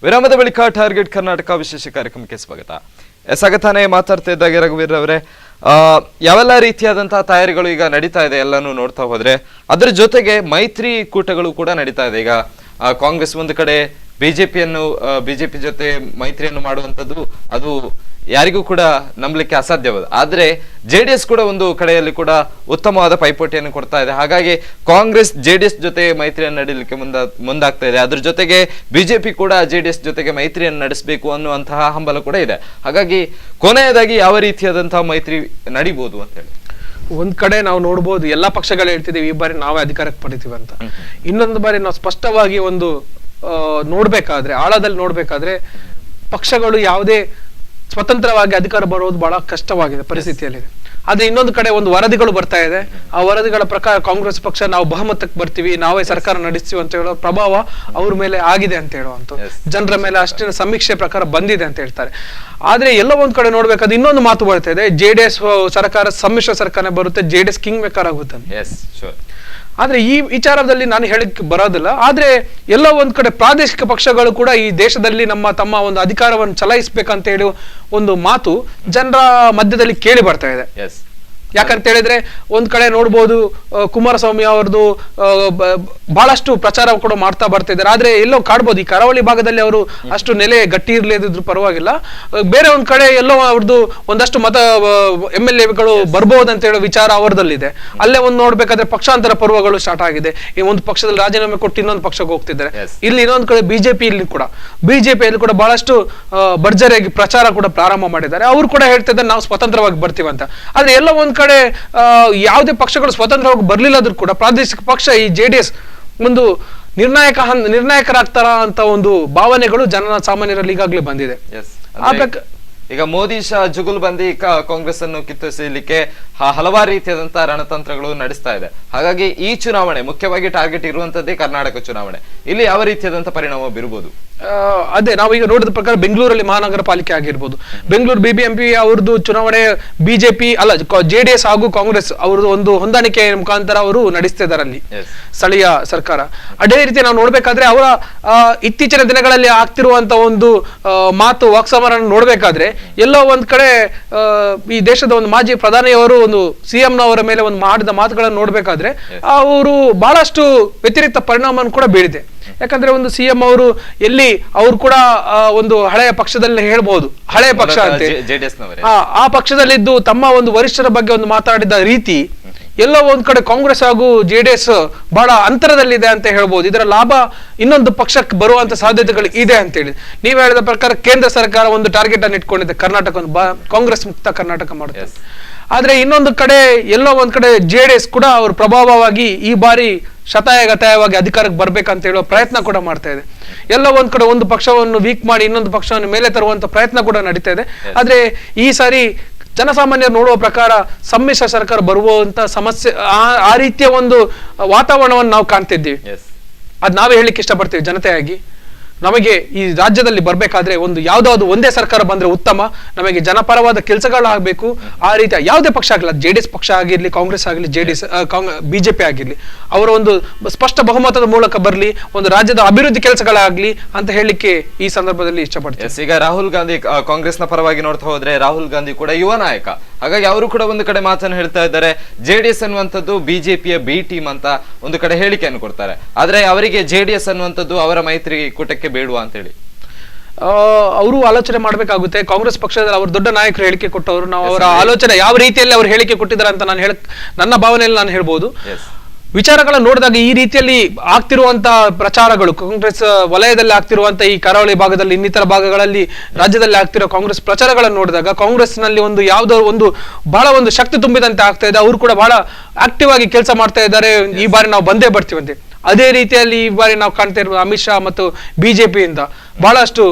ವಿರಾಮದ ಬಳಿಕ ಟಾರ್ಗೆಟ್ ಕರ್ನಾಟಕ ವಿಶೇಷ ಕಾರ್ಯಕ್ರಮಕ್ಕೆ ಸ್ವಾಗತ. ಸ್ವಾಗತಾನೆ ಮಾತಾಡ್ತಾ ಇದ್ದಾಗ ರಘುವೀರ್ ಅವರೇ, ಯಾವೆಲ್ಲ ರೀತಿಯಾದಂತಹ ತಯಾರಿಗಳು ಈಗ ನಡೀತಾ ಇದೆ ಎಲ್ಲಾನು ನೋಡ್ತಾ ಹೋದ್ರೆ, ಅದರ ಜೊತೆಗೆ ಮೈತ್ರಿ ಕೂಟಗಳು ಕೂಡ ನಡೀತಾ ಇದೆ. ಈಗ ಕಾಂಗ್ರೆಸ್ ಒಂದು ಕಡೆ ಬಿಜೆಪಿ ಜೊತೆ ಮೈತ್ರಿಯನ್ನು ಮಾಡುವಂತದ್ದು ಅದು ಯಾರಿಗೂ ಕೂಡ ನಂಬಲಿಕ್ಕೆ ಅಸಾಧ್ಯವಾದ. ಆದ್ರೆ ಜೆಡಿಎಸ್ ಕೂಡ ಒಂದು ಕಡೆಯಲ್ಲಿ ಕೂಡ ಉತ್ತಮವಾದ ಪೈಪೋಟಿಯನ್ನು ಕೊಡ್ತಾ ಇದೆ. ಹಾಗಾಗಿ ಕಾಂಗ್ರೆಸ್ ಜೆಡಿಎಸ್ ಜೊತೆ ಮೈತ್ರಿಯನ್ನು ನಡೀಲಿಕ್ಕೆ ಮುಂದಾಗ್ತಾ ಇದೆ. ಅದ್ರ ಜೊತೆಗೆ ಬಿಜೆಪಿ ಕೂಡ ಜೆಡಿಎಸ್ ಜೊತೆಗೆ ಮೈತ್ರಿಯನ್ನು ನಡೆಸಬೇಕು ಅನ್ನುವಂತಹ ಹಂಬಲ ಕೂಡ ಇದೆ. ಹಾಗಾಗಿ ಕೊನೆಯದಾಗಿ ಯಾವ ರೀತಿಯಾದಂತಹ ಮೈತ್ರಿ ನಡೀಬಹುದು ಅಂತ ಹೇಳಿ ಒಂದ್ ಕಡೆ ನಾವು ನೋಡ್ಬೋದು, ಎಲ್ಲಾ ಪಕ್ಷಗಳು ಹೇಳ್ತಿದೀವಿ ಈ ಬಾರಿ ನಾವೇ ಅಧಿಕಾರಕ್ಕೆ ಪಡಿತೀವಿ ಅಂತ. ಇನ್ನೊಂದು ಬಾರಿ ನಾವು ಸ್ಪಷ್ಟವಾಗಿ ಒಂದು ನೋಡ್ಬೇಕಾದ್ರೆ, ಆಳದಲ್ಲಿ ನೋಡ್ಬೇಕಾದ್ರೆ, ಪಕ್ಷಗಳು ಯಾವುದೇ ಸ್ವತಂತ್ರವಾಗಿ ಅಧಿಕಾರ ಬರೋದು ಬಹಳ ಕಷ್ಟವಾಗಿದೆ ಪರಿಸ್ಥಿತಿಯಲ್ಲಿದೆ. ಆದ್ರೆ ಇನ್ನೊಂದು ಕಡೆ ಒಂದು ವರದಿಗಳು ಬರ್ತಾ ಇದೆ. ಆ ವರದಿಗಳ ಪ್ರಕಾರ ಕಾಂಗ್ರೆಸ್ ಪಕ್ಷ ನಾವು ಬಹುಮತಕ್ಕೆ ಬರ್ತೀವಿ, ನಾವೇ ಸರ್ಕಾರ ನಡೆಸ್ತೀವಿ ಅಂತ ಹೇಳೋ ಪ್ರಭಾವ ಅವ್ರ ಮೇಲೆ ಆಗಿದೆ ಅಂತ ಹೇಳುವಂತ, ಜನರ ಮೇಲೆ ಅಷ್ಟಿನ ಸಮೀಕ್ಷೆ ಪ್ರಕಾರ ಬಂದಿದೆ ಅಂತ ಹೇಳ್ತಾರೆ. ಆದ್ರೆ ಎಲ್ಲ ಒಂದ್ ಕಡೆ ನೋಡ್ಬೇಕಾದ್ರೆ ಇನ್ನೊಂದು ಮಾತು ಬರ್ತಾ ಇದೆ, ಜೆಡಿಎಸ್ ಸರ್ಕಾರ ಸಮ್ಮಿಶ್ರ ಸರ್ಕಾರ ಬರುತ್ತೆ, ಜೆಡಿಎಸ್ ಕಿಂಗ್ ಮೇಕರ್ ಆಗುತ್ತೆ. ಆದ್ರೆ ಈ ವಿಚಾರದಲ್ಲಿ ನಾನು ಹೇಳಿಕ್ ಬರೋದಿಲ್ಲ. ಆದ್ರೆ ಎಲ್ಲ ಒಂದ್ ಕಡೆ ಪ್ರಾದೇಶಿಕ ಪಕ್ಷಗಳು ಕೂಡ ಈ ದೇಶದಲ್ಲಿ ತಮ್ಮ ಒಂದು ಅಧಿಕಾರವನ್ನು ಚಲಾಯಿಸಬೇಕಂತ ಹೇಳಿ ಒಂದು ಮಾತು ಜನರ ಮಧ್ಯದಲ್ಲಿ ಕೇಳಿ ಬರ್ತಾ ಇದೆ. ಯಾಕಂತ ಹೇಳಿದ್ರೆ ಒಂದ್ ಕಡೆ ನೋಡ್ಬೋದು, ಕುಮಾರಸ್ವಾಮಿ ಅವ್ರದ್ದು ಬಹಳಷ್ಟು ಪ್ರಚಾರ ಕೂಡ ಮಾಡ್ತಾ ಬರ್ತಾ ಇದ್ದಾರೆ. ಆದ್ರೆ ಎಲ್ಲೋ ಕಾಡ್ಬೋದು, ಈ ಕರಾವಳಿ ಭಾಗದಲ್ಲಿ ಅವರು ಅಷ್ಟು ನೆಲೆ ಗಟ್ಟಿ ಇರ್ಲಿದ್ರು ಪರವಾಗಿಲ್ಲ. ಬೇರೆ ಒಂದ್ ಕಡೆ ಎಲ್ಲೋ ಅವ್ರದ್ದು ಒಂದಷ್ಟು MLA-ಗಳು ಬರ್ಬೋದು ಅಂತ ಹೇಳೋ ವಿಚಾರ ಅವರದಲ್ಲಿದೆ. ಅಲ್ಲೇ ಒಂದು ನೋಡ್ಬೇಕಾದ್ರೆ ಪಕ್ಷಾಂತರ ಪರ್ವಗಳು ಸ್ಟಾರ್ಟ್ ಆಗಿದೆ. ಈ ಒಂದು ಪಕ್ಷದಲ್ಲಿ ರಾಜೀನಾಮೆ ಕೊಟ್ಟು ಇನ್ನೊಂದು ಪಕ್ಷಕ್ಕೆ ಹೋಗ್ತಿದ್ದಾರೆ. ಇಲ್ಲಿ ಇನ್ನೊಂದು ಕಡೆ ಬಿಜೆಪಿಯಲ್ಲಿ ಕೂಡ ಬಹಳಷ್ಟು ಭರ್ಜರಿಯಾಗಿ ಪ್ರಚಾರ ಕೂಡ ಪ್ರಾರಂಭ ಮಾಡಿದ್ದಾರೆ. ಅವ್ರು ಕೂಡ ಹೇಳ್ತಿದ್ದಾರೆ ನಾವು ಸ್ವತಂತ್ರವಾಗಿ ಬರ್ತೀವಿ ಅಂತ. ಆದ್ರೆ ಎಲ್ಲ ಒಂದ್ ಕಡೆ ಯಾವುದೇ ಪಕ್ಷಗಳು ಸ್ವತಂತ್ರವಾಗಿ ಬರ್ಲಿಲ್ಲದ್ರೂ ಕೂಡ ಪ್ರಾದೇಶಿಕ ಪಕ್ಷ ಈ ಜೆಡಿಎಸ್ ಒಂದು ನಿರ್ಣಾಯಕರಾಗ್ತಾರ ಅಂತ ಒಂದು ಭಾವನೆಗಳು ಸಾಮಾನ್ಯರಲ್ಲಿ ಈಗಾಗಲೇ ಬಂದಿದೆ. ಈಗ ಮೋದಿ ಶಾ ಜುಗುಲ್ಬಂದಿ ಕಾಂಗ್ರೆಸ್ ಅನ್ನು ಕಿತ್ತೊಯ್ಯಲಿಕ್ಕೆ ಹಲವಾರು ರೀತಿಯಾದಂತಹ ರಣತಂತ್ರಗಳು ನಡೆಸ್ತಾ ಇದೆ. ಹಾಗಾಗಿ ಈ ಚುನಾವಣೆ ಮುಖ್ಯವಾಗಿ ಟಾರ್ಗೆಟ್ ಇರುವಂತದ್ದೇ ಕರ್ನಾಟಕ ಚುನಾವಣೆ. ಇಲ್ಲಿ ಯಾವ ರೀತಿಯಾದಂತಹ ಪರಿಣಾಮ ಬೀರಬಹುದು? ಅದೇ ನಾವೀಗ ನೋಡಿದ ಪ್ರಕಾರ ಬೆಂಗಳೂರಲ್ಲಿ ಮಹಾನಗರ ಪಾಲಿಕೆ ಆಗಿರ್ಬೋದು, ಬೆಂಗಳೂರು BBMP ಅವ್ರದ್ದು ಚುನಾವಣೆ ಬಿಜೆಪಿ ಅಲ್ಲ ಜೆಡಿಎಸ್ ಹಾಗೂ ಕಾಂಗ್ರೆಸ್ ಅವ್ರದ್ದು ಒಂದು ಹೊಂದಾಣಿಕೆ ಮುಖಾಂತರ ಅವರು ನಡೆಸ್ತಿದ್ದಾರೆ ಅಲ್ಲಿ ಸ್ಥಳೀಯ ಸರ್ಕಾರ. ಅದೇ ರೀತಿ ನಾವು ನೋಡ್ಬೇಕಾದ್ರೆ ಅವರ ಇತ್ತೀಚಿನ ದಿನಗಳಲ್ಲಿ ಆಗ್ತಿರುವಂತ ಒಂದು ಮಾತು ವಾಕ್ಸಮರ ನೋಡ್ಬೇಕಾದ್ರೆ ಎಲ್ಲೋ ಒಂದ್ ಕಡೆ ಈ ದೇಶದ ಒಂದು ಮಾಜಿ ಪ್ರಧಾನಿಯವರು ಒಂದು CM ನವರ ಮೇಲೆ ಒಂದು ಮಾಡಿದ ಮಾತುಗಳನ್ನು ನೋಡ್ಬೇಕಾದ್ರೆ ಅವರು ಬಹಳಷ್ಟು ವ್ಯತಿರಿಕ್ತ ಪರಿಣಾಮ ಕೂಡ ಬೀಳಿದೆ. ಯಾಕಂದ್ರೆ ಒಂದು CM ಅವರು ಎಲ್ಲಿ ಅವ್ರು ಕೂಡ ಒಂದು ಹಳೆಯ ಪಕ್ಷದಲ್ಲಿ ಹೇಳ್ಬಹುದು, ಹಳೆಯ ಪಕ್ಷ ಅಂತ ಆ ಪಕ್ಷದಲ್ಲಿದ್ದು ತಮ್ಮ ಒಂದು ವರಿಷ್ಠರ ಬಗ್ಗೆ ಒಂದು ಮಾತಾಡಿದ ರೀತಿ ಎಲ್ಲೋ ಒಂದ್ ಕಡೆ ಕಾಂಗ್ರೆಸ್ ಹಾಗೂ ಜೆಡಿಎಸ್ ಬಹಳ ಅಂತರದಲ್ಲಿದೆ ಅಂತ ಹೇಳ್ಬೋದು. ಇದರ ಲಾಭ ಇನ್ನೊಂದು ಪಕ್ಷಕ್ಕೆ ಬರುವಂತ ಸಾಧ್ಯತೆಗಳು ಇದೆ ಅಂತ ಹೇಳಿ ನೀವು ಹೇಳಿದ ಪ್ರಕಾರ ಕೇಂದ್ರ ಸರ್ಕಾರ ಒಂದು ಟಾರ್ಗೆಟ್ ಅನ್ನು ಇಟ್ಕೊಂಡಿದೆ, ಕರ್ನಾಟಕ ಕಾಂಗ್ರೆಸ್ ಮುಕ್ತ ಕರ್ನಾಟಕ ಮಾಡುತ್ತೆ. ಆದ್ರೆ ಇನ್ನೊಂದು ಕಡೆ ಎಲ್ಲೋ ಒಂದ್ ಕಡೆ ಜೆಡಿಎಸ್ ಕೂಡ ಅವ್ರ ಪ್ರಭಾವವಾಗಿ ಈ ಬಾರಿ ಶತಾಯಗತಾಯವಾಗಿ ಅಧಿಕಾರಕ್ಕೆ ಬರ್ಬೇಕಂತ ಹೇಳುವ ಪ್ರಯತ್ನ ಕೂಡ ಮಾಡ್ತಾ ಇದೆ. ಎಲ್ಲ ಒಂದ್ ಕಡೆ ಒಂದು ಪಕ್ಷವನ್ನು ವೀಕ್ ಮಾಡಿ ಇನ್ನೊಂದು ಪಕ್ಷವನ್ನು ಮೇಲೆ ತರುವಂತ ಪ್ರಯತ್ನ ಕೂಡ ನಡೀತಾ ಇದೆ. ಆದ್ರೆ ಈ ಸಾರಿ ಜನಸಾಮಾನ್ಯರು ನೋಡುವ ಪ್ರಕಾರ ಸಮ್ಮಿಶ್ರ ಸರ್ಕಾರ ಬರುವಂತ ಸಮಸ್ಯೆ ಆ ರೀತಿಯ ಒಂದು ವಾತಾವರಣವನ್ನು ನಾವು ಕಾಣ್ತಿದ್ದೀವಿ. ಅದ್ ನಾವೇ ಹೇಳಲಿಕ್ಕೆ ಇಷ್ಟಪಡ್ತೀವಿ ಜನತೆಯಾಗಿ. ನಮಗೆ ಈ ರಾಜ್ಯದಲ್ಲಿ ಬರ್ಬೇಕಾದ್ರೆ ಒಂದು ಯಾವ್ದಾದ್ರು ಒಂದೇ ಸರ್ಕಾರ ಬಂದ್ರೆ ಉತ್ತಮ, ನಮಗೆ ಜನಪರವಾದ ಕೆಲಸಗಳಾಗಬೇಕು. ಆ ರೀತಿಯ ಯಾವುದೇ ಪಕ್ಷ ಆಗಿಲ್ಲ, JDS ಪಕ್ಷ ಆಗಿರ್ಲಿ, ಕಾಂಗ್ರೆಸ್ ಆಗಲಿ, BJP ಆಗಿರ್ಲಿ, ಅವರ ಒಂದು ಸ್ಪಷ್ಟ ಬಹುಮತದ ಮೂಲಕ ಬರಲಿ, ಒಂದು ರಾಜ್ಯದ ಅಭಿವೃದ್ಧಿ ಕೆಲಸಗಳಾಗ್ಲಿ ಅಂತ ಹೇಳಲಿಕ್ಕೆ ಈ ಸಂದರ್ಭದಲ್ಲಿ ಇಷ್ಟಪಡ್ತೀನಿ. ಈಗ ರಾಹುಲ್ ಗಾಂಧಿ ಕಾಂಗ್ರೆಸ್ನ ಪರವಾಗಿ ನೋಡ್ತಾ ಹೋದ್ರೆ, ರಾಹುಲ್ ಗಾಂಧಿ ಕೂಡ ಯುವ ನಾಯಕ, ಹಾಗಾಗಿ ಅವರು ಕೂಡ ಒಂದು ಕಡೆ ಮಾತನ್ನು ಹೇಳ್ತಾ ಇದ್ದಾರೆ. JDS ಅನ್ನುವಂಥದ್ದು BJPಯ B ಟೀಮ್ ಅಂತ ಒಂದು ಕಡೆ ಹೇಳಿಕೆಯನ್ನು ಕೊಡ್ತಾರೆ. ಆದ್ರೆ ಅವರಿಗೆ JDS ಅನ್ನುವಂಥದ್ದು ಅವರ ಮೈತ್ರಿಕೂಟಕ್ಕೆ ಬೇಡುವ ಅಂತ ಹೇಳಿ ಅವರು ಆಲೋಚನೆ ಮಾಡ್ಬೇಕಾಗುತ್ತೆ. ಕಾಂಗ್ರೆಸ್ ಪಕ್ಷದಲ್ಲಿ ಅವರು ದೊಡ್ಡ ನಾಯಕರು ಹೇಳಿಕೆ ಕೊಟ್ಟವರು, ನಾವು ಅವರ ಆಲೋಚನೆ ಯಾವ ರೀತಿಯಲ್ಲಿ ಅವರು ಹೇಳಿಕೆ ಕೊಟ್ಟಿದ್ದಾರೆ ಅಂತ ನನ್ನ ಭಾವನೆಯಲ್ಲಿ ನಾನು ಹೇಳ್ಬೋದು. ವಿಚಾರಗಳನ್ನ ನೋಡಿದಾಗ ಈ ರೀತಿಯಲ್ಲಿ ಆಗ್ತಿರುವಂತ ಪ್ರಚಾರಗಳು, ಕಾಂಗ್ರೆಸ್ ವಲಯದಲ್ಲಿ ಆಗ್ತಿರುವಂತ ಈ ಕರಾವಳಿ ಭಾಗದಲ್ಲಿ, ಇನ್ನಿತರ ಭಾಗಗಳಲ್ಲಿ ರಾಜ್ಯದಲ್ಲಿ ಆಗ್ತಿರೋ ಕಾಂಗ್ರೆಸ್ ಪ್ರಚಾರಗಳನ್ನು ನೋಡಿದಾಗ ಕಾಂಗ್ರೆಸ್ ನಲ್ಲಿ ಒಂದು ಯಾವುದೋ ಒಂದು ಬಹಳ ಒಂದು ಶಕ್ತಿ ತುಂಬಿದಂತೆ ಆಗ್ತಾ ಇದೆ. ಅವರು ಕೂಡ ಬಹಳ ಆಕ್ಟಿವ್ ಆಗಿ ಕೆಲಸ ಮಾಡ್ತಾ ಇದ್ದಾರೆ. ಈ ಬಾರಿ ನಾವು ಬಂದೇ ಬರ್ತೀವಂತೆ. ಅದೇ ರೀತಿಯಲ್ಲಿ ಈ ಬಾರಿ ನಾವು ಕಾಣ್ತಾ ಇರುವ ಅಮಿತ್ ಶಾ ಮತ್ತು BJPಯಿಂದ ಬಹಳಷ್ಟು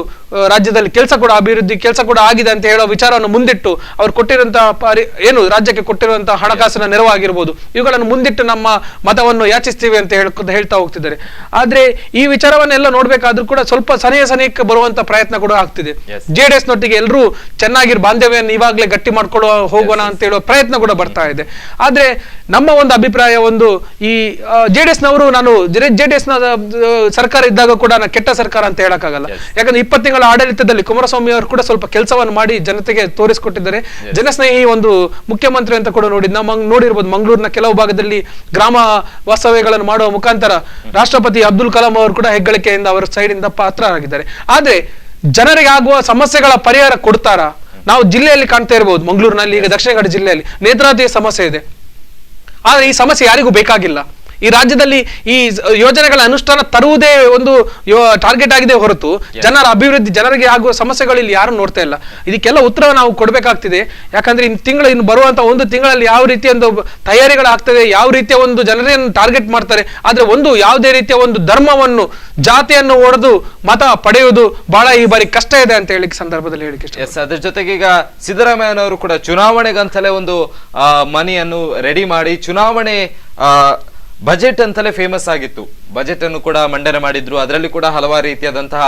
ರಾಜ್ಯದಲ್ಲಿ ಅಭಿವೃದ್ಧಿ ಕೆಲಸ ಕೂಡ ಆಗಿದೆ ಅಂತ ಹೇಳೋ ವಿಚಾರವನ್ನು ಮುಂದಿಟ್ಟು ಅವ್ರು ಕೊಟ್ಟಿರುವಂತಹ ಏನು ರಾಜ್ಯಕ್ಕೆ ಕೊಟ್ಟಿರುವಂತಹ ಹಣಕಾಸಿನ ನೆರವಾಗಿರ್ಬೋದು, ಇವುಗಳನ್ನು ಮುಂದಿಟ್ಟು ನಮ್ಮ ಮತವನ್ನು ಯಾಚಿಸ್ತೀವಿ ಅಂತ ಹೇಳ್ತಾ ಹೋಗ್ತಿದ್ದಾರೆ. ಆದ್ರೆ ಈ ವಿಚಾರವನ್ನೆಲ್ಲ ನೋಡ್ಬೇಕಾದ್ರೂ ಕೂಡ ಸ್ವಲ್ಪ ಸನಿಹಕ್ಕೆ ಬರುವಂತ ಪ್ರಯತ್ನ ಕೂಡ ಆಗ್ತಿದೆ. JDS ನೊಟ್ಟಿಗೆ ಎಲ್ಲರೂ ಚೆನ್ನಾಗಿರೋ ಬಾಂಧವ್ಯವನ್ನು ಇವಾಗಲೇ ಗಟ್ಟಿ ಮಾಡ್ಕೊಳ್ಳೋ ಹೋಗೋಣ ಅಂತ ಹೇಳುವ ಪ್ರಯತ್ನ ಕೂಡ ಬರ್ತಾ ಇದೆ. ಆದ್ರೆ ನಮ್ಮ ಒಂದು ಅಭಿಪ್ರಾಯ, ಒಂದು ಈ JDS ನವರು, ನಾನು JDS ನ ಸರ್ಕಾರ ಇದ್ದಾಗ ಕೂಡ ಕೆಟ್ಟ ಸರ್ಕಾರ ಅಂತ ಹೇಳಕ್ಕಾಗಲ್ಲ. ಯಾಕಂದ್ರೆ 20 ತಿಂಗಳ ಆಡಳಿತದಲ್ಲಿ ಕುಮಾರಸ್ವಾಮಿ ಅವರು ಕೂಡ ಸ್ವಲ್ಪ ಕೆಲಸವನ್ನು ಮಾಡಿ ಜನತೆಗೆ ತೋರಿಸಿಕೊಟ್ಟಿದ್ದಾರೆ. ಜನಸ್ನೇಹಿ ಒಂದು ಮುಖ್ಯಮಂತ್ರಿ ಅಂತ ಕೂಡ ನಾವು ನೋಡಿರ್ಬೋದು. ಮಂಗಳೂರಿನ ಕೆಲವು ಭಾಗದಲ್ಲಿ ಗ್ರಾಮ ವಾಸ್ತವ್ಯಗಳನ್ನು ಮಾಡುವ ಮುಖಾಂತರ ರಾಷ್ಟ್ರಪತಿ ಅಬ್ದುಲ್ ಕಲಾಂ ಅವರು ಕೂಡ ಹೆಗ್ಗಳಿಕೆಯಿಂದ ಅವರ ಸೈಡ್ ಇಂದ ಪಾತ್ರರಾಗಿದ್ದಾರೆ. ಆದ್ರೆ ಜನರಿಗೆ ಆಗುವ ಸಮಸ್ಯೆಗಳ ಪರಿಹಾರ ಕೊಡ್ತಾರಾ? ನಾವು ಜಿಲ್ಲೆಯಲ್ಲಿ ಕಾಣ್ತಾ ಇರಬಹುದು, ಮಂಗಳೂರಿನಲ್ಲಿ ಈಗ ದಕ್ಷಿಣ ಕನ್ನಡ ಜಿಲ್ಲೆಯಲ್ಲಿ ನೇತ್ರಾವತಿಯ ಸಮಸ್ಯೆ ಇದೆ. ಆದ್ರೆ ಈ ಸಮಸ್ಯೆ ಯಾರಿಗೂ ಬೇಕಾಗಿಲ್ಲ. ಈ ರಾಜ್ಯದಲ್ಲಿ ಈ ಯೋಜನೆಗಳ ಅನುಷ್ಠಾನ ತರುವುದೇ ಒಂದು ಟಾರ್ಗೆಟ್ ಆಗಿದೆ ಹೊರತು ಜನರ ಅಭಿವೃದ್ಧಿ, ಜನರಿಗೆ ಆಗುವ ಸಮಸ್ಯೆಗಳು ಇಲ್ಲಿ ಯಾರು ನೋಡ್ತಾ ಇಲ್ಲ. ಇದಕ್ಕೆಲ್ಲ ಉತ್ತರ ನಾವು ಕೊಡ್ಬೇಕಾಗ್ತಿದೆ. ಯಾಕಂದ್ರೆ ಇನ್ನು ಬರುವಂತ ಒಂದು ತಿಂಗಳಲ್ಲಿ ಯಾವ ರೀತಿಯ ಒಂದು ತಯಾರಿಗಳಾಗ್ತದೆ, ಯಾವ ರೀತಿಯ ಒಂದು ಜನರನ್ನು ಟಾರ್ಗೆಟ್ ಮಾಡ್ತಾರೆ. ಆದ್ರೆ ಯಾವುದೇ ರೀತಿಯ ಒಂದು ಧರ್ಮವನ್ನು, ಜಾತಿಯನ್ನು ಒಡೆದು ಮತ ಪಡೆಯುವುದು ಬಹಳ ಈ ಬಾರಿ ಕಷ್ಟ ಇದೆ ಅಂತ ಹೇಳಿಕ್ಕೆ ಸಂದರ್ಭದಲ್ಲಿ ಹೇಳಿಕೆ ಇಷ್ಟ. ಅದ್ರ ಜೊತೆಗೆ ಈಗ ಸಿದ್ದರಾಮಯ್ಯನವರು ಕೂಡ ಚುನಾವಣೆಗಂತಲೇ ಒಂದು ಮನಿಯನ್ನು ರೆಡಿ ಮಾಡಿ ಚುನಾವಣೆ ಬಜೆಟ್ ಅಂತಲೇ ಫೇಮಸ್ ಆಗಿತ್ತು. ಬಜೆಟ್ ಅನ್ನು ಕೂಡ ಮಂಡನೆ ಮಾಡಿದ್ರು. ಅದರಲ್ಲಿ ಕೂಡ ಹಲವಾರು ರೀತಿಯಾದಂತಹ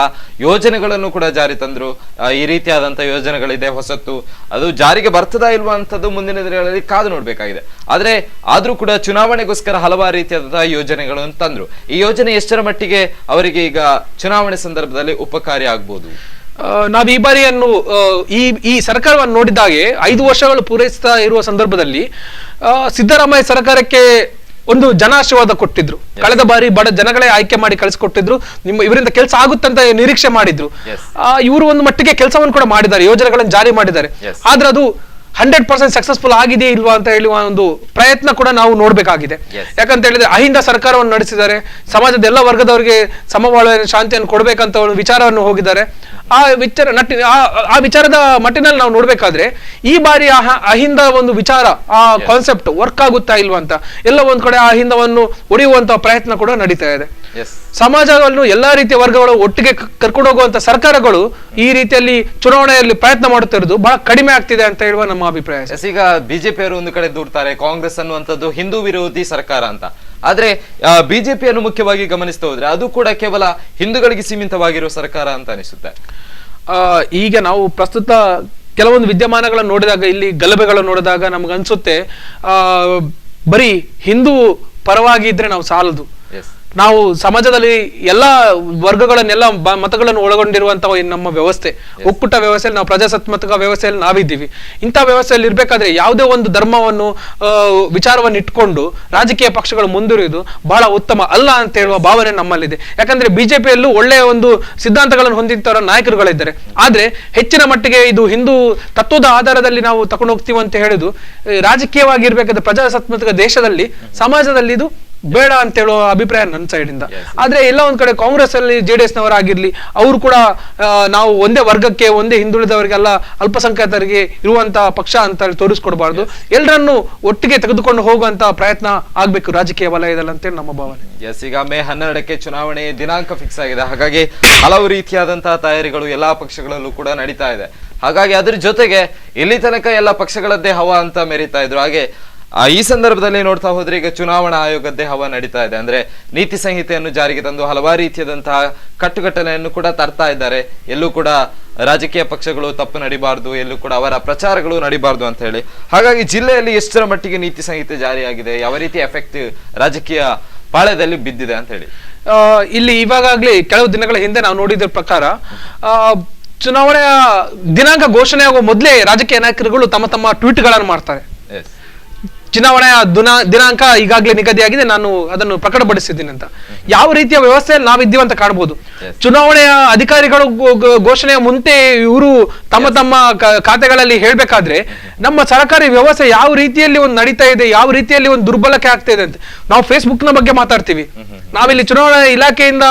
ಯೋಜನೆಗಳನ್ನು ಕೂಡ ಜಾರಿ ತಂದ್ರು. ಈ ರೀತಿಯಾದಂತಹ ಯೋಜನೆಗಳಿದೆ ಹೊಸತ್ತು, ಅದು ಜಾರಿಗೆ ಬರ್ತದಾ ಇಲ್ವಾ ಅಂತದ್ದು ಮುಂದಿನ ದಿನಗಳಲ್ಲಿ ಕಾದು ನೋಡ್ಬೇಕಾಗಿದೆ. ಆದ್ರೂ ಕೂಡ ಚುನಾವಣೆಗೋಸ್ಕರ ಹಲವಾರು ರೀತಿಯಾದಂತಹ ಯೋಜನೆಗಳನ್ನು ತಂದ್ರು. ಈ ಯೋಜನೆ ಎಷ್ಟರ ಮಟ್ಟಿಗೆ ಅವರಿಗೆ ಈಗ ಚುನಾವಣೆ ಸಂದರ್ಭದಲ್ಲಿ ಉಪಕಾರಿ ಆಗ್ಬೋದು? ನಾವು ಈ ಬಾರಿಯನ್ನು ಈ ಸರ್ಕಾರವನ್ನು ನೋಡಿದಾಗೆ 5 ವರ್ಷಗಳು ಪೂರೈಸ್ತಾ ಇರುವ ಸಂದರ್ಭದಲ್ಲಿ ಸಿದ್ದರಾಮಯ್ಯ ಸರ್ಕಾರಕ್ಕೆ ಒಂದು ಜನಾಶೀರ್ವಾದ ಕೊಟ್ಟಿದ್ರು. ಕಳೆದ ಬಾರಿ ಬಡ ಜನಗಳೇ ಆಯ್ಕೆ ಮಾಡಿ ಕಳಿಸ್ಕೊಟ್ಟಿದ್ರು. ಇವರಿಂದ ಕೆಲಸ ಆಗುತ್ತಂತ ನಿರೀಕ್ಷೆ ಮಾಡಿದ್ರು. ಇವರು ಒಂದು ಮಟ್ಟಿಗೆ ಕೆಲಸವನ್ನು ಕೂಡ ಮಾಡಿದ್ದಾರೆ, ಯೋಜನೆಗಳನ್ನು ಜಾರಿ ಮಾಡಿದ್ದಾರೆ. ಆದ್ರೆ ಅದು 100% ಸಕ್ಸಸ್ಫುಲ್ ಆಗಿದೆ ಇಲ್ವಾ ಅಂತ ಹೇಳುವ ಒಂದು ಪ್ರಯತ್ನ ಕೂಡ ನಾವು ನೋಡ್ಬೇಕಾಗಿದೆ. ಯಾಕಂತ ಹೇಳಿದ್ರೆ ಅಹಿಂದ ಸರ್ಕಾರವನ್ನು ನಡೆಸಿದ್ದಾರೆ. ಸಮಾಜದ ಎಲ್ಲ ವರ್ಗದವರಿಗೆ ಸಮಬಾಳ್ವೆ, ಶಾಂತಿಯನ್ನು ಕೊಡ್ಬೇಕಂತ ಒಂದು ವಿಚಾರವನ್ನು ಹೋಗಿದ್ದಾರೆ. ಆ ವಿಚಾರದ ಮಟ್ಟಿನಲ್ಲಿ ನಾವು ನೋಡ್ಬೇಕಾದ್ರೆ ಈ ಬಾರಿ ಅಹಿಂದ ಒಂದು ವಿಚಾರ, ಆ ಕಾನ್ಸೆಪ್ಟ್ ವರ್ಕ್ ಆಗುತ್ತಾ ಇಲ್ವಾ ಅಂತ ಎಲ್ಲ ಒಂದ್ ಕಡೆ ಆ ಅಹಿಂದವನ್ನು ಒಡೆಯುವಂತಹ ಪ್ರಯತ್ನ ಕೂಡ ನಡೀತಾ ಇದೆ. ಸಮಾಜವನ್ನು ಎಲ್ಲಾ ರೀತಿಯ ವರ್ಗಗಳು ಒಟ್ಟಿಗೆ ಕರ್ಕೊಂಡು ಹೋಗುವಂತ ಸರ್ಕಾರಗಳು ಈ ರೀತಿಯಲ್ಲಿ ಚುನಾವಣೆಯಲ್ಲಿ ಪ್ರಯತ್ನ ಮಾಡುತ್ತಿರುವುದು ಬಹಳ ಕಡಿಮೆ ಆಗ್ತಿದೆ ಅಂತ ಹೇಳುವ ನಮ್ಮ ಅಭಿಪ್ರಾಯ. ಈಗ BJP ಅವರು ಒಂದು ಕಡೆ ದೂರ್ತಾರೆ ಕಾಂಗ್ರೆಸ್ ಅನ್ನುವಂಥದ್ದು ಹಿಂದೂ ವಿರೋಧಿ ಸರ್ಕಾರ ಅಂತ. ಆದ್ರೆ BJPಯನ್ನು ಮುಖ್ಯವಾಗಿ ಗಮನಿಸ್ತಾ ಹೋದ್ರೆ ಅದು ಕೂಡ ಕೇವಲ ಹಿಂದೂಗಳಿಗೆ ಸೀಮಿತವಾಗಿರುವ ಸರ್ಕಾರ ಅಂತ ಅನಿಸುತ್ತೆ. ಈಗ ನಾವು ಪ್ರಸ್ತುತ ಕೆಲವೊಂದು ವಿದ್ಯಮಾನಗಳನ್ನು ನೋಡಿದಾಗ, ಇಲ್ಲಿ ಗಲಭೆಗಳನ್ನು ನೋಡಿದಾಗ ನಮ್ಗನ್ಸುತ್ತೆ ಬರೀ ಹಿಂದೂ ಪರವಾಗಿ ಇದ್ರೆ ನಾವು ಸಾಲದು. ನಾವು ಸಮಾಜದಲ್ಲಿ ಎಲ್ಲಾ ವರ್ಗಗಳನ್ನೆಲ್ಲ ಮತಗಳನ್ನು ಒಳಗೊಂಡಿರುವಂತಹ ನಮ್ಮ ವ್ಯವಸ್ಥೆ, ಒಕ್ಕೂಟ ವ್ಯವಸ್ಥೆಯಲ್ಲಿ ನಾವು ಪ್ರಜಾಸತ್ತಾತ್ಮಕ ವ್ಯವಸ್ಥೆಯಲ್ಲಿ ನಾವಿದ್ದೀವಿ. ಇಂಥ ವ್ಯವಸ್ಥೆಯಲ್ಲಿ ಇರ್ಬೇಕಾದ್ರೆ ಯಾವುದೇ ಒಂದು ಧರ್ಮವನ್ನು ವಿಚಾರವನ್ನು ಇಟ್ಕೊಂಡು ರಾಜಕೀಯ ಪಕ್ಷಗಳು ಮುಂದುವರಿಯುವುದು ಬಹಳ ಉತ್ತಮ ಅಲ್ಲ ಅಂತ ಹೇಳುವ ಭಾವನೆ ನಮ್ಮಲ್ಲಿದೆ. ಯಾಕಂದ್ರೆ BJPಯಲ್ಲೂ ಒಳ್ಳೆಯ ಒಂದು ಸಿದ್ಧಾಂತಗಳನ್ನು ಹೊಂದಿದ್ದವರ ನಾಯಕರುಗಳಿದ್ದಾರೆ. ಆದ್ರೆ ಹೆಚ್ಚಿನ ಮಟ್ಟಿಗೆ ಇದು ಹಿಂದೂ ತತ್ವದ ಆಧಾರದಲ್ಲಿ ನಾವು ತಗೊಂಡು ಹೋಗ್ತೀವಿ ಅಂತ ಹೇಳುದು ರಾಜಕೀಯವಾಗಿ ಇರ್ಬೇಕಾದ್ರೆ ಪ್ರಜಾಸತ್ತಾತ್ಮಕ ದೇಶದಲ್ಲಿ, ಸಮಾಜದಲ್ಲಿ ಇದು ಬೇಡ ಅಂತ ಹೇಳುವ ಅಭಿಪ್ರಾಯ ನನ್ನ ಸೈಡ್ ಇಂದ. ಆದ್ರೆ ಎಲ್ಲ ಒಂದ್ ಕಡೆ ಕಾಂಗ್ರೆಸ್ ಅಲ್ಲಿ JDS ನವರಾಗಿರ್ಲಿ, ಅವರು ಕೂಡ ನಾವು ಒಂದೇ ವರ್ಗಕ್ಕೆ, ಒಂದೇ ಹಿಂದುಳಿದವರಿಗೆಲ್ಲ ಅಲ್ಪಸಂಖ್ಯಾತರಿಗೆ ಇರುವಂತಹ ಪಕ್ಷ ಅಂತ ತೋರಿಸ್ಕೊಡ್ಬಾರ್ದು, ಎಲ್ಲರನ್ನು ಒಟ್ಟಿಗೆ ತೆಗೆದುಕೊಂಡು ಹೋಗುವಂತ ಪ್ರಯತ್ನ ಆಗ್ಬೇಕು ರಾಜಕೀಯ ವಲಯದಲ್ಲಿ ಅಂತೇಳಿ ನಮ್ಮ ಭಾವನೆ. ಈಗ ಮೇ 12ಕ್ಕೆ ಚುನಾವಣೆ ದಿನಾಂಕ ಫಿಕ್ಸ್ ಆಗಿದೆ. ಹಾಗಾಗಿ ಹಲವು ರೀತಿಯಾದಂತಹ ತಯಾರಿಗಳು ಎಲ್ಲಾ ಪಕ್ಷಗಳಲ್ಲೂ ಕೂಡ ನಡೀತಾ ಇದೆ. ಹಾಗಾಗಿ ಅದ್ರ ಜೊತೆಗೆ ಇಲ್ಲಿ ತನಕ ಎಲ್ಲ ಪಕ್ಷಗಳದ್ದೇ ಹವಾ ಅಂತ ಮೆರೀತಾ ಇದ್ರು. ಹಾಗೆ ಈ ಸಂದರ್ಭದಲ್ಲಿ ನೋಡ್ತಾ ಹೋದ್ರೆ ಈಗ ಚುನಾವಣಾ ಆಯೋಗದ್ದೇ ಹವಾ ನಡೀತಾ ಇದೆ. ಅಂದ್ರೆ ನೀತಿ ಸಂಹಿತೆಯನ್ನು ಜಾರಿಗೆ ತಂದು ಹಲವಾರು ರೀತಿಯಾದಂತಹ ಕಟ್ಟುಕಟ್ಟಲೆಯನ್ನು ಕೂಡ ತರ್ತಾ ಇದ್ದಾರೆ. ಎಲ್ಲೂ ಕೂಡ ರಾಜಕೀಯ ಪಕ್ಷಗಳು ತಪ್ಪು ನಡಿಬಾರ್ದು, ಎಲ್ಲೂ ಕೂಡ ಅವರ ಪ್ರಚಾರಗಳು ನಡಿಬಾರ್ದು ಅಂತ ಹೇಳಿ. ಹಾಗಾಗಿ ಜಿಲ್ಲೆಯಲ್ಲಿ ಎಷ್ಟರ ಮಟ್ಟಿಗೆ ನೀತಿ ಸಂಹಿತೆ ಜಾರಿಯಾಗಿದೆ, ಯಾವ ರೀತಿ ಎಫೆಕ್ಟ್ ರಾಜಕೀಯ ಪಾಳ್ಯದಲ್ಲಿ ಬಿದ್ದಿದೆ ಅಂತ ಹೇಳಿ. ಇಲ್ಲಿ ಇವಾಗಲೇ ಕೆಲವು ದಿನಗಳ ಹಿಂದೆ ನಾವು ನೋಡಿದ್ರ ಪ್ರಕಾರ ಚುನಾವಣೆಯ ದಿನಾಂಕ ಘೋಷಣೆ ಆಗುವ ಮೊದಲೇ ರಾಜಕೀಯ ನಾಯಕರುಗಳು ತಮ್ಮ ತಮ್ಮ ಟ್ವೀಟ್ ಗಳನ್ನು ಮಾಡ್ತಾರೆ. ಚುನಾವಣೆಯ ದಿನಾಂಕ ಈಗಾಗಲೇ ನಿಗದಿಯಾಗಿದೆ, ನಾನು ಅದನ್ನು ಪ್ರಕಟಪಡಿಸಿದ್ದೀನಿ ಅಂತ. ಯಾವ ರೀತಿಯ ವ್ಯವಸ್ಥೆಯಲ್ಲಿ ನಾವಿದ್ದೀವಿ ಅಂತ ಕಾಣಬಹುದು. ಚುನಾವಣೆಯ ಅಧಿಕಾರಿಗಳು ಘೋಷಣೆಯ ಮುಂದೆ ಇವರು ತಮ್ಮ ತಮ್ಮ ಖಾತೆಗಳಲ್ಲಿ ಹೇಳ್ಬೇಕಾದ್ರೆ ನಮ್ಮ ಸರ್ಕಾರಿ ವ್ಯವಸ್ಥೆ ಯಾವ ರೀತಿಯಲ್ಲಿ ಒಂದು ನಡೀತಾ ಇದೆ, ಯಾವ ರೀತಿಯಲ್ಲಿ ಒಂದು ದುರ್ಬಳಕೆ ಆಗ್ತಾ ಇದೆ ಅಂತ. ನಾವು ಫೇಸ್ಬುಕ್ ನ ಬಗ್ಗೆ ಮಾತಾಡ್ತೀವಿ, ನಾವಿಲ್ಲಿ ಚುನಾವಣಾ ಇಲಾಖೆಯಿಂದ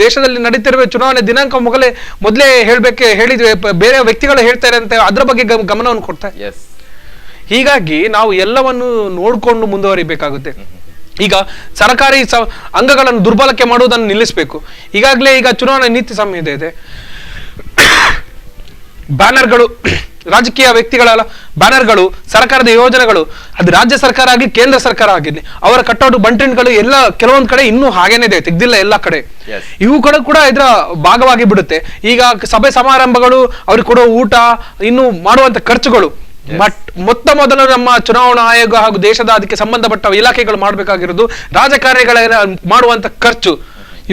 ದೇಶದಲ್ಲಿ ನಡೀತಿರುವ ಚುನಾವಣೆ ದಿನಾಂಕ ಮೊದಲೇ ಹೇಳಿದ್ವಿ, ಬೇರೆ ವ್ಯಕ್ತಿಗಳು ಹೇಳ್ತಾರೆ ಅಂತ ಅದ್ರ ಬಗ್ಗೆ ಗಮನವನ್ನು ಕೊಡ್ತಾರೆ. ಹೀಗಾಗಿ ನಾವು ಎಲ್ಲವನ್ನು ನೋಡ್ಕೊಂಡು ಮುಂದುವರಿಬೇಕಾಗುತ್ತೆ. ಈಗ ಸರ್ಕಾರಿ ಅಂಗಗಳನ್ನು ದುರ್ಬಳಕೆ ಮಾಡುವುದನ್ನು ನಿಲ್ಲಿಸಬೇಕು. ಈಗಾಗಲೇ ಈಗ ಚುನಾವಣಾ ನೀತಿ ಸಂಹಿತೆ ಇದೆ. ಬ್ಯಾನರ್ಗಳು, ರಾಜಕೀಯ ವ್ಯಕ್ತಿಗಳ ಬ್ಯಾನರ್ಗಳು, ಸರ್ಕಾರದ ಯೋಜನೆಗಳು, ಅದು ರಾಜ್ಯ ಸರ್ಕಾರ ಆಗಲಿ ಕೇಂದ್ರ ಸರ್ಕಾರ ಆಗಿರ್ಲಿ, ಅವರ ಕಟ್ಟೌಟ್ ಬಂಟಿನ್ಗಳು ಎಲ್ಲ ಕೆಲವೊಂದ್ ಕಡೆ ಇನ್ನೂ ಹಾಗೇನೆ ಇದೆ, ತೆಗ್ದಿಲ್ಲ ಎಲ್ಲ ಕಡೆ. ಇವು ಕೂಡ ಇದರ ಭಾಗವಾಗಿ ಬಿಡುತ್ತೆ. ಈಗ ಸಭೆ ಸಮಾರಂಭಗಳು, ಅವ್ರಿಗೆ ಕೊಡೋ ಊಟ, ಇನ್ನು ಮಾಡುವಂತ ಖರ್ಚುಗಳು, ಮೊತ್ತ ಮೊದಲು ನಮ್ಮ ಚುನಾವಣಾ ಆಯೋಗ ಹಾಗೂ ದೇಶದ ಅದಕ್ಕೆ ಸಂಬಂಧಪಟ್ಟ ಇಲಾಖೆಗಳು ಮಾಡಬೇಕಾಗಿರೋದು ರಾಜಕಾರಣಿಗಳ ಮಾಡುವಂತ ಖರ್ಚು.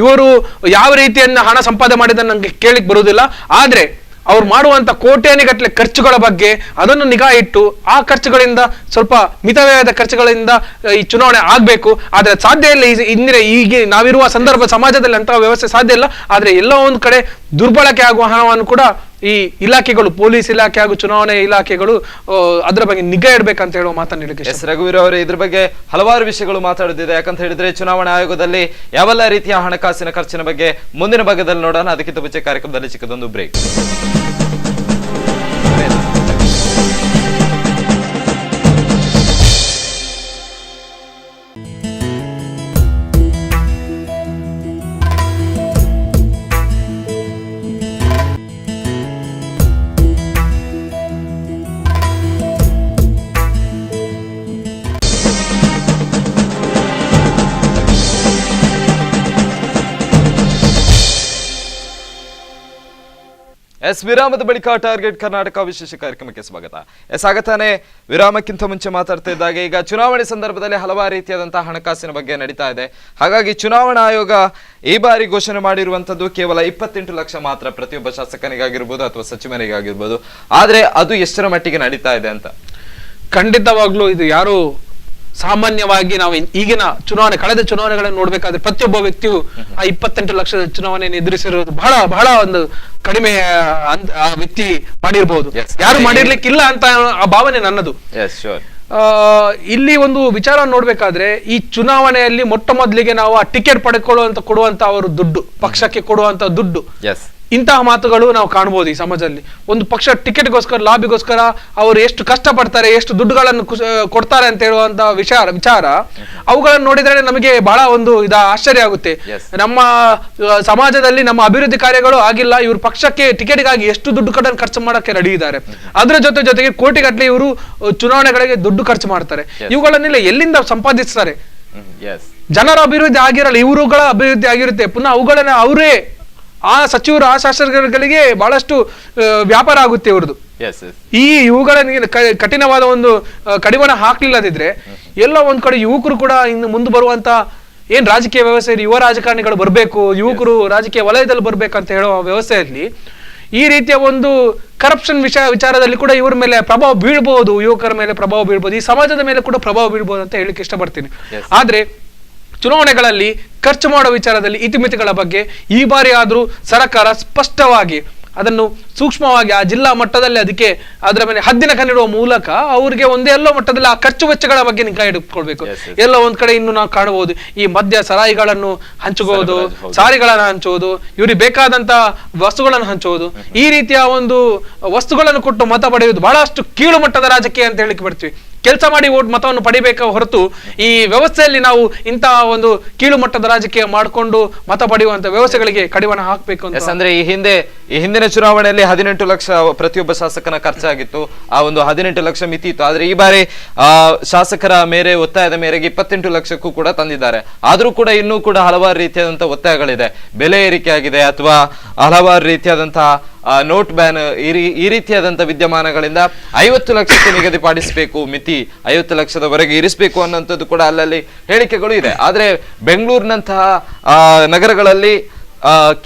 ಇವರು ಯಾವ ರೀತಿಯನ್ನ ಹಣ ಸಂಪಾದನೆ ಮಾಡಿದ ನಂಗೆ ಕೇಳಿಕ್ ಬರುವುದಿಲ್ಲ, ಆದ್ರೆ ಅವ್ರು ಮಾಡುವಂತ ಕೋಟ್ಯಾನಿಗಟ್ಟಲೆ ಖರ್ಚುಗಳ ಬಗ್ಗೆ ಅದನ್ನು ನಿಗಾ ಇಟ್ಟು ಆ ಖರ್ಚುಗಳಿಂದ ಸ್ವಲ್ಪ ಮಿತವ್ಯಯದ ಖರ್ಚುಗಳಿಂದ ಈ ಚುನಾವಣೆ ಆಗ್ಬೇಕು. ಆದ್ರೆ ಸಾಧ್ಯ ಇಲ್ಲ. ಈಗ ನಾವಿರುವ ಸಂದರ್ಭ ಸಮಾಜದಲ್ಲಿ ಅಂತ ವ್ಯವಸ್ಥೆ ಸಾಧ್ಯ ಇಲ್ಲ. ಆದ್ರೆ ಎಲ್ಲೋ ಒಂದ್ ಕಡೆ ದುರ್ಬಳಕೆ ಆಗುವ ಹಣವನ್ನು ಕೂಡ ಈ ಇಲಾಖೆಗಳು, ಪೊಲೀಸ್ ಇಲಾಖೆ ಹಾಗೂ ಚುನಾವಣೆ ಇಲಾಖೆಗಳು ಅದರ ಬಗ್ಗೆ ನಿಗಾ ಇಡಬೇಕಂತ ಹೇಳುವ ಮಾತನ್ನು ಹೇಳಿಕೆ. ರಘುವೀರ್ ಅವರೇ, ಇದ್ರ ಬಗ್ಗೆ ಹಲವಾರು ವಿಷಯಗಳು ಮಾತಾಡುತ್ತಿದೆ. ಯಾಕಂತ ಹೇಳಿದ್ರೆ ಚುನಾವಣಾ ಆಯೋಗದಲ್ಲಿ ಯಾವೆಲ್ಲ ರೀತಿಯ ಹಣಕಾಸಿನ ಖರ್ಚಿನ ಬಗ್ಗೆ ಮುಂದಿನ ಭಾಗದಲ್ಲಿ ನೋಡೋಣ. ಅದಕ್ಕಿಂತ ಮುಂಚೆ ಕಾರ್ಯಕ್ರಮದಲ್ಲಿ ಚಿಕ್ಕದೊಂದು ಬ್ರೇಕ್. ವಿರಾಮದ ಬಳಿಕ ಟಾರ್ಗೆಟ್ ಕರ್ನಾಟಕ ವಿಶೇಷ ಕಾರ್ಯಕ್ರಮಕ್ಕೆ ಸ್ವಾಗತ. ಆಗತಾನೆ ವಿರಾಮಕ್ಕಿಂತ ಮುಂಚೆ ಮಾತಾಡ್ತಾ ಇದ್ದಾಗ ಈಗ ಚುನಾವಣೆ ಸಂದರ್ಭದಲ್ಲಿ ಹಲವಾರು ರೀತಿಯಾದಂತಹ ಹಣಕಾಸಿನ ಬಗ್ಗೆ ನಡೀತಾ ಇದೆ. ಹಾಗಾಗಿ ಚುನಾವಣಾ ಆಯೋಗ ಈ ಬಾರಿ ಘೋಷಣೆ ಮಾಡಿರುವಂತದ್ದು ಕೇವಲ 28 ಲಕ್ಷ ಮಾತ್ರ, ಪ್ರತಿಯೊಬ್ಬ ಶಾಸಕನಿಗಾಗಿರ್ಬೋದು ಅಥವಾ ಸಚಿವನಿಗಾಗಿರ್ಬೋದು. ಆದ್ರೆ ಅದು ಎಷ್ಟರ ಮಟ್ಟಿಗೆ ನಡೀತಾ ಇದೆ ಅಂತ ಖಂಡಿತವಾಗ್ಲೂ ಇದು ಯಾರು ಸಾಮಾನ್ಯವಾಗಿ ನಾವು ಈಗಿನ ಚುನಾವಣೆ, ಕಳೆದ ಚುನಾವಣೆಗಳನ್ನು ನೋಡ್ಬೇಕಾದ್ರೆ ಪ್ರತಿಯೊಬ್ಬ ವ್ಯಕ್ತಿಯು ಆ 28 ಲಕ್ಷದ ಚುನಾವಣೆಯನ್ನು ಎದುರಿಸಿರೋದು ಬಹಳ ಬಹಳ ಒಂದು ಕಡಿಮೆ ವ್ಯಕ್ತಿ ಮಾಡಿರ್ಬಹುದು. ಯಾರು ಮಾಡಿರ್ಲಿಕ್ಕಿಲ್ಲ ಅಂತ ಆ ಭಾವನೆ ನನ್ನದು. ಇಲ್ಲಿ ಒಂದು ವಿಚಾರ ನೋಡ್ಬೇಕಾದ್ರೆ ಈ ಚುನಾವಣೆಯಲ್ಲಿ ಮೊಟ್ಟ ಮೊದಲಿಗೆ ನಾವು ಆ ಟಿಕೆಟ್ ಪಡೆದುಕೊಳ್ಳುವಂತ ಕೊಡುವಂತ ಅವರು ದುಡ್ಡು, ಪಕ್ಷಕ್ಕೆ ಕೊಡುವಂತ ದುಡ್ಡು, ಇಂತಹ ಮಾತುಗಳು ನಾವು ಕಾಣಬಹುದು ಈ ಸಮಾಜದಲ್ಲಿ. ಒಂದು ಪಕ್ಷ ಟಿಕೆಟ್ಗೋಸ್ಕರ, ಲಾಬಿಗೋಸ್ಕರ ಅವರು ಎಷ್ಟು ಕಷ್ಟ ಪಡ್ತಾರೆ, ಎಷ್ಟು ದುಡ್ಡುಗಳನ್ನು ಕೊಡ್ತಾರೆ ಅಂತ ಹೇಳುವಂತ ವಿಚಾರ ಅವುಗಳನ್ನು ನೋಡಿದ್ರೆ ನಮಗೆ ಬಹಳ ಒಂದು ಆಶ್ಚರ್ಯ ಆಗುತ್ತೆ. ನಮ್ಮ ಸಮಾಜದಲ್ಲಿ ನಮ್ಮ ಅಭಿವೃದ್ಧಿ ಕಾರ್ಯಗಳು ಆಗಿಲ್ಲ, ಇವರು ಪಕ್ಷಕ್ಕೆ ಟಿಕೆಟ್ಗಾಗಿ ಎಷ್ಟು ದುಡ್ಡು ಖರ್ಚು ಮಾಡಕ್ಕೆ ರೆಡಿ ಇದ್ದಾರೆ. ಅದರ ಜೊತೆಗೆ ಕೋಟಿಗಟ್ಟಲೆ ಇವರು ಚುನಾವಣೆಗಳಿಗೆ ದುಡ್ಡು ಖರ್ಚು ಮಾಡ್ತಾರೆ. ಇವುಗಳನ್ನೆಲ್ಲ ಎಲ್ಲಿಂದ ಸಂಪಾದಿಸ್ತಾರೆ? ಜನರ ಅಭಿವೃದ್ಧಿ ಆಗಿರಲ್ಲ, ಇವರುಗಳ ಅಭಿವೃದ್ಧಿ ಆಗಿರುತ್ತೆ. ಪುನಃ ಅವುಗಳನ್ನ ಅವರೇ ಆ ಸಚಿವರು, ಆ ಶಾಸಕರುಗಳಿಗೆ ಬಹಳಷ್ಟು ವ್ಯಾಪಾರ ಆಗುತ್ತೆ ಇವ್ರದ್ದು. ಇವುಗಳ ಕಠಿಣವಾದ ಒಂದು ಕಡಿವಾಣ ಹಾಕ್ಲಿಲ್ಲದಿದ್ರೆ ಎಲ್ಲ ಒಂದ್ ಕಡೆ ಯುವಕರು ಕೂಡ ಇನ್ನು ಮುಂದೆ ಬರುವಂತ ಏನ್ ರಾಜಕೀಯ ವ್ಯವಸ್ಥೆ, ಯುವ ರಾಜಕಾರಣಿಗಳು ಬರ್ಬೇಕು, ಯುವಕರು ರಾಜಕೀಯ ವಲಯದಲ್ಲಿ ಬರ್ಬೇಕಂತ ಹೇಳುವ ವ್ಯವಸ್ಥೆಯಲ್ಲಿ ಈ ರೀತಿಯ ಒಂದು ಕರಪ್ಷನ್ ವಿಚಾರದಲ್ಲಿ ಕೂಡ ಇವರ ಮೇಲೆ ಪ್ರಭಾವ ಬೀಳ್ಬಹುದು, ಯುವಕರ ಮೇಲೆ ಪ್ರಭಾವ ಬೀಳ್ಬಹುದು, ಈ ಸಮಾಜದ ಮೇಲೆ ಕೂಡ ಪ್ರಭಾವ ಬೀಳ್ಬಹುದು ಅಂತ ಹೇಳಿಕ್ಕೆ ಇಷ್ಟಪಡ್ತೀನಿ. ಆದ್ರೆ ಚುನಾವಣೆಗಳಲ್ಲಿ ಖರ್ಚು ಮಾಡುವ ವಿಚಾರದಲ್ಲಿ ಇತಿಮಿತಿಗಳ ಬಗ್ಗೆ ಈ ಬಾರಿ ಆದ್ರೂ ಸರ್ಕಾರ ಸ್ಪಷ್ಟವಾಗಿ ಅದನ್ನು ಸೂಕ್ಷ್ಮವಾಗಿ ಆ ಜಿಲ್ಲಾ ಮಟ್ಟದಲ್ಲಿ ಅದರ ಮೇಲೆ ಹದ್ದಿನ ಕಣ್ಣಿಡುವ ಮೂಲಕ ಅವರಿಗೆ ಒಂದೇ ಎಲ್ಲೋ ಮಟ್ಟದಲ್ಲಿ ಆ ಖರ್ಚು ವೆಚ್ಚಗಳ ಬಗ್ಗೆ ನಿಗಾ ಇಟ್ಕೊಳ್ಬೇಕು. ಎಲ್ಲ ಒಂದ್ ಕಡೆ ಇನ್ನು ನಾವು ಕಾಣಬಹುದು ಈ ಮದ್ಯ ಸರಾಯಿಗಳನ್ನು ಹಂಚುವುದು, ಸಾರಿಗಳನ್ನು ಹಂಚುವುದು, ಇವ್ರಿಗೆ ಬೇಕಾದಂತ ವಸ್ತುಗಳನ್ನು ಹಂಚುವುದು, ಈ ರೀತಿಯ ಒಂದು ವಸ್ತುಗಳನ್ನು ಕೊಟ್ಟು ಮತ ಪಡೆಯುವುದು ಬಹಳಷ್ಟು ಕೀಳು ಮಟ್ಟದ ರಾಜಕೀಯ ಅಂತ ಹೇಳಿಕ್ಕೆ ಬರ್ತೀವಿ. ಕೆಲಸ ಮಾಡಿ ಮತವನ್ನು ಪಡಿಬೇಕ ಹೊರತು ಈ ವ್ಯವಸ್ಥೆಯಲ್ಲಿ ನಾವು ಇಂತಹ ಒಂದು ಕೀಳು ಮಟ್ಟದ ರಾಜಕೀಯ ಮಾಡಿಕೊಂಡು ಮತ ಪಡೆಯುವಂತ ವ್ಯವಸ್ಥೆಗಳಿಗೆ ಕಡಿವಾಣ ಹಾಕಬೇಕು ಅಂತ. ಅಂದ್ರೆ ಈ ಹಿಂದಿನ ಚುನಾವಣೆಯಲ್ಲಿ 18 ಲಕ್ಷ ಪ್ರತಿಯೊಬ್ಬ ಶಾಸಕನ ಖರ್ಚಾಗಿತ್ತು. ಆ ಒಂದು 18 ಲಕ್ಷ ಮಿತಿ ಇತ್ತು. ಆದ್ರೆ ಈ ಬಾರಿ ಶಾಸಕರ ಮೇರೆ ಒತ್ತಾಯದ ಮೇರೆಗೆ 28 ಲಕ್ಷಕ್ಕೂ ಕೂಡ ತಂದಿದ್ದಾರೆ. ಆದ್ರೂ ಕೂಡ ಇನ್ನೂ ಕೂಡ ಹಲವಾರು ರೀತಿಯಾದಂತಹ ಒತ್ತಾಯಗಳಿದೆ. ಬೆಲೆ ಏರಿಕೆ ಆಗಿದೆ ಅಥವಾ ಹಲವಾರು ರೀತಿಯಾದಂತಹ ನೋಟ್ ಬ್ಯಾನ್ ಈ ರೀತಿಯಾದಂತಹ ವಿದ್ಯಮಾನಗಳಿಂದ 50 ಲಕ್ಷಕ್ಕೆ ನಿಗದಿಪಡಿಸಬೇಕು, ಮಿತಿ 50 ಲಕ್ಷದವರೆಗೆ ಇರಿಸಬೇಕು ಅನ್ನೋಂಥದ್ದು ಕೂಡ ಅಲ್ಲಲ್ಲಿ ಹೇಳಿಕೆಗಳು ಇದೆ. ಆದ್ರೆ ಬೆಂಗಳೂರಿನಂತಹ ನಗರಗಳಲ್ಲಿ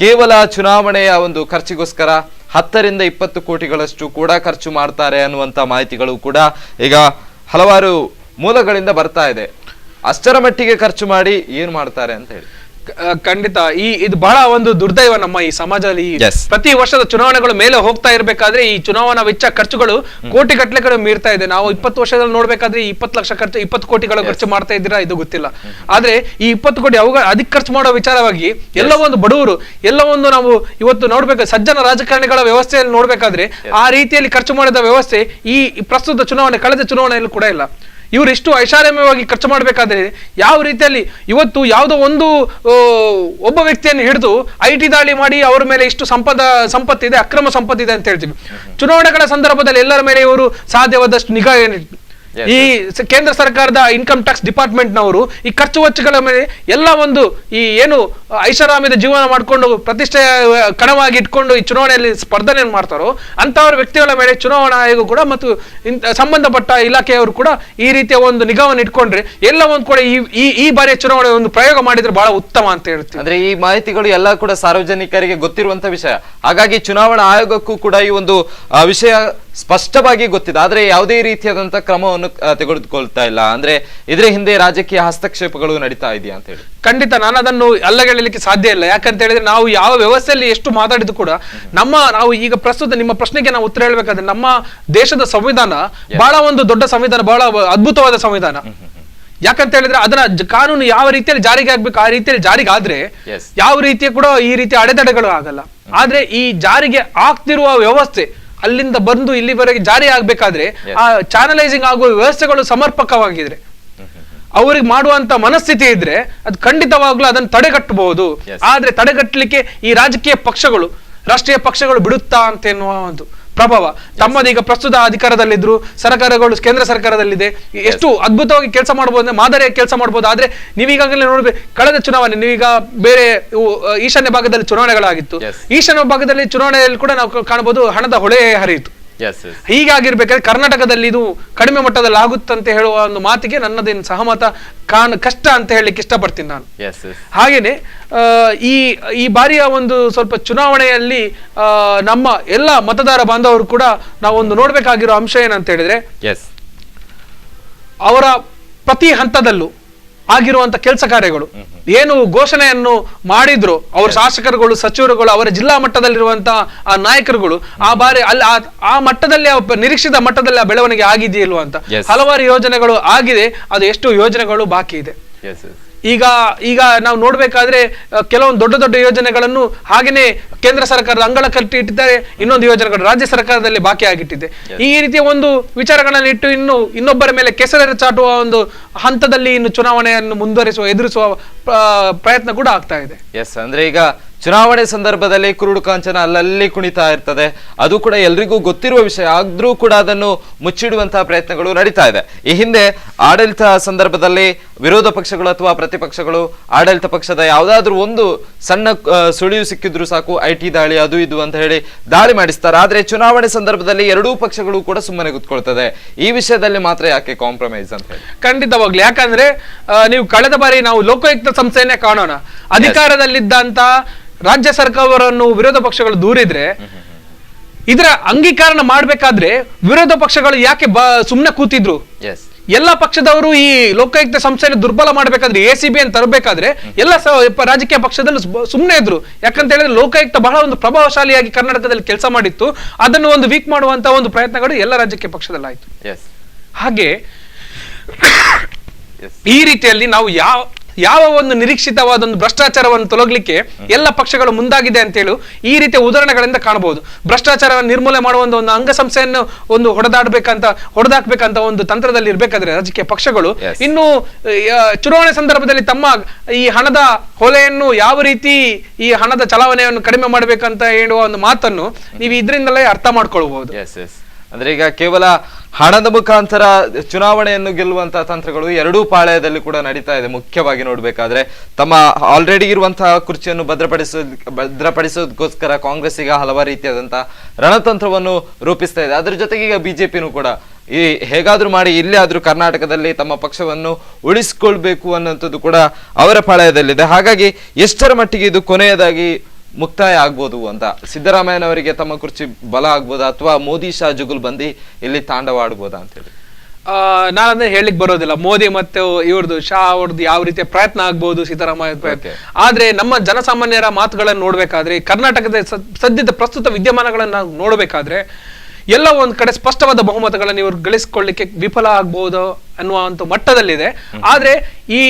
ಕೇವಲ ಚುನಾವಣೆಯ ಒಂದು ಖರ್ಚಿಗೋಸ್ಕರ 10 ರಿಂದ 20 ಕೋಟಿಗಳಷ್ಟು ಕೂಡ ಖರ್ಚು ಮಾಡ್ತಾರೆ ಅನ್ನುವಂತ ಮಾಹಿತಿಗಳು ಕೂಡ ಈಗ ಹಲವಾರು ಮೂಲಗಳಿಂದ ಬರ್ತಾ ಇದೆ. ಅಷ್ಟರ ಮಟ್ಟಿಗೆ ಖರ್ಚು ಮಾಡಿ ಏನ್ ಮಾಡ್ತಾರೆ ಅಂತ ಹೇಳಿ ಖಂಡಿತ ಇದು ಬಹಳ ಒಂದು ದುರ್ದೈವ ನಮ್ಮ ಈ ಸಮಾಜದಲ್ಲಿ. ಪ್ರತಿ ವರ್ಷದ ಚುನಾವಣೆಗಳು ಮೇಲೆ ಹೋಗ್ತಾ ಇರ್ಬೇಕಾದ್ರೆ ಈ ಚುನಾವಣಾ ವೆಚ್ಚ ಖರ್ಚುಗಳು ಕೋಟಿ ಗಟ್ಟಲೆ ಮೀರ್ತಾ ಇದೆ. ನಾವು 20 ವರ್ಷದಲ್ಲಿ ನೋಡ್ಬೇಕಾದ್ರೆ 20 ಲಕ್ಷ ಖರ್ಚು 20 ಕೋಟಿಗಳು ಖರ್ಚು ಮಾಡ್ತಾ ಇದ್ದೀರಾ ಇದು ಗೊತ್ತಿಲ್ಲ. ಆದ್ರೆ ಈ 20 ಕೋಟಿ ಅದಕ್ಕೆ ಖರ್ಚು ಮಾಡೋ ವಿಚಾರವಾಗಿ ಎಲ್ಲ ಒಂದು ಬಡವರು ಎಲ್ಲ ಒಂದು ನಾವು ಇವತ್ತು ನೋಡ್ಬೇಕು ಸಜ್ಜನ ರಾಜಕಾರಣಿಗಳ ವ್ಯವಸ್ಥೆಯಲ್ಲಿ ನೋಡ್ಬೇಕಾದ್ರೆ ಆ ರೀತಿಯಲ್ಲಿ ಖರ್ಚು ಮಾಡಿದ ವ್ಯವಸ್ಥೆ ಈ ಪ್ರಸ್ತುತ ಚುನಾವಣೆ ಕಳೆದ ಚುನಾವಣೆಯಲ್ಲಿ ಕೂಡ ಇಲ್ಲ. ಇವರು ಇಷ್ಟು ಐಷಾರಾಮ್ಯವಾಗಿ ಖರ್ಚು ಮಾಡಬೇಕಾದ್ರೆ ಯಾವ ರೀತಿಯಲ್ಲಿ ಇವತ್ತು ಯಾವುದೋ ಒಂದು ಒಬ್ಬ ವ್ಯಕ್ತಿಯನ್ನು ಹಿಡಿದು IT ದಾಳಿ ಮಾಡಿ ಅವರ ಮೇಲೆ ಇಷ್ಟು ಸಂಪತ್ತಿದೆ, ಅಕ್ರಮ ಸಂಪತ್ತಿದೆ ಅಂತ ಹೇಳ್ತೀವಿ. ಚುನಾವಣೆಗಳ ಸಂದರ್ಭದಲ್ಲಿ ಎಲ್ಲರ ಮೇಲೆ ಇವರು ಸಾಧ್ಯವಾದಷ್ಟು ನಿಗಾ ಈ ಕೇಂದ್ರ ಸರ್ಕಾರದ ಇನ್ಕಮ್ ಟ್ಯಾಕ್ಸ್ ಡಿಪಾರ್ಟ್ಮೆಂಟ್ ನವರು ಈ ಖರ್ಚು ವೆಚ್ಚಗಳ ಮೇಲೆ ಎಲ್ಲ ಒಂದು ಈ ಏನು ಐಷಾರಾಮ್ಯದ ಜೀವನ ಮಾಡಿಕೊಂಡು ಪ್ರತಿಷ್ಠೆ ಕಣವಾಗಿ ಇಟ್ಕೊಂಡು ಈ ಚುನಾವಣೆಯಲ್ಲಿ ಸ್ಪರ್ಧನೆ ಮಾಡ್ತಾರೋ ಅಂತವರ ವ್ಯಕ್ತಿಗಳ ಮೇಲೆ ಚುನಾವಣಾ ಆಯೋಗ ಕೂಡ ಮತ್ತು ಸಂಬಂಧಪಟ್ಟ ಇಲಾಖೆಯವರು ಕೂಡ ಈ ರೀತಿಯ ಒಂದು ನಿಗಾವನ್ನು ಇಟ್ಕೊಂಡ್ರೆ ಎಲ್ಲ ಒಂದು ಕೂಡ ಈ ಬಾರಿಯ ಚುನಾವಣೆ ಒಂದು ಪ್ರಯೋಗ ಮಾಡಿದ್ರೆ ಬಹಳ ಉತ್ತಮ ಅಂತ ಹೇಳ್ತೀವಿ. ಅಂದ್ರೆ ಈ ಮಾಹಿತಿಗಳು ಎಲ್ಲ ಕೂಡ ಸಾರ್ವಜನಿಕರಿಗೆ ಗೊತ್ತಿರುವಂತ ವಿಷಯ. ಹಾಗಾಗಿ ಚುನಾವಣಾ ಆಯೋಗಕ್ಕೂ ಕೂಡ ಈ ಒಂದು ವಿಷಯ ಸ್ಪಷ್ಟವಾಗಿ ಗೊತ್ತಿದೆ. ಆದ್ರೆ ಯಾವುದೇ ರೀತಿಯಾದಂತಹ ಕ್ರಮವನ್ನು ತೆಗೆದುಕೊಳ್ತಾ ಇಲ್ಲ. ಅಂದ್ರೆ ಇದರ ಹಿಂದೆ ರಾಜಕೀಯ ಹಸ್ತಕ್ಷೇಪಗಳು ನಡೀತಾ ಇದೆಯಾ ಅಂತ ಹೇಳಿ ಖಂಡಿತ ನಾನು ಅದನ್ನು ಅಲ್ಲಗೆಳಲಿಕ್ಕೆ ಸಾಧ್ಯ ಇಲ್ಲ. ಯಾಕಂತ ಹೇಳಿದ್ರೆ ನಾವು ಯಾವ ವ್ಯವಸ್ಥೆಯಲ್ಲಿ ಎಷ್ಟು ಮಾತಾಡಿದ್ರು ಕೂಡ ನಾವು ಈಗ ಪ್ರಸ್ತುತ ನಿಮ್ಮ ಪ್ರಶ್ನೆಗೆ ನಾವು ಉತ್ತರ ಹೇಳ್ಬೇಕಾದ್ರೆ ನಮ್ಮ ದೇಶದ ಸಂವಿಧಾನ ಬಹಳ ಒಂದು ದೊಡ್ಡ ಸಂವಿಧಾನ, ಬಹಳ ಅದ್ಭುತವಾದ ಸಂವಿಧಾನ. ಯಾಕಂತ ಹೇಳಿದ್ರೆ ಅದರ ಕಾನೂನು ಯಾವ ರೀತಿಯಲ್ಲಿ ಜಾರಿಗೆ ಆಗ್ಬೇಕು ಆ ರೀತಿಯಲ್ಲಿ ಜಾರಿಗೆ ಆದ್ರೆ ಯಾವ ರೀತಿಯ ಕೂಡ ಈ ರೀತಿಯ ಅಡೆತಡೆಗಳು ಆಗಲ್ಲ. ಆದ್ರೆ ಈ ಜಾರಿಗೆ ಆಗ್ತಿರುವ ವ್ಯವಸ್ಥೆ ಅಲ್ಲಿಂದ ಬಂದು ಇಲ್ಲಿವರೆಗೆ ಜಾರಿ ಆಗ್ಬೇಕಾದ್ರೆ ಆ ಚಾನಲೈಸಿಂಗ್ ಆಗುವ ವ್ಯವಸ್ಥೆಗಳು ಸಮರ್ಪಕವಾಗಿದ್ರೆ ಅವ್ರಿಗೆ ಮಾಡುವಂತ ಮನಸ್ಥಿತಿ ಇದ್ರೆ ಅದು ಖಂಡಿತವಾಗ್ಲೂ ಅದನ್ನು ತಡೆಗಟ್ಟಬಹುದು. ಆದ್ರೆ ತಡೆಗಟ್ಟಲಿಕ್ಕೆ ಈ ರಾಜಕೀಯ ಪಕ್ಷಗಳು, ರಾಷ್ಟ್ರೀಯ ಪಕ್ಷಗಳು ಬಿಡುತ್ತಾ ಅಂತ ಎನ್ನುವ ಒಂದು ಪ್ರಭಾವ ತಮ್ಮದೀಗ ಪ್ರಸ್ತುತ ಅಧಿಕಾರದಲ್ಲಿದ್ರು, ಸರ್ಕಾರಗಳು ಕೇಂದ್ರ ಸರ್ಕಾರದಲ್ಲಿದೆ, ಎಷ್ಟು ಅದ್ಭುತವಾಗಿ ಕೆಲಸ ಮಾಡಬಹುದು, ಮಾದರಿಯಾಗಿ ಕೆಲಸ ಮಾಡಬಹುದು. ಆದ್ರೆ ನೀವೀಗಾಗಲೇ ನೋಡ್ಬೇಕು ಕಳೆದ ಚುನಾವಣೆ, ನೀವೀಗ ಬೇರೆ ಈಶಾನ್ಯ ಭಾಗದಲ್ಲಿ ಚುನಾವಣೆಗಳಾಗಿತ್ತು, ಈಶಾನ್ಯ ಭಾಗದಲ್ಲಿ ಚುನಾವಣೆಯಲ್ಲಿ ಕೂಡ ನಾವು ಕಾಣಬಹುದು ಹಣದ ಹೊಳೆ ಹರಿಯಿತು. ಹೀಗಾಗಿರ್ಬೇಕಾದ್ರೆ ಕರ್ನಾಟಕದಲ್ಲಿ ಇದು ಕಡಿಮೆ ಮಟ್ಟದಲ್ಲಿ ಆಗುತ್ತಂತೆ ಹೇಳುವ ಒಂದು ಮಾತಿಗೆ ನನ್ನದೇನು ಸಹಮತ ಕಷ್ಟ ಅಂತ ಹೇಳಲಿಕ್ಕೆ ಇಷ್ಟಪಡ್ತೀನಿ ನಾನು. ಹಾಗೇನೆ ಈ ಬಾರಿಯ ಒಂದು ಸ್ವಲ್ಪ ಚುನಾವಣೆಯಲ್ಲಿ ನಮ್ಮ ಎಲ್ಲ ಮತದಾರ ಬಾಂಧವರು ಕೂಡ ನಾವೊಂದು ನೋಡ್ಬೇಕಾಗಿರೋ ಅಂಶ ಏನಂತ ಹೇಳಿದ್ರೆ ಅವರ ಪ್ರತಿ ಹಂತದಲ್ಲೂ ಆಗಿರುವಂತ ಕೆಲಸ ಕಾರ್ಯಗಳು ಏನು ಘೋಷಣೆಯನ್ನು ಮಾಡಿದ್ರು ಅವ್ರ ಶಾಸಕರುಗಳು, ಸಚಿವರುಗಳು, ಅವರ ಜಿಲ್ಲಾ ಮಟ್ಟದಲ್ಲಿರುವಂತಹ ಆ ನಾಯಕರುಗಳು ಆ ಬಾರಿ ಅಲ್ಲಿ ಆ ಮಟ್ಟದಲ್ಲಿ ನಿರೀಕ್ಷಿತ ಮಟ್ಟದಲ್ಲಿ ಆ ಬೆಳವಣಿಗೆ ಆಗಿದೆಯಲ್ವ ಅಂತ ಹಲವಾರು ಯೋಜನೆಗಳು ಆಗಿದೆ. ಅದು ಎಷ್ಟು ಯೋಜನೆಗಳು ಬಾಕಿ ಇದೆ. ಈಗ ನಾವು ನೋಡ್ಬೇಕಾದ್ರೆ ಕೆಲವೊಂದು ದೊಡ್ಡ ದೊಡ್ಡ ಯೋಜನೆಗಳನ್ನು ಹಾಗೇನೆ ಕೇಂದ್ರ ಸರ್ಕಾರದ ಅಂಗಳ ಕಟ್ಟಿ ಇಟ್ಟಿದ್ದಾರೆ, ಇನ್ನೊಂದು ಯೋಜನೆಗಳು ರಾಜ್ಯ ಸರ್ಕಾರದಲ್ಲಿ ಬಾಕಿ ಆಗಿಟ್ಟಿದೆ. ಈ ರೀತಿಯ ಒಂದು ವಿಚಾರಗಳನ್ನು ಇಟ್ಟು ಇನ್ನೊಬ್ಬರ ಮೇಲೆ ಕೆಸರೆರ ಚಾಟುವ ಒಂದು ಹಂತದಲ್ಲಿ ಇನ್ನು ಚುನಾವಣೆಯನ್ನು ಎದುರಿಸುವ ಪ್ರಯತ್ನ ಕೂಡ ಆಗ್ತಾ ಇದೆ. ಅಂದ್ರೆ ಈಗ ಚುನಾವಣೆ ಸಂದರ್ಭದಲ್ಲಿ ಕುರುಡು ಕಾಂಚನ ಅಲ್ಲಲ್ಲಿ ಕುಣಿತಾ ಇರ್ತದೆ. ಅದು ಕೂಡ ಎಲ್ರಿಗೂ ಗೊತ್ತಿರುವ ವಿಷಯ. ಆದ್ರೂ ಕೂಡ ಅದನ್ನು ಮುಚ್ಚಿಡುವಂತಹ ಪ್ರಯತ್ನಗಳು ನಡೀತಾ ಇದೆ. ಈ ಹಿಂದೆ ಆಡಳಿತ ಸಂದರ್ಭದಲ್ಲಿ ವಿರೋಧ ಪಕ್ಷಗಳು ಅಥವಾ ಪ್ರತಿಪಕ್ಷಗಳು ಆಡಳಿತ ಪಕ್ಷದ ಯಾವುದಾದ್ರೂ ಒಂದು ಸಣ್ಣ ಸುಳಿವು ಸಿಕ್ಕಿದ್ರು ಸಾಕು IT ದಾಳಿ ಅದು ಇದು ಅಂತ ಹೇಳಿ ದಾಳಿ ಮಾಡಿಸ್ತಾರೆ. ಆದ್ರೆ ಚುನಾವಣೆ ಸಂದರ್ಭದಲ್ಲಿ ಎರಡೂ ಪಕ್ಷಗಳು ಕೂಡ ಸುಮ್ಮನೆ ಕೂತ್ಕೊಳ್ತದೆ. ಈ ವಿಷಯದಲ್ಲಿ ಮಾತ್ರ ಯಾಕೆ ಕಾಂಪ್ರಮೈಸ್ ಅಂತ ಹೇಳಿ ಖಂಡಿತವಾಗ್ಲಿ. ಯಾಕಂದ್ರೆ ನೀವು ಕಳೆದ ಬಾರಿ ನಾವು ಲೋಕಾಯುಕ್ತ ಸಂಸ್ಥೆಯನ್ನೇ ಕಾಣೋಣ. ಅಧಿಕಾರದಲ್ಲಿದ್ದಂತ ರಾಜ್ಯ ಸರ್ಕಾರವನ್ನು ವಿರೋಧ ಪಕ್ಷಗಳು ದೂರಿದ್ರೆ ಇದರ ಅಂಗೀಕಾರನ ಮಾಡ್ಬೇಕಾದ್ರೆ ವಿರೋಧ ಪಕ್ಷಗಳು ಯಾಕೆ ಸುಮ್ನೆ ಕೂತಿದ್ರು? ಎಲ್ಲ ಪಕ್ಷದವರು ಈ ಲೋಕಾಯುಕ್ತ ಸಂಸ್ಥೆಯನ್ನು ದುರ್ಬಲ ಮಾಡ್ಬೇಕಾದ್ರೆ ACB ಅಂತ ತರಬೇಕಾದ್ರೆ ಎಲ್ಲ ರಾಜಕೀಯ ಪಕ್ಷದಲ್ಲಿ ಸುಮ್ಮನೆ ಇದ್ರು. ಯಾಕಂತ ಹೇಳಿದ್ರೆ ಲೋಕಾಯುಕ್ತ ಬಹಳ ಒಂದು ಪ್ರಭಾವಶಾಲಿಯಾಗಿ ಕರ್ನಾಟಕದಲ್ಲಿ ಕೆಲಸ ಮಾಡಿತ್ತು. ಅದನ್ನು ಒಂದು ವೀಕ್ ಮಾಡುವಂತ ಒಂದು ಪ್ರಯತ್ನಗಳು ಎಲ್ಲ ರಾಜಕೀಯ ಪಕ್ಷದಲ್ಲಿ ಆಯ್ತು. ಹಾಗೆ ಈ ರೀತಿಯಲ್ಲಿ ನಾವು ಯಾವ ಒಂದು ನಿರೀಕ್ಷಿತವಾದ ಒಂದು ಭ್ರಷ್ಟಾಚಾರವನ್ನು ತೊಲಗಲಿಕ್ಕೆ ಎಲ್ಲ ಪಕ್ಷಗಳು ಮುಂದಾಗಿದೆ ಅಂತೇಳಿ ಈ ರೀತಿಯ ಉದಾಹರಣೆಗಳಿಂದ ಕಾಣಬಹುದು. ಭ್ರಷ್ಟಾಚಾರವನ್ನು ನಿರ್ಮೂಲನೆ ಮಾಡುವ ಒಂದು ಅಂಗಸಂಸ್ಥೆಯನ್ನು ಒಂದು ಹೊಡೆದಾಕ್ಬೇಕಂತ ಒಂದು ತಂತ್ರದಲ್ಲಿ ಇರ್ಬೇಕಾದ್ರೆ ರಾಜಕೀಯ ಪಕ್ಷಗಳು ಇನ್ನು ಚುನಾವಣೆ ಸಂದರ್ಭದಲ್ಲಿ ತಮ್ಮ ಈ ಹಣದ ಹೊಲೆಯನ್ನು ಯಾವ ರೀತಿ ಈ ಹಣದ ಚಲಾವಣೆಯನ್ನು ಕಡಿಮೆ ಮಾಡಬೇಕಂತ ಹೇಳುವ ಒಂದು ಮಾತನ್ನು ನೀವು ಇದರಿಂದಲೇ ಅರ್ಥ ಮಾಡ್ಕೊಳ್ಬಹುದು. ಅಂದ್ರೆ ಈಗ ಕೇವಲ ಹಣದ ಮುಖಾಂತರ ಚುನಾವಣೆಯನ್ನು ಗೆಲ್ಲುವಂತಹ ತಂತ್ರಗಳು ಎರಡೂ ಪಾಳ್ಯದಲ್ಲಿ ಕೂಡ ನಡೀತಾ ಇದೆ. ಮುಖ್ಯವಾಗಿ ನೋಡ್ಬೇಕಾದ್ರೆ ತಮ್ಮ ಆಲ್ರೆಡಿ ಇರುವಂತಹ ಕುರ್ಚಿಯನ್ನು ಭದ್ರಪಡಿಸೋದಕ್ಕೋಸ್ಕರ ಕಾಂಗ್ರೆಸ್ ಈಗ ಹಲವಾರು ರೀತಿಯಾದಂತಹ ರಣತಂತ್ರವನ್ನು ರೂಪಿಸ್ತಾ ಇದೆ. ಅದ್ರ ಜೊತೆಗೆ ಈಗ ಬಿಜೆಪಿನೂ ಕೂಡ ಈ ಹೇಗಾದ್ರೂ ಮಾಡಿ ಇಲ್ಲೇ ಆದ್ರೂ ಕರ್ನಾಟಕದಲ್ಲಿ ತಮ್ಮ ಪಕ್ಷವನ್ನು ಉಳಿಸಿಕೊಳ್ಬೇಕು ಅನ್ನೋಂಥದ್ದು ಕೂಡ ಅವರ ಪಾಳ್ಯದಲ್ಲಿದೆ. ಹಾಗಾಗಿ ಎಷ್ಟರ ಮಟ್ಟಿಗೆ ಇದು ಕೊನೆಯದಾಗಿ ಮುಕ್ತಾಯ ಆಗ್ಬೋದು ಅಂತ, ಸಿದ್ದರಾಮಯ್ಯನವರಿಗೆ ತಮ್ಮ ಕುರ್ಚಿ ಬಲ ಆಗ್ಬೋದಾ ಅಥವಾ ಮೋದಿ ಶಾ ಜುಗುಲ್ ಬಂದಿ ಇಲ್ಲಿ ತಾಂಡವ ಆಡ್ಬೋದಾ ಅಂತ ಹೇಳಿ ನಾನಂದ್ರೆ ಹೇಳಲಿಕ್ಕೆ ಬರೋದಿಲ್ಲ. ಮೋದಿ ಮತ್ತೆ ಇವ್ರದ್ದು ಶಾ ಅವ್ರದ್ದು ಯಾವ ರೀತಿಯ ಪ್ರಯತ್ನ ಆಗ್ಬಹುದು, ಸಿದ್ದರಾಮಯ್ಯ ಪ್ರಯತ್ನ. ಆದ್ರೆ ನಮ್ಮ ಜನಸಾಮಾನ್ಯರ ಮಾತುಗಳನ್ನು ನೋಡ್ಬೇಕಾದ್ರೆ, ಕರ್ನಾಟಕದ ಸದ್ಯದ ಪ್ರಸ್ತುತ ವಿದ್ಯಮಾನಗಳನ್ನ ನಾವು ನೋಡ್ಬೇಕಾದ್ರೆ ಎಲ್ಲ ಒಂದ್ ಕಡೆ ಸ್ಪಷ್ಟವಾದ ಬಹುಮತಗಳನ್ನು ಇವರು ಗಳಿಸಿಕೊಳ್ಳಿಕ್ಕೆ ವಿಫಲ ಆಗ್ಬಹುದು ಅನ್ನುವಂತ ಮಟ್ಟದಲ್ಲಿದೆ. ಆದ್ರೆ ಈ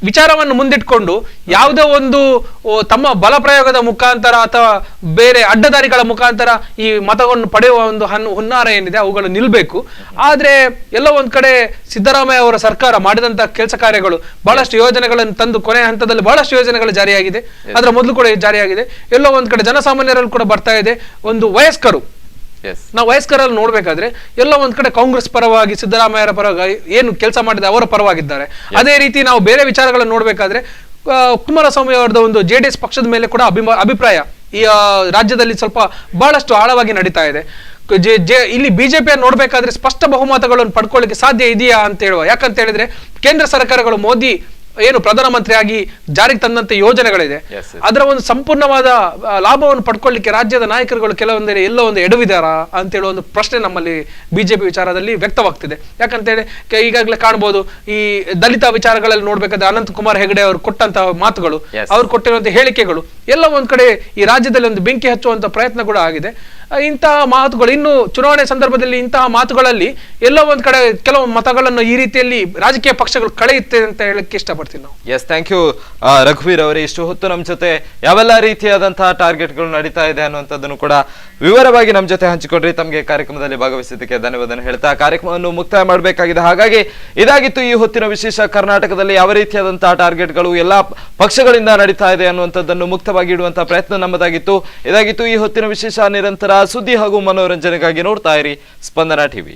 ವಿಚಾರವನ್ನು ಮುಂದಿಟ್ಕೊಂಡು ಯಾವುದೋ ಒಂದು ತಮ್ಮ ಬಲ ಪ್ರಯೋಗದ ಮುಖಾಂತರ ಅಥವಾ ಬೇರೆ ಅಡ್ಡದಾರಿಗಳ ಮುಖಾಂತರ ಈ ಮತವನ್ನು ಪಡೆಯುವ ಒಂದು ಹುನ್ನಾರ ಏನಿದೆ ಅವುಗಳು ನಿಲ್ಬೇಕು. ಆದ್ರೆ ಎಲ್ಲ ಒಂದ್ ಕಡೆ ಸಿದ್ದರಾಮಯ್ಯ ಅವರ ಸರ್ಕಾರ ಮಾಡಿದಂತಹ ಕೆಲಸ ಕಾರ್ಯಗಳು, ಬಹಳಷ್ಟು ಯೋಜನೆಗಳನ್ನು ತಂದು ಕೊನೆಯ ಹಂತದಲ್ಲಿ ಬಹಳಷ್ಟು ಯೋಜನೆಗಳು ಜಾರಿಯಾಗಿದೆ, ಅದರ ಮೊದಲು ಕೂಡ ಜಾರಿಯಾಗಿದೆ. ಎಲ್ಲೋ ಒಂದ್ ಕಡೆ ಜನಸಾಮಾನ್ಯರಲ್ಲಿ ಕೂಡ ಬರ್ತಾ ಇದೆ. ಒಂದು ವಯಸ್ಕರು, ನಾವು ವಯಸ್ಕರಲ್ಲಿ ನೋಡ್ಬೇಕಾದ್ರೆ ಎಲ್ಲ ಒಂದ್ ಕಡೆ ಕಾಂಗ್ರೆಸ್ ಪರವಾಗಿ, ಸಿದ್ದರಾಮಯ್ಯರ ಪರವಾಗಿ ಏನು ಕೆಲಸ ಮಾಡಿದೆ ಅವರ ಪರವಾಗಿದ್ದಾರೆ. ಅದೇ ರೀತಿ ನಾವು ಬೇರೆ ವಿಚಾರಗಳನ್ನು ನೋಡ್ಬೇಕಾದ್ರೆ ಕುಮಾರಸ್ವಾಮಿ ಅವರದ ಒಂದು JDS ಪಕ್ಷದ ಮೇಲೆ ಕೂಡ ಅಭಿಪ್ರಾಯ ಈ ರಾಜ್ಯದಲ್ಲಿ ಸ್ವಲ್ಪ ಬಹಳಷ್ಟು ಆಳವಾಗಿ ನಡೀತಾ ಇದೆ. ಇಲ್ಲಿ ಬಿಜೆಪಿಯನ್ನು ನೋಡ್ಬೇಕಾದ್ರೆ ಸ್ಪಷ್ಟ ಬಹುಮತಗಳನ್ನು ಪಡ್ಕೊಳ್ಳಿಕ್ಕೆ ಸಾಧ್ಯ ಇದೆಯಾ ಅಂತ ಹೇಳುವ. ಯಾಕಂತ ಹೇಳಿದ್ರೆ ಕೇಂದ್ರ ಸರ್ಕಾರಗಳು ಮೋದಿ ಏನು ಪ್ರಧಾನಮಂತ್ರಿಯಾಗಿ ಜಾರಿಗೆ ತಂದಂತೆ ಯೋಜನೆಗಳಿದೆ, ಅದರ ಒಂದು ಸಂಪೂರ್ಣವಾದ ಲಾಭವನ್ನು ಪಡ್ಕೊಳ್ಳಿಕ್ಕೆ ರಾಜ್ಯದ ನಾಯಕರುಗಳು ಕೆಲವೊಂದರೆ ಎಲ್ಲೋ ಒಂದು ಎಡವಿದಾರ ಅಂತ ಹೇಳುವ ಒಂದು ಪ್ರಶ್ನೆ ನಮ್ಮಲ್ಲಿ ಬಿಜೆಪಿ ವಿಚಾರದಲ್ಲಿ ವ್ಯಕ್ತವಾಗ್ತಿದೆ. ಯಾಕಂತ ಹೇಳಿ ಈಗಾಗಲೇ ಕಾಣಬಹುದು, ಈ ದಲಿತ ವಿಚಾರಗಳಲ್ಲಿ ನೋಡ್ಬೇಕಾದ್ರೆ ಅನಂತ್ ಕುಮಾರ್ ಹೆಗಡೆ ಅವರು ಕೊಟ್ಟಂತಹ ಮಾತುಗಳು, ಅವ್ರು ಕೊಟ್ಟಿರುವಂತಹ ಹೇಳಿಕೆಗಳು ಎಲ್ಲ ಒಂದ್ ಕಡೆ ಈ ರಾಜ್ಯದಲ್ಲಿ ಒಂದು ಬೆಂಕಿ ಹಚ್ಚುವಂತ ಪ್ರಯತ್ನ ಕೂಡ ಆಗಿದೆ. ಇಂತಹ ಮಾತುಗಳು ಇನ್ನು ಚುನಾವಣೆ ಸಂದರ್ಭದಲ್ಲಿ ಇಂತಹ ಮಾತುಗಳಲ್ಲಿ ಎಲ್ಲೋ ಒಂದ್ ಕಡೆ ಕೆಲವು ಮತಗಳನ್ನು ಈ ರೀತಿಯಲ್ಲಿ ರಾಜಕೀಯ ಪಕ್ಷಗಳು ಕಳೆಯುತ್ತೆ ಅಂತ ಹೇಳಕ್ಕೆ ಇಷ್ಟಪಡ್ತೀನಿ ನಾವು. ಎಸ್, ಥ್ಯಾಂಕ್ ಯು ರಘುವೀರ್ ಅವರೇ. ಇಷ್ಟು ಹೊತ್ತು ನಮ್ಮ ಜೊತೆ ಯಾವೆಲ್ಲ ರೀತಿಯಾದಂತಹ ಟಾರ್ಗೆಟ್ಗಳು ನಡೀತಾ ಇದೆ ಅನ್ನುವಂಥದ್ದನ್ನು ಕೂಡ ವಿವರವಾಗಿ ನಮ್ಮ ಜೊತೆ ಹಂಚಿಕೊಂಡ್ರಿ. ತಮಗೆ ಕಾರ್ಯಕ್ರಮದಲ್ಲಿ ಭಾಗವಹಿಸಿದ್ದಕ್ಕೆ ಧನ್ಯವಾದ ಹೇಳ್ತಾ ಕಾರ್ಯಕ್ರಮವನ್ನು ಮುಕ್ತಾಯ ಮಾಡಬೇಕಾಗಿದೆ. ಹಾಗಾಗಿ ಇದಾಗಿತ್ತು ಈ ಹೊತ್ತಿನ ವಿಶೇಷ. ಕರ್ನಾಟಕದಲ್ಲಿ ಯಾವ ರೀತಿಯಾದಂತಹ ಟಾರ್ಗೆಟ್ಗಳು ಎಲ್ಲಾ ಪಕ್ಷಗಳಿಂದ ನಡೀತಾ ಇದೆ ಅನ್ನುವಂಥದ್ದನ್ನು ಮುಕ್ತವಾಗಿ ಇಡುವಂತಹ ಪ್ರಯತ್ನ ನಮ್ಮದಾಗಿತ್ತು. ಇದಾಗಿತ್ತು ಈ ಹೊತ್ತಿನ ವಿಶೇಷ. ನಿರಂತರ ಸುದ್ದಿ ಹಾಗೂ ಮನೋರಂಜನೆಗಾಗಿ ನೋಡ್ತಾ ಇರಿ ಸ್ಪಂದನ ಟಿವಿ.